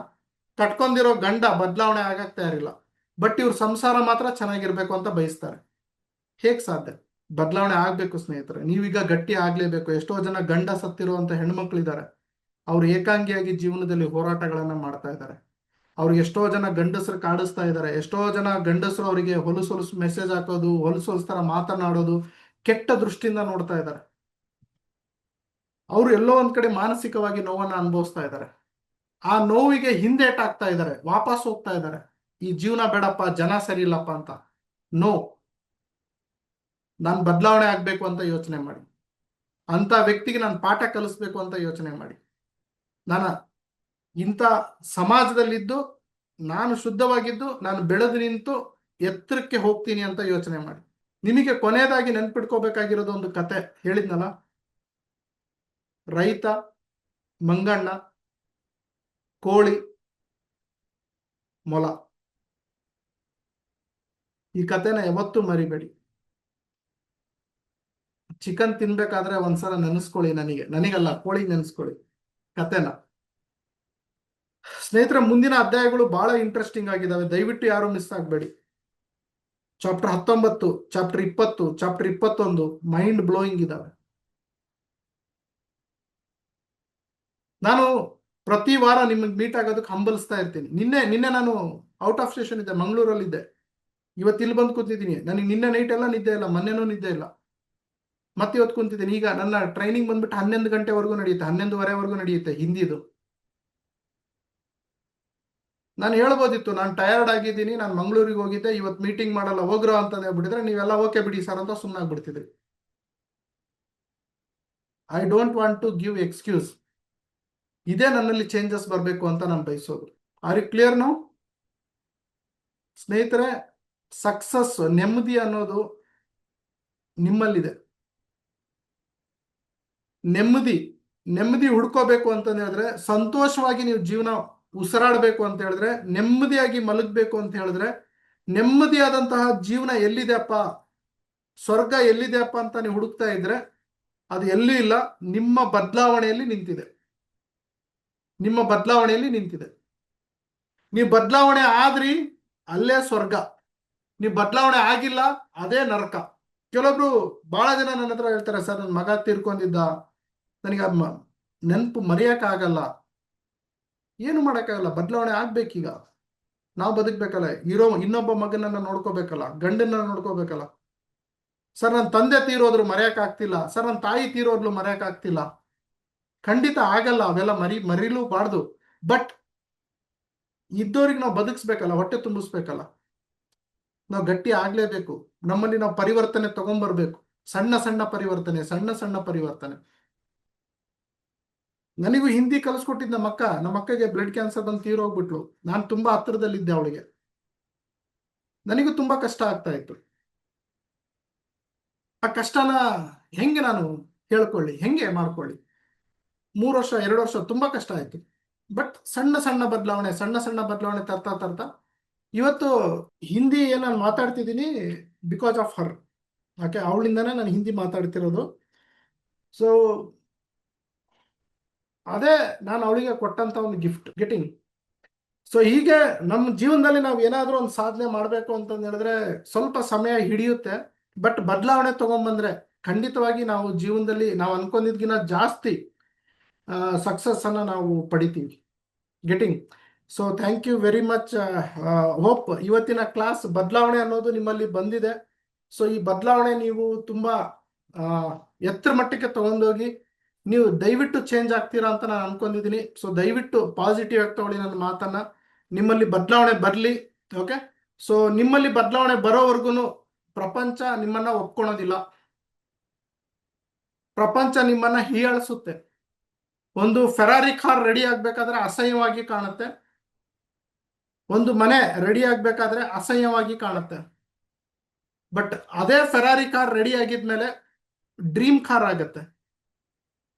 ಕಟ್ಕೊಂಡಿರೋ ಗಂಡ ಬದಲಾವಣೆ ಆಗಕ್ಕೆ ತಯಾರಿಲ್ಲ. ಬಟ್ ಇವ್ರ ಸಂಸಾರ ಮಾತ್ರ ಚೆನ್ನಾಗಿರ್ಬೇಕು ಅಂತ ಬಯಸ್ತಾರೆ. ಹೇಗ್ ಸಾಧ್ಯ? ಬದಲಾವಣೆ ಆಗ್ಬೇಕು ಸ್ನೇಹಿತರೆ. ನೀವೀಗ ಗಟ್ಟಿ ಆಗ್ಲೇಬೇಕು. ಎಷ್ಟೋ ಜನ ಗಂಡ ಸತ್ತಿರುವಂತ ಹೆಣ್ಮಕ್ಳಿದ್ದಾರೆ, ಅವ್ರು ಏಕಾಂಗಿಯಾಗಿ ಜೀವನದಲ್ಲಿ ಹೋರಾಟಗಳನ್ನ ಮಾಡ್ತಾ ಇದ್ದಾರೆ. ಅವ್ರಿಗೆ ಎಷ್ಟೋ ಜನ ಗಂಡಸರು ಕಾಡಿಸ್ತಾ ಇದ್ದಾರೆ. ಎಷ್ಟೋ ಜನ ಗಂಡಸರು ಅವರಿಗೆ ಹೊಲಸು ಮೆಸೇಜ್ ಹಾಕೋದು, ಹೊಲಸು ತರ ಮಾತನಾಡೋದು, ಕೆಟ್ಟ ದೃಷ್ಟಿಯಿಂದ ನೋಡ್ತಾ ಇದ್ದಾರೆ. ಅವರು ಎಲ್ಲೋ ಒಂದ್ ಕಡೆ ಮಾನಸಿಕವಾಗಿ ನೋವನ್ನ ಅನುಭವಿಸ್ತಾ ಇದ್ದಾರೆ. ಆ ನೋವಿಗೆ ಹಿಂದೇಟಾಗ್ತಾ ಇದ್ದಾರೆ, ವಾಪಸ್ ಹೋಗ್ತಾ ಇದ್ದಾರೆ. ಈ ಜೀವನ ಬೇಡಪ್ಪ, ಜನ ಸರಿ ಇಲ್ಲಪ್ಪ ಅಂತ. ನೋ, ನಾನು ಬದಲಾವಣೆ ಆಗ್ಬೇಕು ಅಂತ ಯೋಚನೆ ಮಾಡಿ. ಅಂತ ವ್ಯಕ್ತಿಗೆ ನಾನು ಪಾಠ ಕಲಿಸ್ಬೇಕು ಅಂತ ಯೋಚನೆ ಮಾಡಿ. ನಾನು ಇಂಥ ಸಮಾಜದಲ್ಲಿದ್ದು, ನಾನು ಶುದ್ಧವಾಗಿದ್ದು, ನಾನು ಬೆಳೆದು ನಿಂತು ಎತ್ತರಕ್ಕೆ ಹೋಗ್ತೀನಿ ಅಂತ ಯೋಚನೆ ಮಾಡಿ. ನಿಮಗೆ ಕೊನೆಯದಾಗಿ ನೆನ್ಪಿಟ್ಕೋಬೇಕಾಗಿರೋದು ಒಂದು ಕತೆ ಹೇಳಿದ್ನಲ್ಲ, ರೈತ, ಮಂಗಣ್ಣ, ಕೋಳಿ, ಮೊಲ. ಈ ಕತೆನ ಯಾವತ್ತೂ ಮರಿಬೇಡಿ. ಚಿಕನ್ ತಿನ್ಬೇಕಾದ್ರೆ ಒಂದ್ಸಲ ನೆನೆಸ್ಕೊಳ್ಳಿ, ನನಗಲ್ಲ, ಕೋಳಿ ನೆನೆಸ್ಕೊಳ್ಳಿ ಕತೆನ. ಸ್ನೇಹಿತರೆ, ಮುಂದಿನ ಅಧ್ಯಾಯಗಳು ಬಹಳ ಇಂಟ್ರೆಸ್ಟಿಂಗ್ ಆಗಿದ್ದಾವೆ, ದಯವಿಟ್ಟು ಯಾರು ಮಿಸ್ ಆಗ್ಬೇಡಿ. Chapter 19, chapter 20, chapter 21 mind blowing ಇದಾವೆ. ನಾನು ಪ್ರತಿ ವಾರ ನಿಮಗೆ ಮೀಟ್ ಆಗೋದಕ್ಕೆ ಹಂಬಲಿಸ್ತಾ ಇರ್ತೀನಿ. ನಿನ್ನೆ ನಾನು ಔಟ್ ಆಫ್ ಸ್ಟೇಷನ್ ಇದ್ದೆ, ಮಂಗಳೂರಲ್ಲಿದ್ದೆ. ಇವತ್ತು ಇಲ್ಲಿ ಬಂದು ಕೂತಿದ್ದೀನಿ. ನನಗೆ ನಿನ್ನೆ ನೈಟ್ ಎಲ್ಲ ನಿದ್ದೆ ಇಲ್ಲ, ಮೊನ್ನೆನೂ ನಿದ್ದೆ ಇಲ್ಲ, ಮತ್ತೆ ಇವತ್ತು ಕುಂತಿದ್ದೀನಿ. ಈಗ ನನ್ನ ಟ್ರೈನಿಂಗ್ ಬಂದ್ಬಿಟ್ಟು 11 ಗಂಟೆವರೆಗೂ ನಡೆಯುತ್ತೆ, 11:30ವರೆಗೂ ನಡೆಯುತ್ತೆ ಹಿಂದಿದು. ನಾನು ಹೇಳ್ಬೋದಿತ್ತು, ನಾನು ಟಯರ್ಡ್ ಆಗಿದ್ದೀನಿ, ನಾನು ಮಂಗಳೂರಿಗೆ ಹೋಗಿದ್ದೆ, ಇವತ್ತು ಮೀಟಿಂಗ್ ಮಾಡಲ್ಲ, ಹೋಗ್ರೋ ಅಂತ ಹೇಳ್ಬಿಟ್ಟಿದ್ರೆ ನೀವೆಲ್ಲ ಓಕೆ ಬಿಡಿ ಸರ್ ಅಂತ ಸುಮ್ಮನಾಗ್ಬಿಡ್ತಿದ್ರಿ. I don't want to give excuse. ಇದೇ ನನ್ನಲ್ಲಿ ಚೇಂಜಸ್ ಬರಬೇಕು ಅಂತ ನಾನು ಬಯಸೋದು. ಆರ್ ಯು ಕ್ಲಿಯರ್ ನೌ ಸ್ನೇಹಿತರೆ? ಸಕ್ಸಸ್, ನೆಮ್ಮದಿ ಅನ್ನೋದು ನಿಮ್ಮಲ್ಲಿದೆ. ನೆಮ್ಮದಿ ಹುಡ್ಕೋಬೇಕು ಅಂತ ಹೇಳಿದ್ರೆ, ಸಂತೋಷವಾಗಿ ನೀವು ಜೀವನ ಉಸಿರಾಡಬೇಕು ಅಂತ ಹೇಳಿದ್ರೆ, ನೆಮ್ಮದಿಯಾಗಿ ಮಲಗಬೇಕು ಅಂತ ಹೇಳಿದ್ರೆ, ನೆಮ್ಮದಿಯಾದಂತಹ ಜೀವನ ಎಲ್ಲಿದೆಯಪ್ಪ, ಸ್ವರ್ಗ ಎಲ್ಲಿದೆಯಪ್ಪ ಅಂತ ನೀವು ಹುಡುಕ್ತಾ ಇದ್ರೆ ಅದು ಎಲ್ಲೂ ಇಲ್ಲ, ನಿಮ್ಮ ಬದಲಾವಣೆಯಲ್ಲಿ ನಿಂತಿದೆ. ನಿಮ್ಮ ಬದಲಾವಣೆಯಲ್ಲಿ ನಿಂತಿದೆ. ನೀವು ಬದಲಾವಣೆ ಆದ್ರಿ, ಅಲ್ಲೇ ಸ್ವರ್ಗ. ನೀವು ಬದಲಾವಣೆ ಆಗಿಲ್ಲ, ಅದೇ ನರಕ. ಕೆಲವೊಬ್ರು ಬಹಳ ಜನ ನನ್ನ ಹತ್ರ ಹೇಳ್ತಾರೆ, ಸರ್ ನನ್ನ ಮಗ ತೀರ್ಕೊಂಡಿದ್ದ, ನನಗೆ ನೆನಪು ಮರೆಯಕ್ಕಾಗಲ್ಲ. ಏನು ಮಾಡೋಕ್ಕಾಗಲ್ಲ, ಬದಲಾವಣೆ ಆಗ್ಬೇಕೀಗ. ನಾವು ಬದುಕ್ಬೇಕಲ್ಲ, ಇನ್ನೊಬ್ಬ ಮಗನನ್ನ ನೋಡ್ಕೋಬೇಕಲ್ಲ, ಗಂಡನ್ನ ನೋಡ್ಕೋಬೇಕಲ್ಲ. ಸರ್ ನನ್ನ ತಂದೆ ತೀರೋದ್ರು ಮರೆಯಕ್ಕಾಗ್ತಿಲ್ಲ, ಸರ್ ನನ್ನ ತಾಯಿ ತೀರೋದ್ಲು ಮರೆಯಕ್ಕಾಗ್ತಿಲ್ಲ. ಖಂಡಿತ ಆಗಲ್ಲ, ಅವೆಲ್ಲ ಮರಿಲೂಬಾರ್ದು. ಬಟ್ ಇದ್ದವ್ರಿಗೆ ನಾವು ಬದುಕಿಸ್ಬೇಕಲ್ಲ, ಹೊಟ್ಟೆ ತುಂಬಿಸ್ಬೇಕಲ್ಲ, ನಾವು ಗಟ್ಟಿ ಆಗ್ಲೇಬೇಕು. ನಮ್ಮಲ್ಲಿ ನಾವು ಪರಿವರ್ತನೆ ತಗೊಂಡ್ಬರ್ಬೇಕು. ಸಣ್ಣ ಸಣ್ಣ ಪರಿವರ್ತನೆ. ನನಗೂ ಹಿಂದಿ ಕಲಿಸ್ಕೊಟ್ಟಿದ್ದ ನಮ್ಮ ಅಕ್ಕಗೆ ಬ್ಲಡ್ ಕ್ಯಾನ್ಸರ್ ಬಂದು ತೀರೋಗ್ಬಿಟ್ಲು. ನಾನು ತುಂಬಾ ಹತ್ತಿರದಲ್ಲಿದ್ದೆ ಅವಳಿಗೆ. ನನಗೂ ತುಂಬಾ ಕಷ್ಟ ಆಗ್ತಾ ಇತ್ತು. ಆ ಕಷ್ಟನ ಹೆಂಗೆ ನಾನು ಹೇಳ್ಕೊಳ್ಳಿ, ಹೆಂಗೆ ಮಾಡ್ಕೊಳ್ಳಿ? 3 ವರ್ಷ 2 ವರ್ಷ ತುಂಬಾ ಕಷ್ಟ ಆಯ್ತು. ಬಟ್ ಸಣ್ಣ ಸಣ್ಣ ಬದಲಾವಣೆ ತರ್ತಾ ಇವತ್ತು ಹಿಂದಿ ಏನ್ ನಾನು ಮಾತಾಡ್ತಿದ್ದೀನಿ ಬಿಕಾಸ್ ಆಫ್ ಹರ್. ಓಕೆ, ಅವಳಿಂದಾನೇ ನಾನು ಹಿಂದಿ ಮಾತಾಡ್ತಿರೋದು. ಸೊ ಅದೇ ನಾನು ಅವಳಿಗೆ ಕೊಟ್ಟಂತ ಒಂದು ಗಿಫ್ಟ್ ಗೆಟಿಂಗ್. ಸೊ ಹೀಗೆ ನಮ್ಮ ಜೀವನದಲ್ಲಿ ನಾವು ಏನಾದ್ರೂ ಒಂದು ಸಾಧನೆ ಮಾಡಬೇಕು ಅಂತಂದು ಹೇಳಿದ್ರೆ ಸ್ವಲ್ಪ ಸಮಯ ಹಿಡಿಯುತ್ತೆ. ಬಟ್ ಬದಲಾವಣೆ ತಗೊಂಡ್ಬಂದ್ರೆ ಖಂಡಿತವಾಗಿ ನಾವು ಜೀವನದಲ್ಲಿ ನಾವು ಅನ್ಕೊಂಡಿದ್ಕಿಂತ ಜಾಸ್ತಿ ಸಕ್ಸಸ್ ಅನ್ನ ನಾವು ಪಡಿತೀವಿ. Getting. So thank you very much. Hope ಇವತ್ತಿನ ಕ್ಲಾಸ್ ಬದಲಾವಣೆ ಅನ್ನೋದು ನಿಮ್ಮಲ್ಲಿ ಬಂದಿದೆ. ಸೊ ಈ ಬದಲಾವಣೆ ನೀವು ತುಂಬಾ ಎತ್ತರ ಮಟ್ಟಕ್ಕೆ ತಗೊಂಡೋಗಿ ನೀವು ದಯವಿಟ್ಟು ಚೇಂಜ್ ಆಗ್ತೀರಾ ಅಂತ ನಾನು ಅನ್ಕೊಂಡಿದ್ದೀನಿ. ಸೊ ದಯವಿಟ್ಟು ಪಾಸಿಟಿವ್ ಆಗಿ ತಗೊಳ್ಳಿ ನನ್ನ ಮಾತನ್ನ. ನಿಮ್ಮಲ್ಲಿ ಬದಲಾವಣೆ ಬರಲಿ. ಓಕೆ, ಸೊ ನಿಮ್ಮಲ್ಲಿ ಬದಲಾವಣೆ ಬರೋವರೆಗೂ ಪ್ರಪಂಚ ನಿಮ್ಮನ್ನ ಒಪ್ಕೊಳೋದಿಲ್ಲ. ಪ್ರಪಂಚ ನಿಮ್ಮನ್ನ ಹೀಯಾಳಿಸುತ್ತೆ. ಒಂದು ಫೆರಾರಿ ಕಾರ್ ರೆಡಿ ಆಗ್ಬೇಕಾದ್ರೆ ಅಸಹ್ಯವಾಗಿ ಕಾಣುತ್ತೆ, ಒಂದು ಮನೆ ರೆಡಿ ಆಗ್ಬೇಕಾದ್ರೆ ಅಸಹ್ಯವಾಗಿ ಕಾಣುತ್ತೆ. ಬಟ್ ಅದೇ ಫೆರಾರಿ ಕಾರ್ ರೆಡಿ ಆಗಿದ್ಮೇಲೆ ಡ್ರೀಮ್ ಕಾರ್ ಆಗುತ್ತೆ.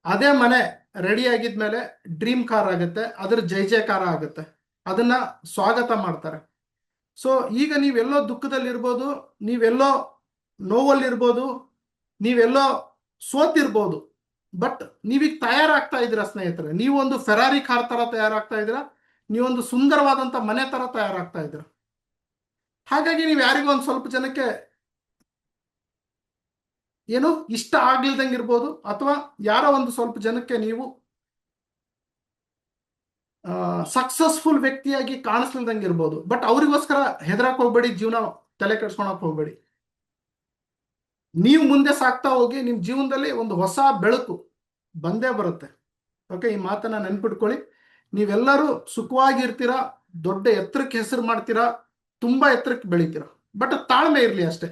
ಅದೇ ಮನೆ ರೆಡಿ ಆಗಿದ್ಮೇಲೆ ಡ್ರೀಮ್ ಕಾರ್ ಆಗುತ್ತೆ, ಅದ್ರ ಜಯಕಾರ ಆಗುತ್ತೆ, ಅದನ್ನ ಸ್ವಾಗತ ಮಾಡ್ತಾರೆ. ಸೊ ಈಗ ನೀವೆಲ್ಲೋ ದುಃಖದಲ್ಲಿರ್ಬೋದು, ನೀವೆಲ್ಲೋ ನೋವಲ್ಲಿರ್ಬೋದು, ನೀವೆಲ್ಲೋ ಸೋತಿರ್ಬೋದು. ಬಟ್ ನೀವೀಗ ತಯಾರಾಗ್ತಾ ಇದ್ದೀರಾ ಸ್ನೇಹಿತರೆ. ನೀವೊಂದು ಫೆರಾರಿ ಕಾರ್ ತರ ತಯಾರಾಗ್ತಾ ಇದ್ದೀರಾ, ನೀವೊಂದು ಸುಂದರವಾದಂತ ಮನೆ ತರ ತಯಾರಾಗ್ತಾ ಇದ್ದೀರಾ. ಹಾಗಾಗಿ ನೀವು ಯಾರಿಗೂ ಒಂದು ಸ್ವಲ್ಪ ಜನಕ್ಕೆ ಏನು ಇಷ್ಟ ಆಗ್ಲಿಲ್ದಂಗೆ ಇರ್ಬೋದು, ಅಥವಾ ಯಾರೋ ಒಂದು ಸ್ವಲ್ಪ ಜನಕ್ಕೆ ನೀವು ಸಕ್ಸಸ್ಫುಲ್ ವ್ಯಕ್ತಿಯಾಗಿ ಕಾಣಿಸ್ಲಿಲ್ದಂಗೆ ಇರ್ಬೋದು. ಬಟ್ ಅವರಿಗೋಸ್ಕರ ಹೆದರಕ್ ಹೋಗ್ಬೇಡಿ, ಜೀವನ ತಲೆ ಕೆಡ್ಸ್ಕೊಳಕ್ ಹೋಗ್ಬೇಡಿ. ನೀವು ಮುಂದೆ ಸಾಕ್ತಾ ಹೋಗಿ ನಿಮ್ಮ ಜೀವನದಲ್ಲಿ ಒಂದು ಹೊಸ ಬೆಳಕು ಬಂದೇ ಬರುತ್ತೆ. ಓಕೆ, ಈ ಮಾತನ್ನ ನೆನ್ಪಿಟ್ಕೊಳ್ಳಿ. ನೀವೆಲ್ಲರೂ ಸುಖವಾಗಿರ್ತೀರಾ, ದೊಡ್ಡ ಎತ್ತರಕ್ಕೆ ಹೆಸರು ಮಾಡ್ತೀರಾ, ತುಂಬಾ ಎತ್ತರಕ್ಕೆ ಬೆಳಿತೀರಾ. ಬಟ್ ತಾಳ್ಮೆ ಇರಲಿ ಅಷ್ಟೇ.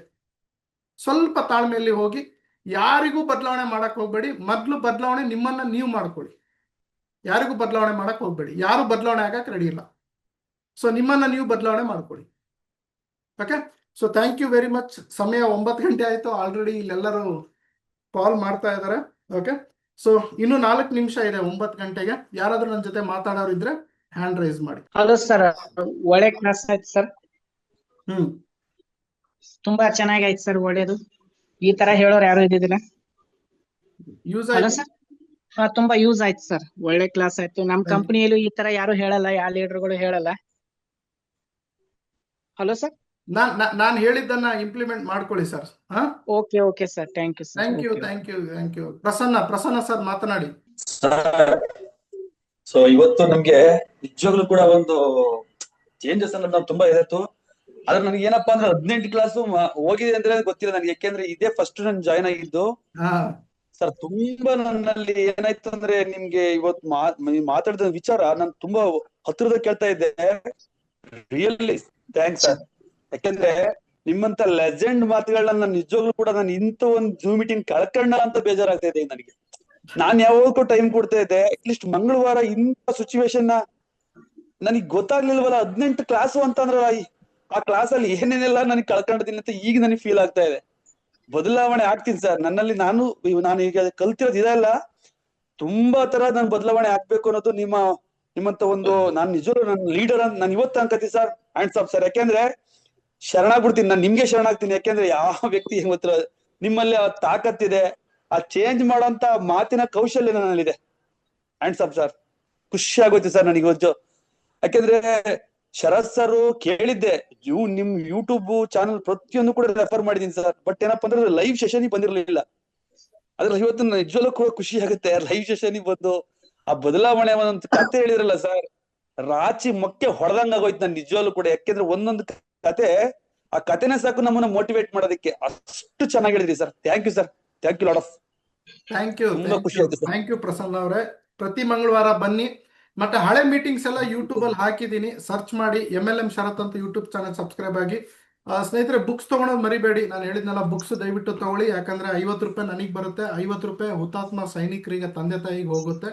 ಸ್ವಲ್ಪ ತಾಳ್ಮೆಯಲ್ಲಿ ಹೋಗಿ, ಯಾರಿಗೂ ಬದಲಾವಣೆ ಮಾಡಕ್ ಹೋಗ್ಬೇಡಿ. ಮೊದಲು ಬದಲಾವಣೆ ನಿಮ್ಮನ್ನ ನೀವು ಮಾಡ್ಕೊಳ್ಳಿ. ಯಾರಿಗೂ ಬದಲಾವಣೆ ಮಾಡಕ್ ಹೋಗ್ಬೇಡಿ. ಯಾರು ಬದಲಾವಣೆ ಆಗಕ್ಕೆ ರೆಡಿ ಇಲ್ಲ. ಸೊ ನಿಮ್ಮನ್ನ ನೀವು ಬದಲಾವಣೆ ಮಾಡ್ಕೊಳ್ಳಿ. Okay, so thank you very much. ಸಮಯ 9 ಗಂಟೆ ಆಯ್ತು ಆಲ್ರೆಡಿ. ಇಲ್ಲೆಲ್ಲರೂ ಕಾಲ್ ಮಾಡ್ತಾ ಇದ್ದಾರೆ. ಓಕೆ, ಸೊ ಇನ್ನು 4 ನಿಮಿಷ ಇದೆ 9 ಗಂಟೆಗೆ. ಯಾರಾದ್ರೂ ನನ್ನ ಜೊತೆ ಮಾತಾಡೋರು ಇದ್ರೆ ಹ್ಯಾಂಡ್ ರೈಸ್ ಮಾಡಿ. ಹಲೋ ಸರ್, ಒಳ್ಳೆ ಕ್ಲಾಸ್ ಆಯ್ತು ಸರ್. ತುಂಬಾ ಚೆನ್ನಾಗಿ ಆಯ್ತು ಸರ್, ಒಳ್ಳೇದು. ಈ ತರ ಹೇಳೋರು ಯಾರು ಇದ್ದಿದ್ದಿಲ್ಲ. ಯೂಸ್ ಹಲೋ ಆಯ್ತು. ಸರ್, ತುಂಬಾ ಯೂಸ್ ಆಯ್ತು ಸರ್. ಒಳ್ಳೆ ಕ್ಲಾಸ್ ಆಯ್ತು. ನಮ್ ಕಂಪನಿಯಲ್ಲೂ ಈ ತರ ಯಾರು ಹೇಳಲ್ಲ, ಯಾವ ಲೀಡರ್ಗಳು ಹೇಳಲ್ಲ. ಹಲೋ ಸರ್, ನಾನು ಹೇಳಿದ್ದನ್ನ ಇಂಪ್ಲಿಮೆಂಟ್ ಮಾಡ್ಕೊಳ್ಳಿ sir. Okay sir, thank you sir. Thank you. Prasanna sir ಮಾತನಾಡಿ. ಸೊ ಇವತ್ತು ನಮ್ಗೆ ನಿಜವಾಗ್ಲೂ ಕೂಡ ಒಂದು ಚೇಂಜಸ್ ಅನ್ನೋದು ನಾವು ತುಂಬಾ ಇದಾಯ್ತು. ಆದ್ರೆ ನನಗೆ ಏನಪ್ಪಾ ಅಂದ್ರೆ 18 ಕ್ಲಾಸ್ ಹೋಗಿದೆ ಅಂದ್ರೆ ಗೊತ್ತಿಲ್ಲ ನನಗೆ, ಯಾಕೆಂದ್ರೆ ಇದೇ ಫಸ್ಟ್ ನಾನು ಜಾಯ್ನ್ ಆಗಿದ್ದು. ಸರ್ ತುಂಬಾ ನನ್ನಲ್ಲಿ ಏನಾಯ್ತು ಅಂದ್ರೆ, ನಿಮ್ಗೆ ಇವತ್ತು ಮಾತಾಡಿದ ವಿಚಾರ ನಾನು ತುಂಬಾ ಹತ್ತಿರದ ಕೇಳ್ತಾ ಇದ್ದೆ. Really thanks sir. ಯಾಕೆಂದ್ರೆ ನಿಮ್ಮಂತ ಲೆಜೆಂಡ್ ಮಾತುಗಳನ್ನ ನಾನು ನಿಜವಾಗ್ಲೂ ಕೂಡ ನಾನು ಇಂಥ ಒಂದು ಜೂಮ್ ಮೀಟಿಂಗ್ ಕಳ್ಕೊಂಡ ಅಂತ ಬೇಜಾರಾಗ್ತಾ ಇದೆ ನನಗೆ. ನಾನ್ ಯಾವಾಗಕ್ಕೂ ಟೈಮ್ ಕೊಡ್ತಾ ಇದ್ದೆ. ಅಟ್ಲೀಸ್ಟ್ ಮಂಗಳವಾರ ಇಂಥ ಸಿಚುವೇಶನ್ ನನಗ್ ಗೊತ್ತಾಗ್ಲಿಲ್ವಲ್ಲ. 18 ಕ್ಲಾಸು ಅಂತಂದ್ರ ಆ ಕ್ಲಾಸ್ ಅಲ್ಲಿ ಏನೇನೆಲ್ಲ ನನಗೆ ಕಳ್ಕೊಂಡಿದ್ದೀನಿ ಅಂತ ಈಗ ನನಗೆ ಫೀಲ್ ಆಗ್ತಾ ಇದೆ. ಬದಲಾವಣೆ ಆಗ್ತೀನಿ ಸರ್. ನನ್ನಲ್ಲಿ ನಾನು ಈಗ ಕಲ್ತಿರೋದು ಇದೆಲ್ಲ ತುಂಬಾ ತರ ನಾನು ಬದಲಾವಣೆ ಆಗ್ಬೇಕು ಅನ್ನೋದು ನಿಮ್ಮಂತ ಒಂದು, ನಾನು ನಿಜವಾಗ್ಲೂ ನನ್ನ ಲೀಡರ್ ಅಂತ ನಾನು ಇವತ್ತು ಅನ್ಕತೀನಿ ಸರ್. Hands up sir. ಯಾಕೆಂದ್ರೆ ಶರಣಾಗ್ಬಿಡ್ತೀನಿ, ನಾನು ನಿಮ್ಗೆ ಶರಣಾಗ್ತೀನಿ. ಯಾಕೆಂದ್ರೆ ಯಾವ ವ್ಯಕ್ತಿ ಗೊತ್ತಿಲ್ಲ, ನಿಮ್ಮಲ್ಲಿ ಆ ತಾಕತ್ತಿದೆ, ಆ ಚೇಂಜ್ ಮಾಡೋಂತ ಮಾತಿನ ಕೌಶಲ್ಯ ನನ್ನಲ್ಲಿದೆ. ಹ್ಯಾಂಡ್ಸ್ ಅಪ್ ಸರ್, ಖುಷಿ ಆಗೋಯ್ತು ಸರ್ ನನಗೆ ಇವತ್ತು. ಯಾಕೆಂದ್ರೆ ಶರತ್ ಸರ್ ಕೇಳಿದ್ದೆ, ನಿಮ್ ಯೂಟ್ಯೂಬ್ ಚಾನಲ್ ಪ್ರತಿಯೊಂದು ಕೂಡ ರೆಫರ್ ಮಾಡಿದೀನಿ ಸರ್. ಬಟ್ ಏನಪ್ಪಾ ಅಂದ್ರೆ ಲೈವ್ ಸೆಷನ್ ಬಂದಿರಲಿಲ್ಲ. ಅದ್ರ ಇವತ್ತು ನಿಜವಲ್ಲೂ ಕೂಡ ಖುಷಿ ಆಗುತ್ತೆ ಲೈವ್ ಸೆಷನ್ ಬಂದು ಆ ಬದಲಾವಣೆ ಒಂದೊಂದು ಕತೆ ಹೇಳಿದ್ರಲ್ಲ ಸರ್, ರಾಚಿ ಮಕ್ಕೆ ಹೊಡೆದಂಗ ಆಗೋಯ್ತು ನನ್ ನಿಜವಲ್ಲೂ ಕೂಡ. ಯಾಕೆಂದ್ರೆ ಒಂದೊಂದು ಕತೆ, ಆ ಕತೆನೇ ಸಾಕು ನಮ್ಮನ್ನ ಮೋಟಿವೇಟ್ ಮಾಡೋದಕ್ಕೆ. ಅಷ್ಟು ಚೆನ್ನಾಗಿ ಹೇಳಿದ್ರಿ sir. Thank you sir, thank you lot of. ತುಂಬಾ ಖುಷಿ ಆಯ್ತು ಸರ್. ಥ್ಯಾಂಕ್ ಯು ಪ್ರಸನ್ನ ಅವರೇ. ಪ್ರತಿ ಮಂಗಳವಾರ ಬನ್ನಿ. ಮತ್ತೆ ಹಳೆ ಮೀಟಿಂಗ್ಸ್ ಎಲ್ಲ ಯೂಟ್ಯೂಬ್ ಅಲ್ಲಿ ಹಾಕಿದೀನಿ, ಸರ್ಚ್ ಮಾಡಿ MLM ಶರತ್ ಅಂತ ಯೂಟ್ಯೂಬ್ ಚಾನಲ್ ಸಬ್ಸ್ಕ್ರೈಬ್ ಆಗಿ. ಸ್ನೇಹಿತರೆ, ಬುಕ್ಸ್ ತಗೊಳೋದು ಮರಿಬೇಡಿ. ನಾನು ಹೇಳಿದ್ನಲ್ಲ, ಬುಕ್ಸ್ ದಯವಿಟ್ಟು ತಗೊಳ್ಳಿ. ಯಾಕಂದ್ರೆ 50 ರೂಪಾಯಿ ನನಗೆ ಬರುತ್ತೆ, 50 ರೂಪಾಯಿ ಹುತಾತ್ಮ ಸೈನಿಕರಿಗೆ, ತಂದೆ ತಾಯಿಗೆ ಹೋಗುತ್ತೆ.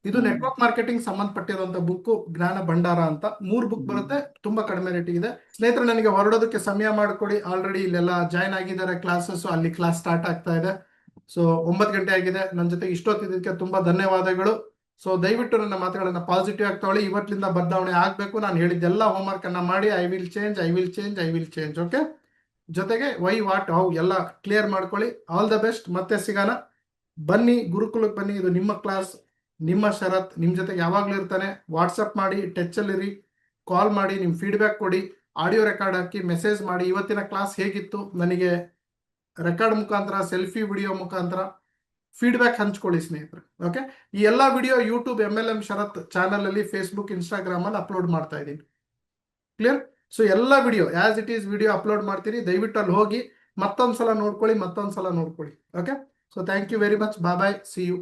ಇದು ನೆಟ್ವರ್ಕ್ ಮಾರ್ಕೆಟಿಂಗ್ ಸಂಬಂಧಪಟ್ಟಿರುವಂತ ಬುಕ್, ಜ್ಞಾನ ಭಂಡಾರ ಅಂತ 3 ಬುಕ್ ಬರುತ್ತೆ, ತುಂಬಾ ಕಡಿಮೆ ರೇಟ್ ಇದೆ. ಸ್ನೇಹಿತರೆ, ನನಗೆ ಹೊರಡೋದಕ್ಕೆ ಸಮಯ ಮಾಡಿಕೊಡಿ. ಆಲ್ರೆಡಿ ಇಲ್ಲೆಲ್ಲ ಜಾಯ್ನ್ ಆಗಿದ್ದಾರೆ ಕ್ಲಾಸಸ್, ಅಲ್ಲಿ ಕ್ಲಾಸ್ ಸ್ಟಾರ್ಟ್ ಆಗ್ತಾ ಇದೆ. ಸೊ 9 ಗಂಟೆ ಆಗಿದೆ. ನನ್ನ ಜೊತೆ ಇಷ್ಟೊತ್ತಿದ್ದಕ್ಕೆ ತುಂಬಾ ಧನ್ಯವಾದಗಳು. ಸೊ ದಯವಿಟ್ಟು ನನ್ನ ಮಾತುಗಳನ್ನ ಪಾಸಿಟಿವ್ ಆಗಿ ತಗೊಳ್ಳಿ. ಇವತ್ತಿನಿಂದ ಬದಲಾವಣೆ ಆಗ್ಬೇಕು. ನಾನು ಹೇಳಿದ್ದೆಲ್ಲ ಹೋಮ್ವರ್ಕ್ ಅನ್ನ ಮಾಡಿ, ಐ ವಿಲ್ ಚೇಂಜ್. ಓಕೆ, ಜೊತೆಗೆ ವೈ, ವಾಟ್, ಹೌ ಎಲ್ಲ ಕ್ಲಿಯರ್ ಮಾಡ್ಕೊಳ್ಳಿ. All the best. ಮತ್ತೆ ಸಿಗೋಣ. ಬನ್ನಿ, ಗುರುಕುಲಕ್ಕೆ ಬನ್ನಿ. ಇದು ನಿಮ್ಮ ಕ್ಲಾಸ್, ನಿಮ್ಮ ಶರತ್ ನಿಮ್ ಜೊತೆಗೆ ಯಾವಾಗ್ಲೂ ಇರ್ತಾನೆ. ವಾಟ್ಸಪ್ ಮಾಡಿ, ಟಚ್ ಅಲ್ಲಿರಿ, ಕಾಲ್ ಮಾಡಿ, ನಿಮ್ ಫೀಡ್ಬ್ಯಾಕ್ ಕೊಡಿ, ಆಡಿಯೋ ರೆಕಾರ್ಡ್ ಹಾಕಿ, ಮೆಸೇಜ್ ಮಾಡಿ. ಇವತ್ತಿನ ಕ್ಲಾಸ್ ಹೇಗಿತ್ತು ನನಗೆ ರೆಕಾರ್ಡ್ ಮುಖಾಂತರ, ಸೆಲ್ಫಿ ವಿಡಿಯೋ ಮುಖಾಂತರ ಫೀಡ್ಬ್ಯಾಕ್ ಹಂಚ್ಕೊಳ್ಳಿ ಸ್ನೇಹಿತರೆ. ಓಕೆ, ಈ ಎಲ್ಲಾ video YouTube MLM Sharath channel ಅಲ್ಲಿ, ಫೇಸ್ಬುಕ್, ಇನ್ಸ್ಟಾಗ್ರಾಮ್ ಅಲ್ಲಿ ಅಪ್ಲೋಡ್ ಮಾಡ್ತಾ ಇದ್ದೀನಿ. ಕ್ಲಿಯರ್? ಸೊ ಎಲ್ಲ video as it is video upload ಮಾಡ್ತೀನಿ. ದಯವಿಟ್ಟು ಅಲ್ಲಿ ಹೋಗಿ ಮತ್ತೊಂದ್ಸಲ ನೋಡ್ಕೊಳ್ಳಿ. Okay, so thank you very much. Bye, see you.